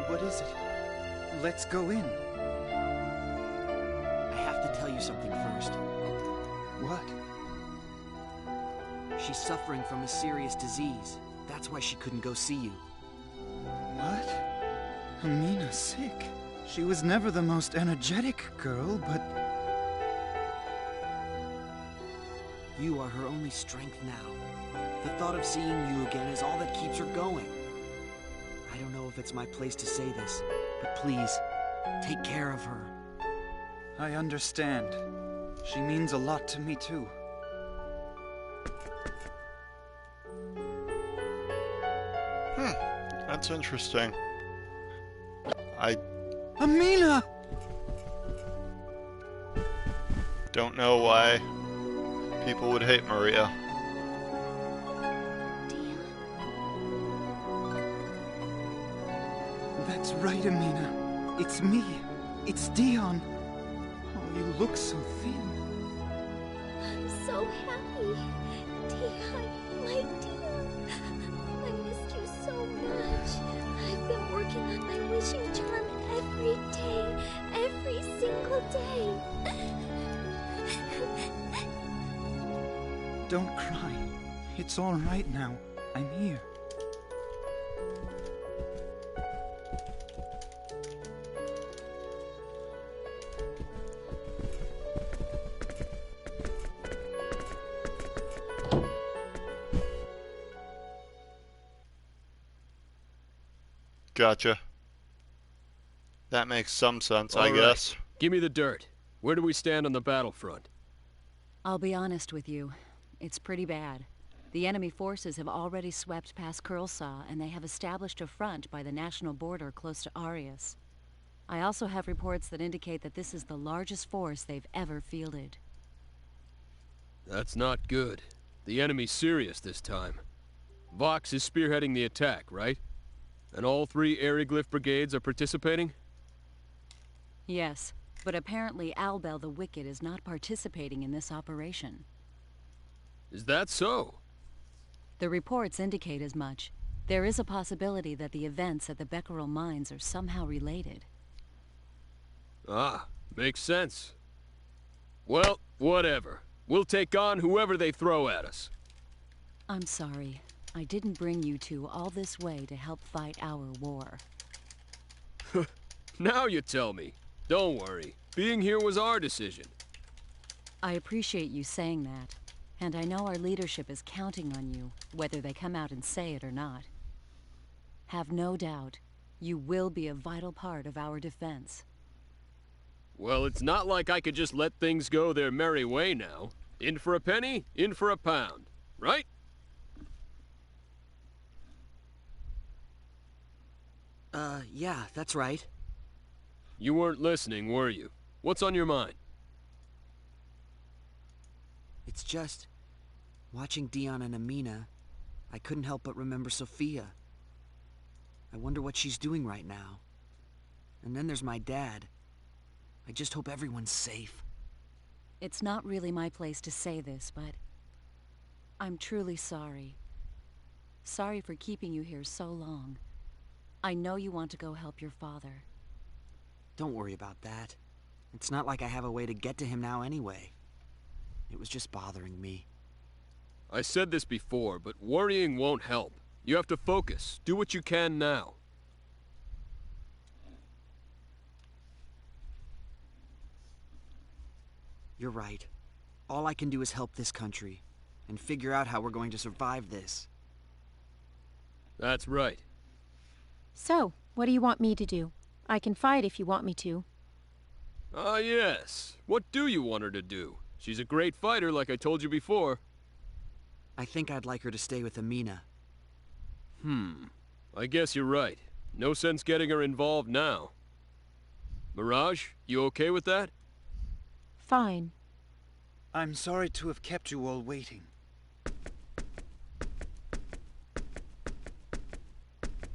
What is it? Let's go in. I have to tell you something first. What? She's suffering from a serious disease. That's why she couldn't go see you. What? Amina's sick. She was never the most energetic girl, but... You are her only strength now. The thought of seeing you again is all that keeps her going. I don't know if it's my place to say this, but please, take care of her. I understand. She means a lot to me, too. That's interesting. Amina! Don't know why people would hate Maria. That's right, Amina. It's me. It's Dion. Oh, you look so thin. I'm so happy. Dion, my dear. I missed you so much. I've been working on my wishing charm every day. Every single day. Don't cry. It's all right now. I'm here. Gotcha. That makes some sense, I All right. guess. Give me the dirt. Where do we stand on the battlefront? I'll be honest with you. It's pretty bad. The enemy forces have already swept past Kurlsaw, and they have established a front by the national border close to Arius. I also have reports that indicate that this is the largest force they've ever fielded. That's not good. The enemy's serious this time. Vox is spearheading the attack, right? And all 3 Eriglyph brigades are participating? Yes, but apparently Albel the Wicked is not participating in this operation. Is that so? The reports indicate as much. There is a possibility that the events at the Becquerel mines are somehow related. Ah, makes sense. Well, whatever. We'll take on whoever they throw at us. I'm sorry. I didn't bring you two all this way to help fight our war. Now you tell me. Don't worry. Being here was our decision. I appreciate you saying that. And I know our leadership is counting on you, whether they come out and say it or not. Have no doubt, you will be a vital part of our defense. Well, it's not like I could just let things go their merry way now. In for a penny, in for a pound. Right? Yeah, that's right. You weren't listening, were you? What's on your mind? It's just... watching Dion and Amina, I couldn't help but remember Sophia. I wonder what she's doing right now. And then there's my dad. I just hope everyone's safe. It's not really my place to say this, but... I'm truly sorry. Sorry for keeping you here so long. I know you want to go help your father. Don't worry about that. It's not like I have a way to get to him now anyway. It was just bothering me. I said this before, but worrying won't help. You have to focus. Do what you can now. You're right. All I can do is help this country, and figure out how we're going to survive this. That's right. So, what do you want me to do? I can fight if you want me to. Ah, yes. What do you want her to do? She's a great fighter, like I told you before. I think I'd like her to stay with Amina. I guess you're right. No sense getting her involved now. Mirage, you okay with that? Fine. I'm sorry to have kept you all waiting.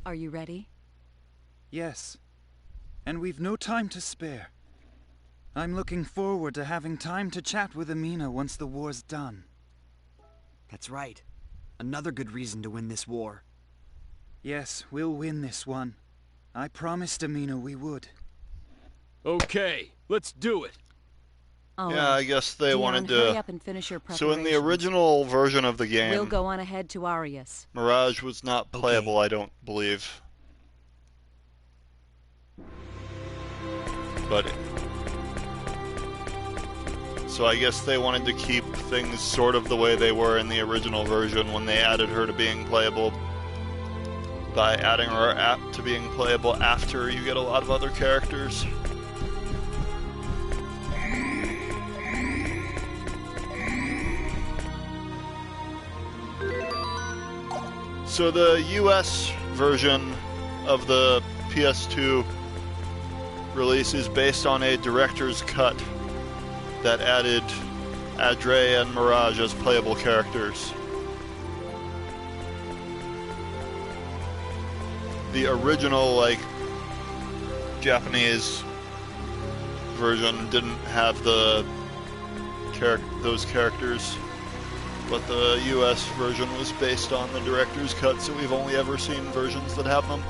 Are you ready? Yes. And we've no time to spare. I'm looking forward to having time to chat with Amina once the war's done. That's right. Another good reason to win this war. Yes, we'll win this one. I promised Amina we would. Okay, let's do it. Yeah, I guess they Dion, wanted to... hurry up and finish your So in the preparations. original version of the game, We'll go on ahead to Arius. Mirage was not playable, I don't believe. But... So I guess they wanted to keep things sort of the way they were in the original version when they added her to being playable, by adding her to being playable after you get a lot of other characters. So the US version of the PS2 release is based on a director's cut that added Adre and Mirage as playable characters. The original, like, Japanese version didn't have those characters, but the US version was based on the director's cut, so we've only ever seen versions that have them.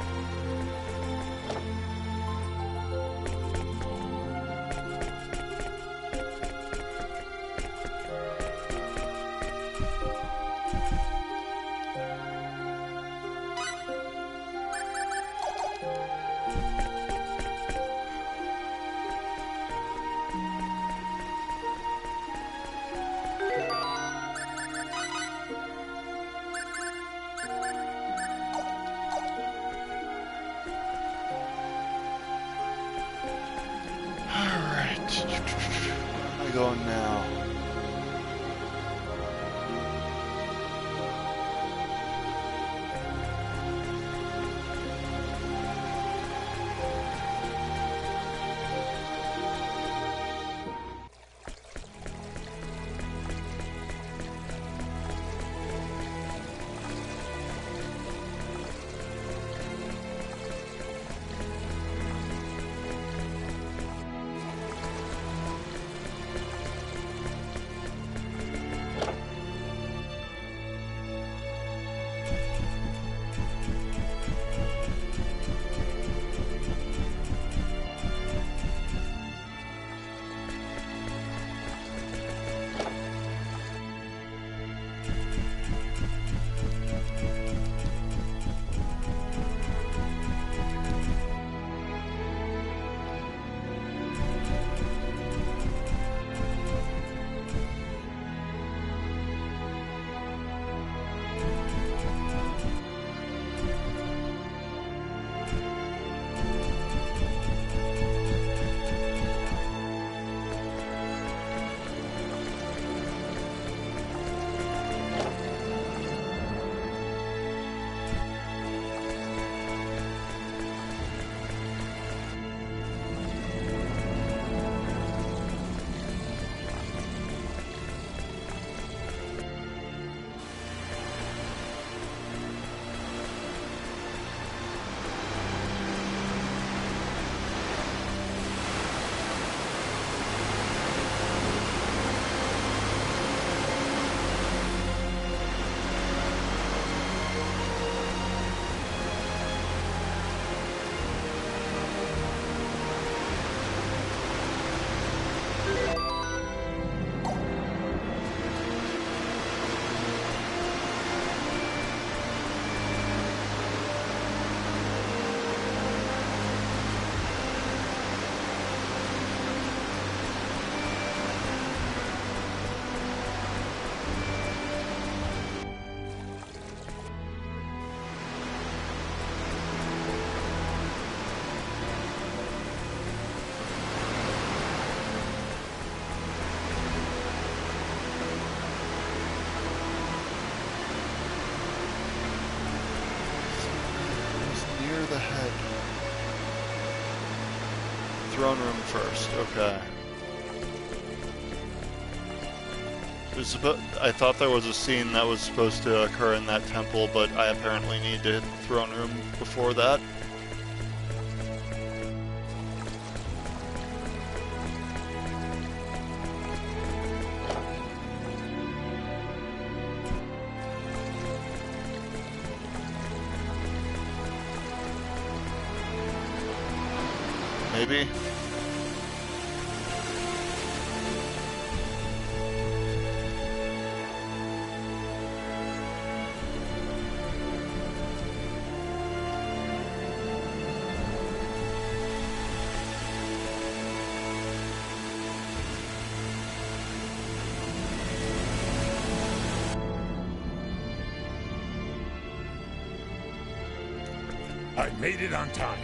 Going now. the heck? Throne room first, okay. I thought there was a scene that was supposed to occur in that temple, but I apparently need to hit the throne room before that. Maybe. I made it on time.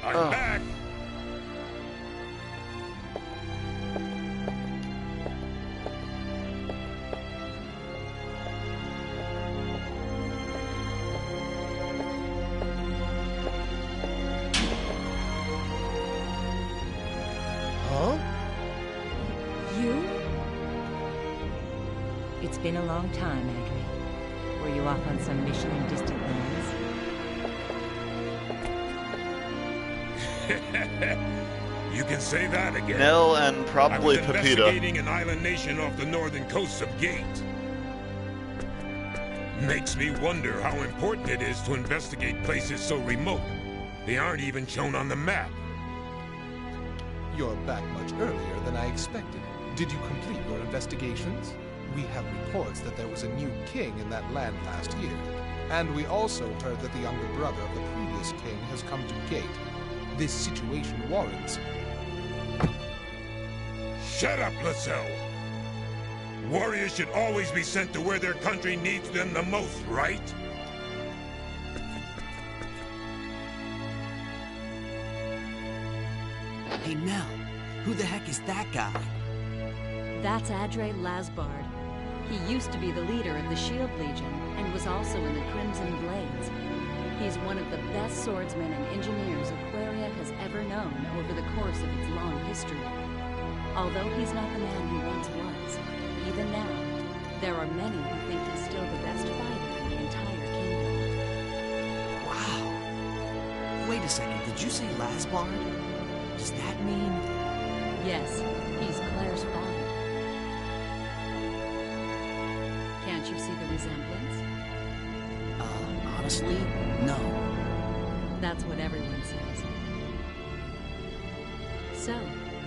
I'm back. Huh? You? It's been a long time, Adri. Were you off on some mission in distant lands? You can say that again. Nell and probably I was Pepita. investigating an island nation off the northern coast of Gate. Makes me wonder how important it is to investigate places so remote. They aren't even shown on the map. You're back much earlier than I expected. Did you complete your investigations? We have reports that there was a new king in that land last year. And we also heard that the younger brother of the previous king has come to Gate. This situation warrants... Shut up, Lascelles! Warriors should always be sent to where their country needs them the most, right? Hey, Nell, who the heck is that guy? That's Adre Lasbard. He used to be the leader of the Shield Legion and was also in the Crimson Blades. He's one of the best swordsmen and engineers Aquaria has ever known over the course of its long history. Although he's not the man he once was, even now, there are many who think he's still the best fighter in the entire kingdom. Wow. Wait a second, did you say Lasbard? Does that mean... Yes, he's Claire's father. Can't you see the resemblance? Honestly, no. That's what everyone says. So,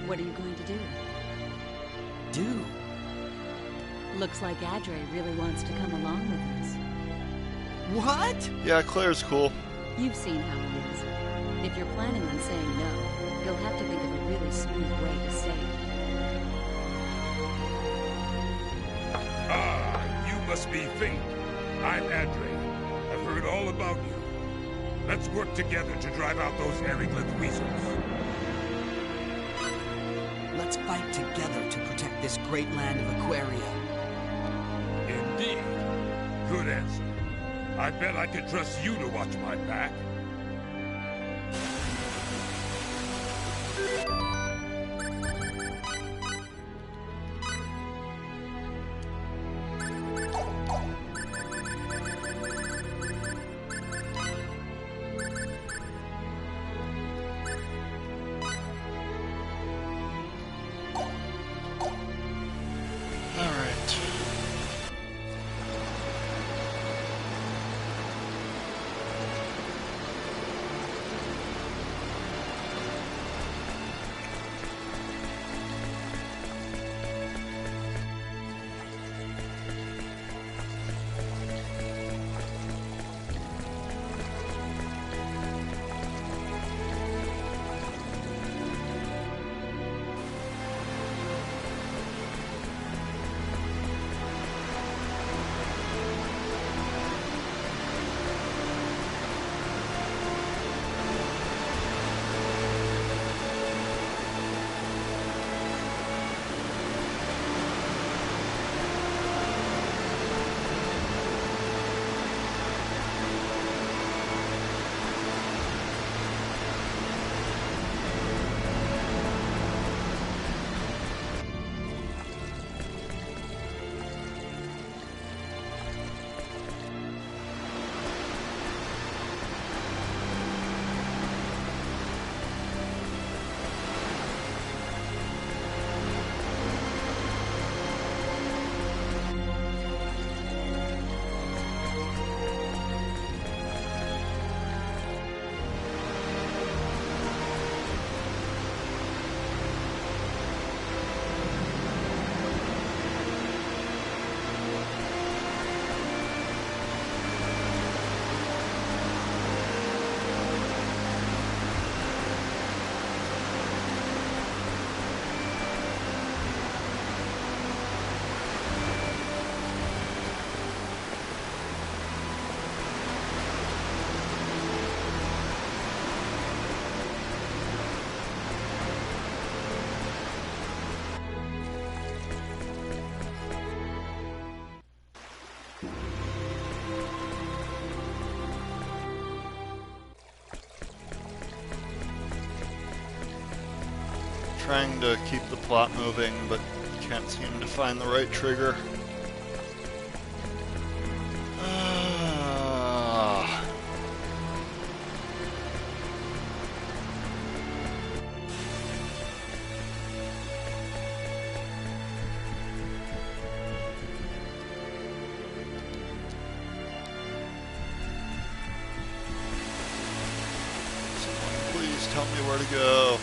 what are you going to do? Do? Looks like Adre really wants to come along with us. What? Yeah, Claire's cool. You've seen how he is. If you're planning on saying no, you'll have to think of a really smooth way to say it. Ah, you must be Fate. I'm Adre. I've heard all about you. Let's work together to drive out those Eriglyph weasels. Let's fight together to protect this great land of Aquaria. Indeed. Good answer. I bet I could trust you to watch my back. trying to keep the plot moving, but can't seem to find the right trigger. Please tell me where to go.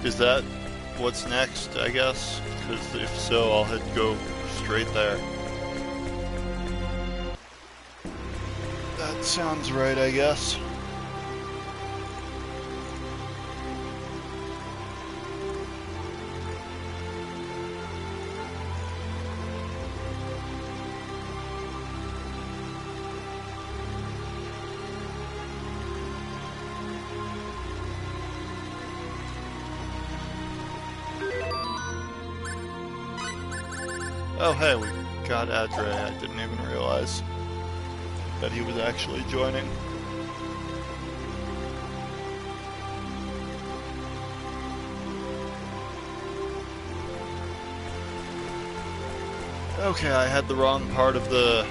Is that what's next, I guess? Because if so, I'll go straight there. That sounds right, I guess. Oh hey, we got Adre. I didn't even realize that he was actually joining. Okay, I had the wrong part of the...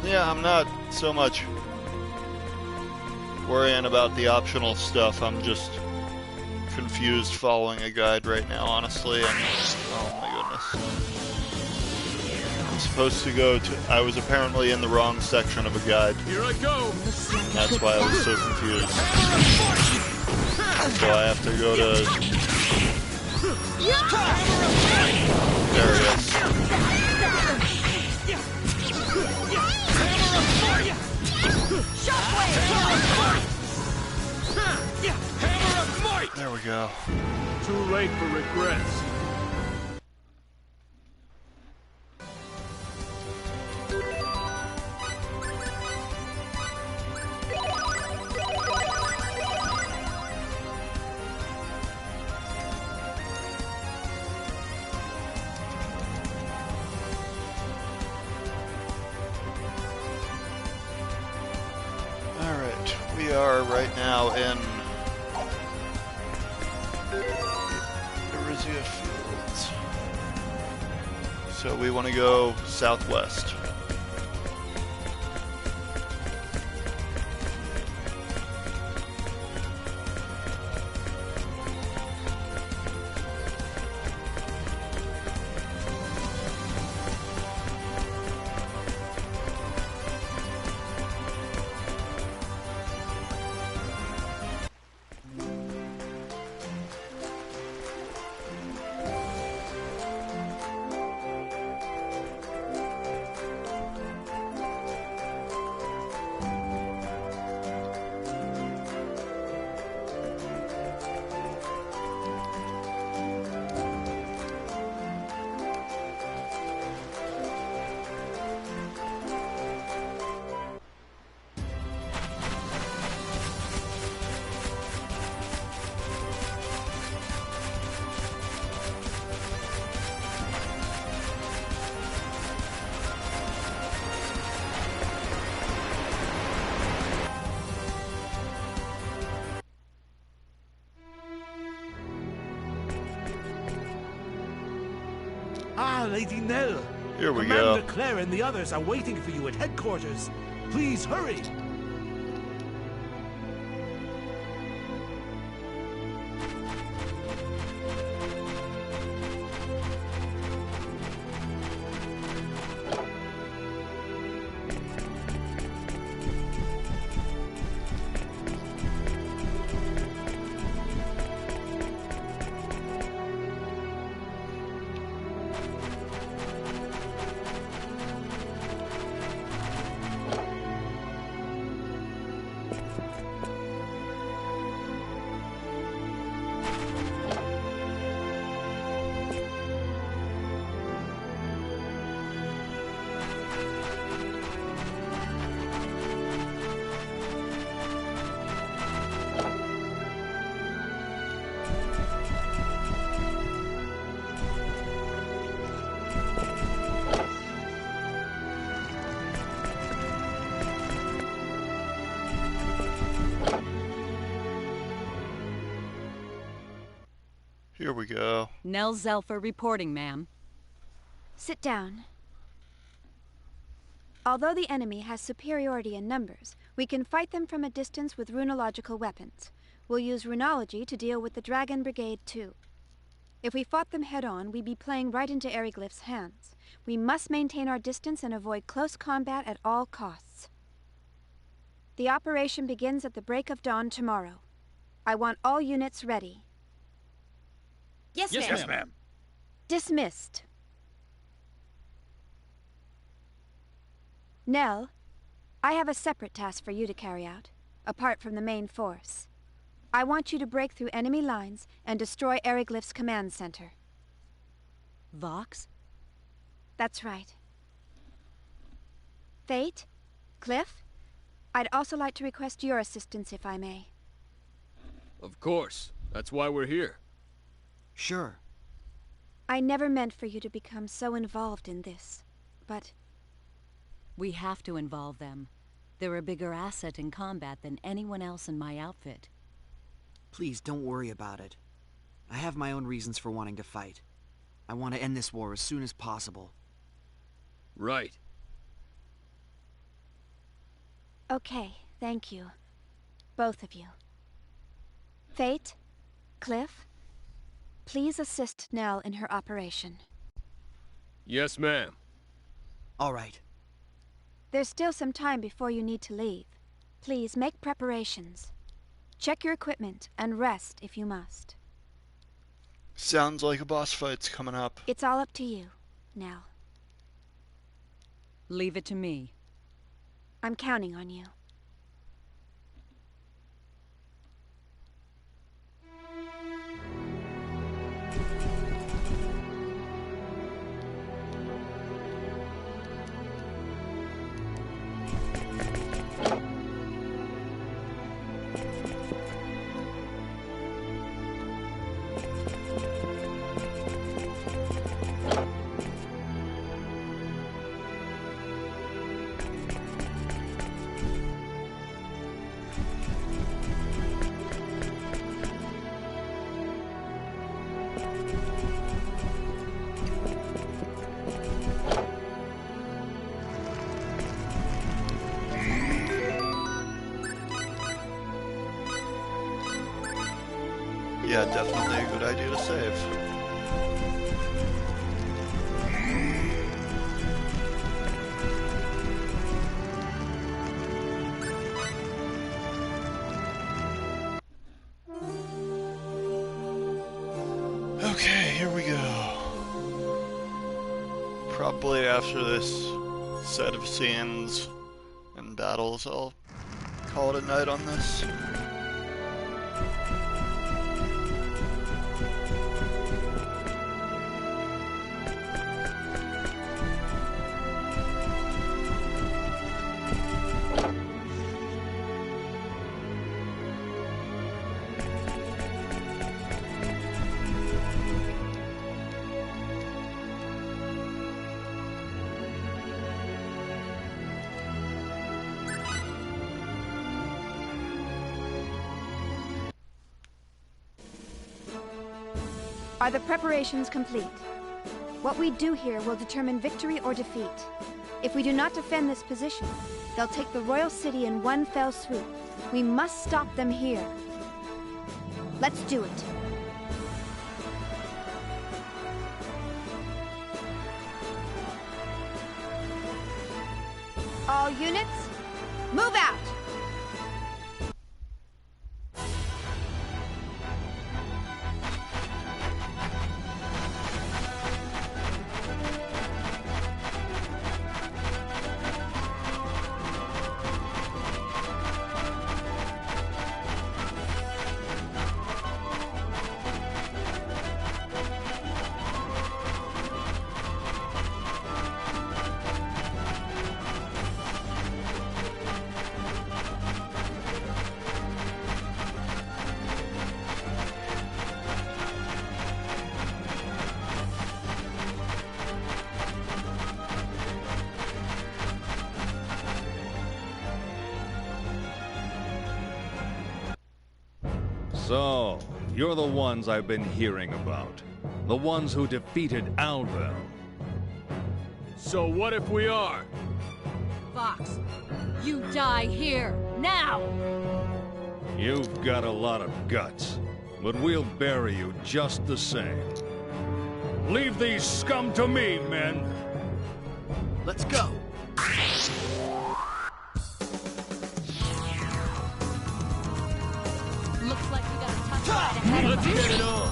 Yeah, I'm not so much worrying about the optional stuff. I'm just confused following a guide right now, honestly. And oh my goodness. I'm supposed to go to... I was apparently in the wrong section of a guide. Here I go! That's why I was so confused. So I have to go to... There it is. There we go. Too late for regrets. Alright, we are right now in Fields. So we want to go southwest. Ah, Lady Nell. Here we Commander go. Claire and the others are waiting for you at headquarters. Please hurry. Here we go. Nell Zelfer reporting, ma'am. Sit down. Although the enemy has superiority in numbers, we can fight them from a distance with runological weapons. We'll use runology to deal with the Dragon Brigade, too. If we fought them head-on, we'd be playing right into Eriglyph's hands. We must maintain our distance and avoid close combat at all costs. The operation begins at the break of dawn tomorrow. I want all units ready. Yes, ma'am. Yes, ma'am. Dismissed. Nell, I have a separate task for you to carry out, apart from the main force. I want you to break through enemy lines and destroy Eriglyph's command center. Vox? That's right. Fate? Cliff? I'd also like to request your assistance, if I may. Of course. That's why we're here. Sure. I never meant for you to become so involved in this, but... We have to involve them. They're a bigger asset in combat than anyone else in my outfit. Please don't worry about it. I have my own reasons for wanting to fight. I want to end this war as soon as possible. Right. Okay, thank you. Both of you. Fate? Cliff? Please assist Nell in her operation. Yes, ma'am. All right. There's still some time before you need to leave. Please make preparations. Check your equipment and rest if you must. Sounds like a boss fight's coming up. It's all up to you, Nell. Leave it to me. I'm counting on you. Yeah, definitely a good idea to save. Okay, here we go. Probably after this set of scenes and battles, I'll call it a night on this. Are the preparations complete? What we do here will determine victory or defeat. If we do not defend this position, they'll take the royal city in one fell swoop. We must stop them here. Let's do it. All units, move out! So, You're the ones I've been hearing about. The ones who defeated Alvel. So what if we are? Fox, you die here, now! You've got a lot of guts, but we'll bury you just the same. Leave these scum to me, men! Let's go! Looks like we got a tough fight ahead of us. Let's get it on!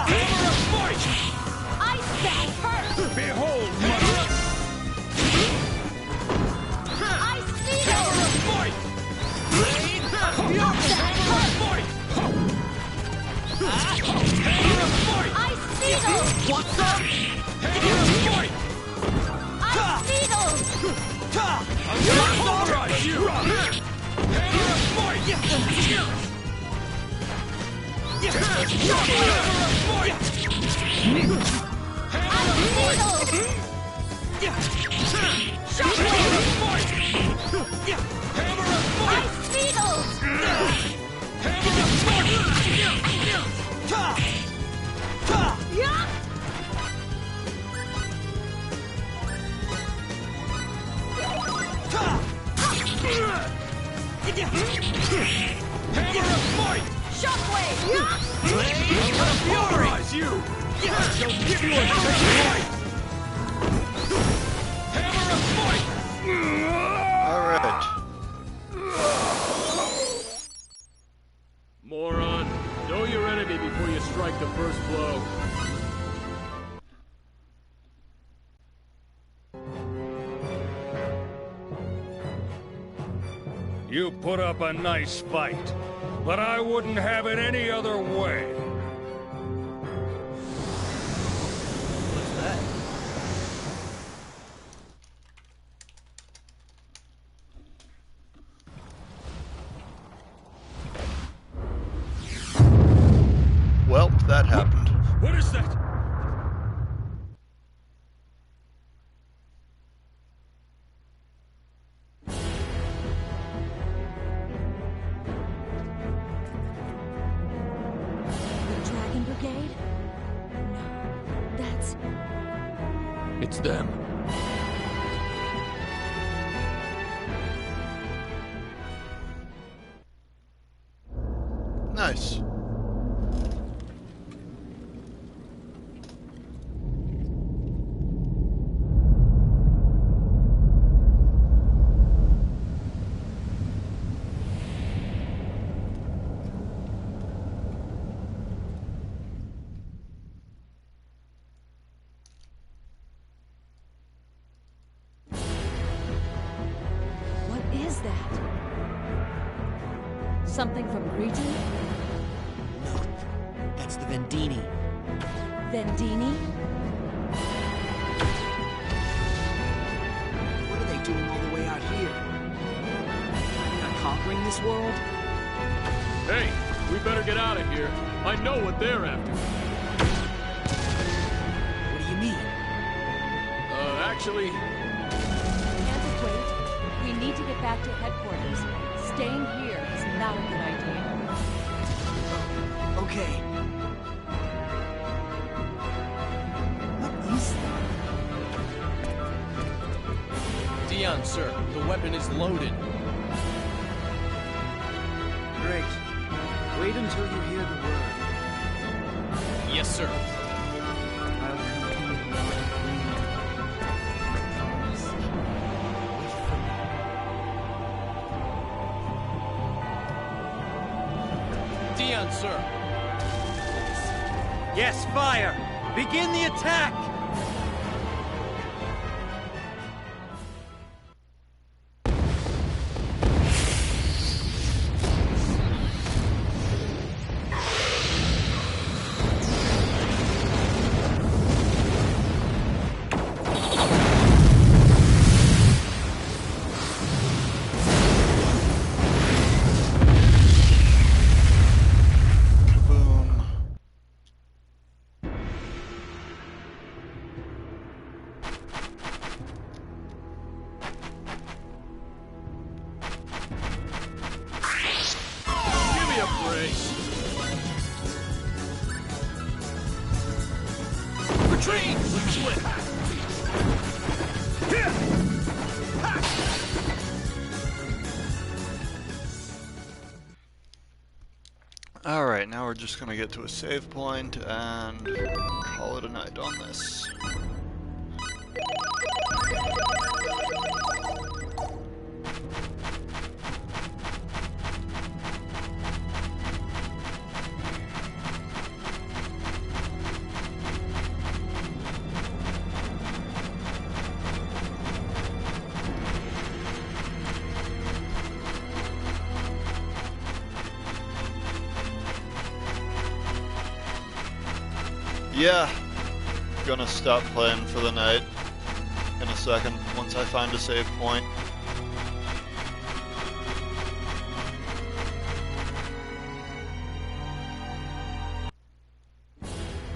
Hammer of fight! Ice Bat first! Behold, mother! Ice Beetle! Hammer of fight! Blade of fury! Hammer of fight! Hammer of fight! Ice Beetle! What's up? Hammer of fight! Ice Beetle! I'm gonna pulverize you! Hammer of fight! Hammer of fight! Hammer of fight! Hammer of fight! Ice Beetle! Hammer of fight! Hammer of fight! Shockwave! Blade of fury! You! She'll give you a taste right! Hammer of fight! Alright. Moron, know your enemy before you strike the first blow. You put up a nice fight, but I wouldn't have it any other way. What's that? Well, that happened. What is that? The Dragon Brigade? No, that's... It's them. Nice. What is that? Something from Greeton? No, that's the Vendini. Vendini? What are they doing all the way out here? Are they not conquering this world? Hey, we better get out of here. I know what they're after. What do you mean? Actually, Can't wait. We need to get back to headquarters. Staying here is not a good idea. Okay. What is that? Dion, sir, the weapon is loaded. Great. Wait until you hear the word. Yes, sir. I'll continue on. Promise. Wait for me. Dion, sir. Yes, fire! Begin the attack! Boom. give me a break. Retreat! Alright, now we're just gonna get to a save point and call it a night on this. Yeah, gonna stop playing for the night in a second once I find a save point.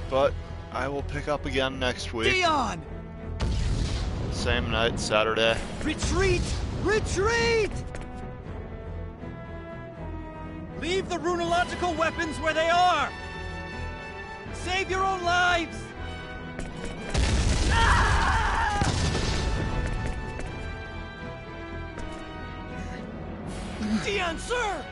But I will pick up again next week. Dion! Same night, Saturday. Retreat! Retreat! Leave the runological weapons where they are! Save your own lives! Dion, sir!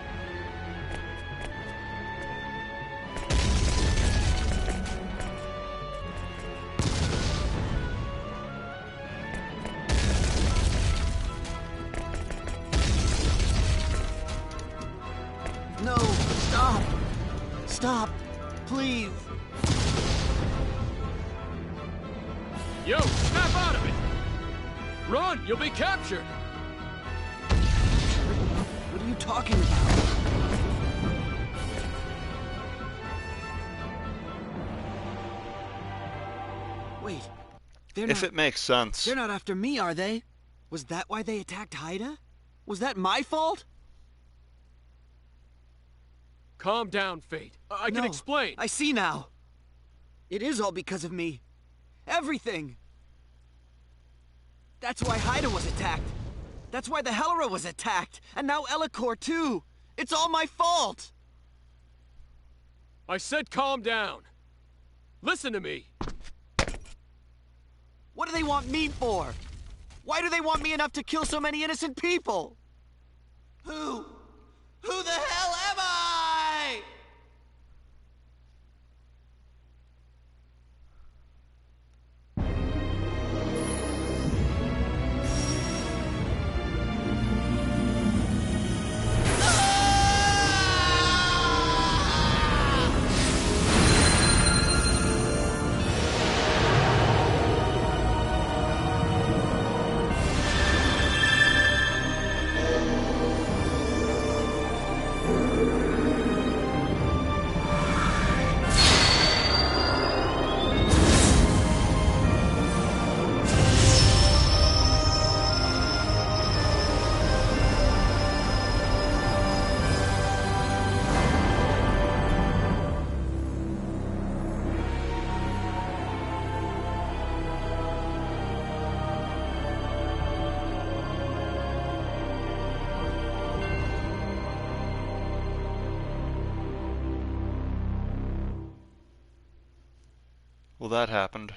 No, stop! Stop, please! Yo, snap out of it! Run, you'll be captured! What are you talking about? Wait, If it makes sense. They're not after me, are they? Was that why they attacked Haida? Was that my fault? Calm down, Fate. I can explain. I see now. It is all because of me. Everything. That's why Haida was attacked. That's why the Helera was attacked. And now Elicoor, too. It's all my fault. I said calm down. Listen to me. What do they want me for? Why do they want me enough to kill so many innocent people? Who the hell am I? Well, that happened.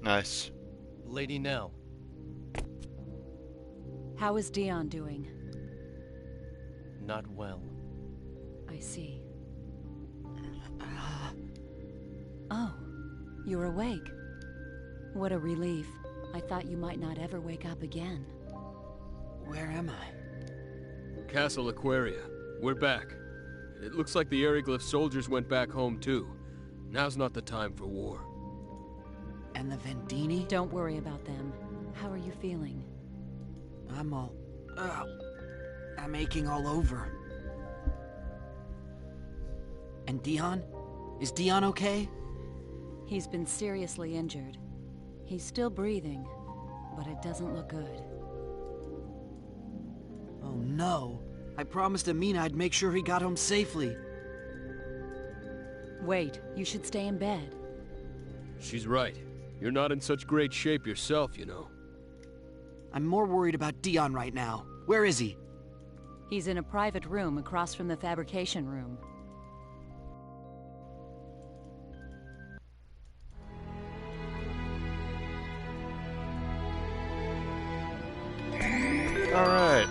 Nice. Lady Nell. How is Dion doing? Not well. I see. Oh, you're awake. What a relief. I thought you might not ever wake up again. Where am I? Castle Aquaria. We're back. It looks like the Eriglyph soldiers went back home too. Now's not the time for war. And the Vendini? Don't worry about them. How are you feeling? I'm aching all over. And Dion? Is Dion okay? He's been seriously injured. He's still breathing, but it doesn't look good. Oh no. I promised Amina I'd make sure he got home safely. Wait, you should stay in bed. She's right. You're not in such great shape yourself, you know. I'm more worried about Dion right now. Where is he? He's in a private room across from the fabrication room. Alright.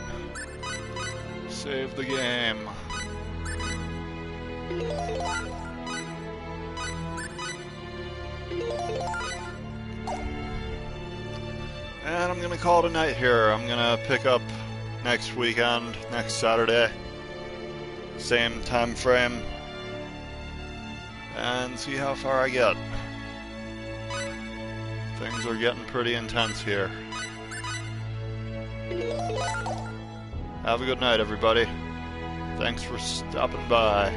Save the game. And I'm gonna call it a night here. I'm gonna pick up next weekend, next Saturday. Same time frame. And see how far I get. Things are getting pretty intense here. Have a good night, everybody. Thanks for stopping by.